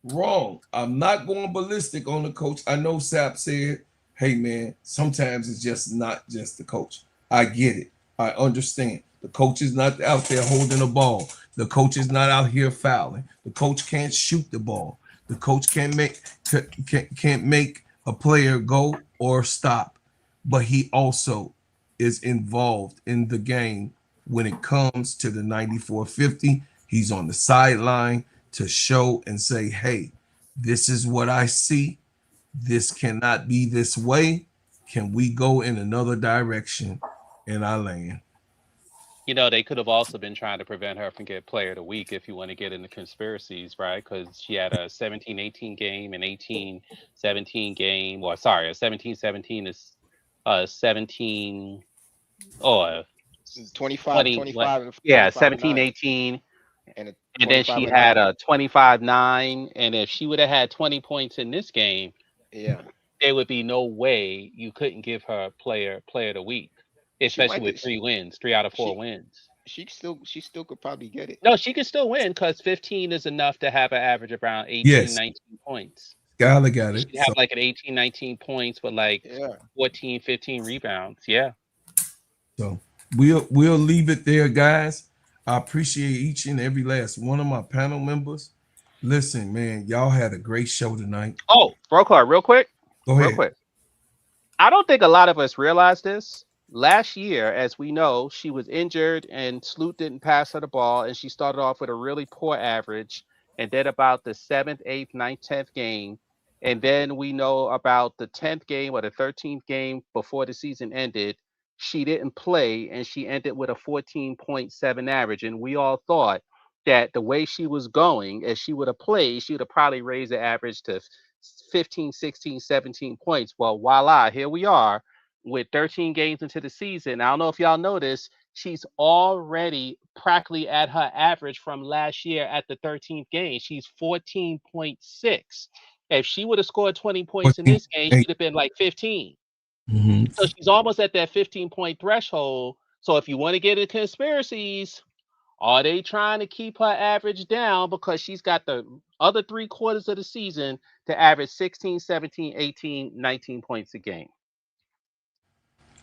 wrong. I'm not going ballistic on the coach. I know Sap said, hey man, sometimes it's just not just the coach. I get it. I understand. The coach is not out there holding a ball. The coach is not out here fouling. The coach can't shoot the ball. The coach can't make a player go or stop. But he also is involved in the game when it comes to the 94-50. He's on the sideline to show and say, hey, this is what I see. This cannot be this way. Can we go in another direction? And I land. you know, they could have also been trying to prevent her from getting player of the week if you want to get into conspiracies, right? Because she had a 17-18 game, an 18-17 game, or sorry, a 17-17 is 17 or 25, 20, 25, and yeah, 25-9, 17-18. and And then she 25-9. had a 25-9. And if she would have had 20 points in this game, Yeah, there would be no way you couldn't give her player of the week, she especially might. with 3 wins, 3 out of 4 wins. She still could probably get it. No, she can still win because 15 is enough to have an average of around 18, Yes. 19 points. Skylar got it. She'd have like an 18, 19 points with like Yeah. 14, 15 rebounds. Yeah. So we'll leave it there, guys. I appreciate each and every last one of my panel members. Listen, man, y'all had a great show tonight. Oh, Brocard, real quick. Go ahead. Real quick. I don't think a lot of us realize this. Last year, as we know, she was injured and Sloot didn't pass her the ball, and she started off with a really poor average. And then about the 7th, 8th, 9th, 10th game, and then we know about the 10th game or the 13th game before the season ended, she didn't play, and she ended with a 14.7 average. And we all thought that the way she was going, if she would have played, she would have probably raised the average to 15, 16, 17 points. Well, voila, here we are with 13 games into the season. I don't know if y'all noticed, she's already practically at her average from last year at the 13th game. She's 14.6. If she would have scored 20 points in this game, she'd have been like 15. So she's almost at that 15-point threshold. So if you want to get into conspiracies, are they trying to keep her average down because she's got the other 3 quarters of the season to average 16, 17, 18, 19 points a game?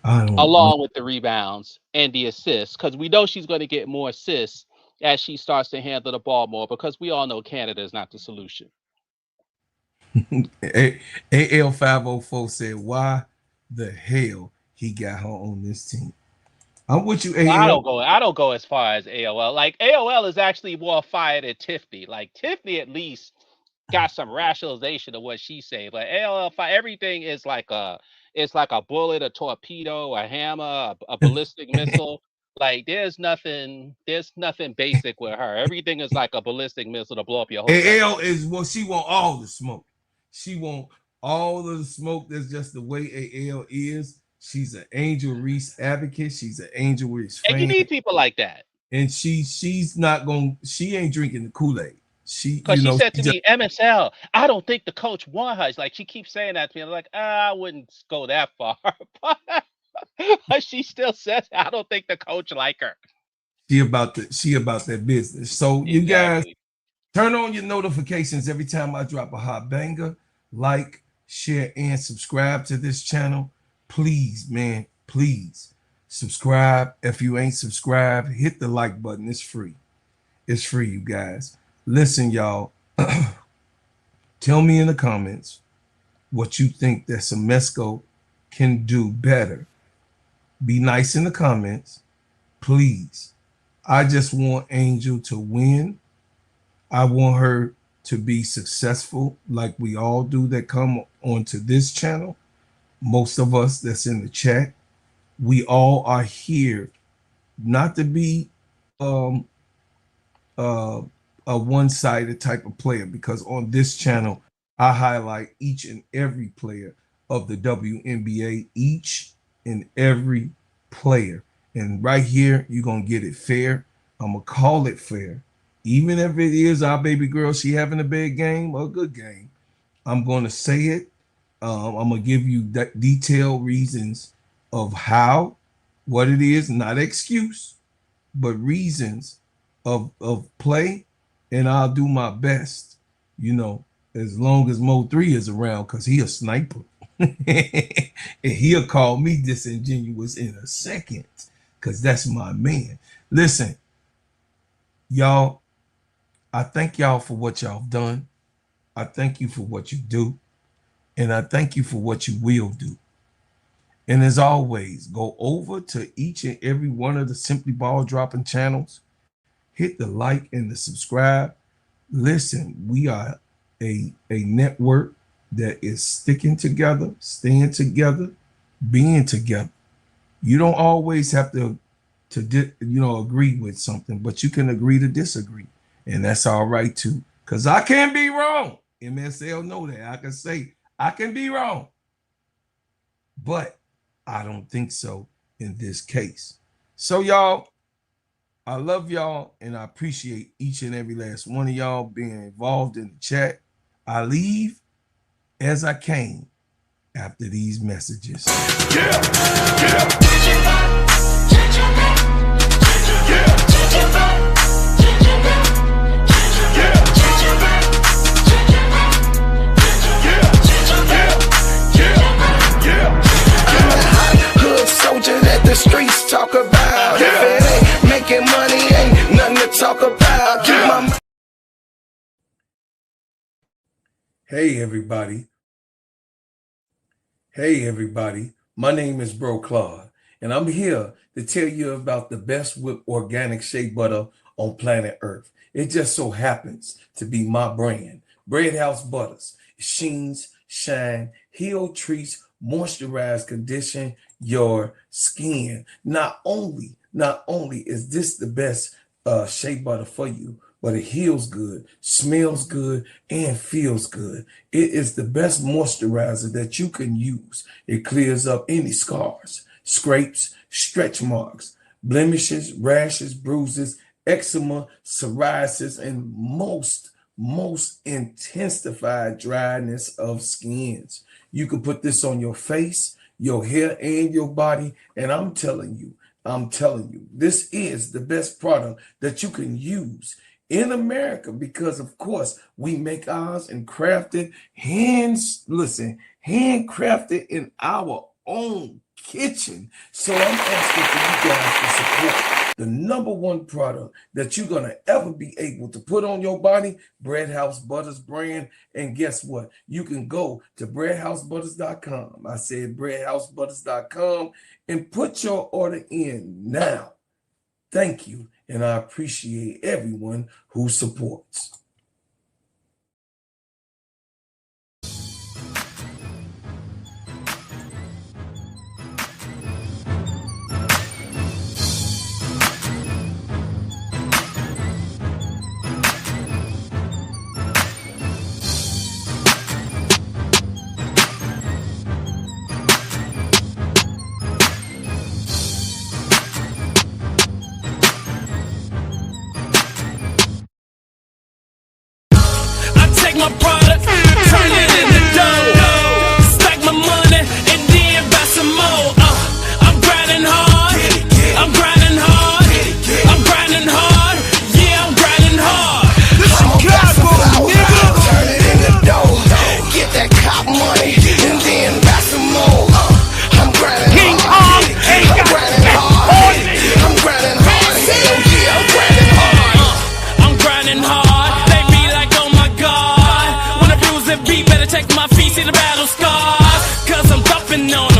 Along with the rebounds and the assists, because we know she's going to get more assists as she starts to handle the ball more, because we all know Canada is not the solution. AL504 said, why the hell he got her on this team? I'm with you, AL. I don't go as far as AOL. Like, AOL is actually more fired at Tiffany. Like, Tiffany at least got some rationalization of what she's saying, but AOL, everything is like a bullet, a torpedo, a hammer, a ballistic missile. Like, there's nothing basic with her. Everything is like a ballistic missile to blow up your whole AL is she want all the smoke. She want all of the smoke. That's just the way AL is. She's an Angel Reese advocate. She's an Angel Reese fan. And you need people like that. And she's not going. She ain't drinking the Kool-Aid. Because she said to me, MSL, I don't think the coach want her. It's like, she keeps saying that to me. I'm like, I wouldn't go that far. But she still says, I don't think the coach like her. She about that business. So you guys turn on your notifications every time I drop a hot banger. Like, share, and subscribe to this channel. Please, man, please subscribe. If you ain't subscribed, hit the like button. It's free. It's free, you guys. Listen, y'all. Tell me in the comments what you think that Semesco can do better. Be nice in the comments, please. I just want Angel to win. I want her to be successful like we all do that come onto this channel. most of us that's in the chat, we all are here not to be a one-sided type of player, because on this channel I highlight each and every player of the WNBA, each and every player. And right here, you're gonna get it fair. I'm gonna call it fair. Even if it is our baby girl, she having a bad game or a good game, I'm gonna say it. I'm gonna give you detailed reasons of how, what it is, not excuse, but reasons of play, and I'll do my best, you know, as long as Mo 3 is around, because he a sniper. And he'll call me disingenuous in a second, because that's my man. Listen, y'all, I thank y'all for what y'all done. I thank you for what you do. And I thank you for what you will do. And as always, go over to each and every one of the Simply Ball Dropping channels. Hit the like and the subscribe. Listen, we are a network that is sticking together, staying together, being together. You don't always have to agree with something, but you can agree to disagree. And that's all right too. Because I can be wrong. MSL know that. I can say I can be wrong. But I don't think so in this case. So y'all, I love y'all, and I appreciate each and every last one of y'all being involved in the chat. I leave as I came after these messages. Soldier that the streets talk about. If it ain't making money, ain't nothing to talk about. Hey everybody. Hey everybody. My name is Bro Claude, and I'm here to tell you about the best whipped organic shea butter on planet Earth. It just so happens to be my brand. Bread House Butters. Sheens, shine, heal, treats, moisturize, condition your skin. Not only is this the best shea butter for you, but it heals good, smells good, and feels good. It is the best moisturizer that you can use. It clears up any scars, scrapes, stretch marks, blemishes, rashes, bruises, eczema, psoriasis, and most intensified dryness of skins. You can put this on your face, your hair, and your body, and I'm telling you, this is the best product that you can use in America, because of course we make ours and crafted handcrafted in our own kitchen. So I'm asking for you guys to support the #1 product that you're gonna ever be able to put on your body, Bread House Butters brand. And guess what? You can go to breadhousebutters.com. I said breadhousebutters.com, and put your order in now. Thank you, and I appreciate everyone who supports.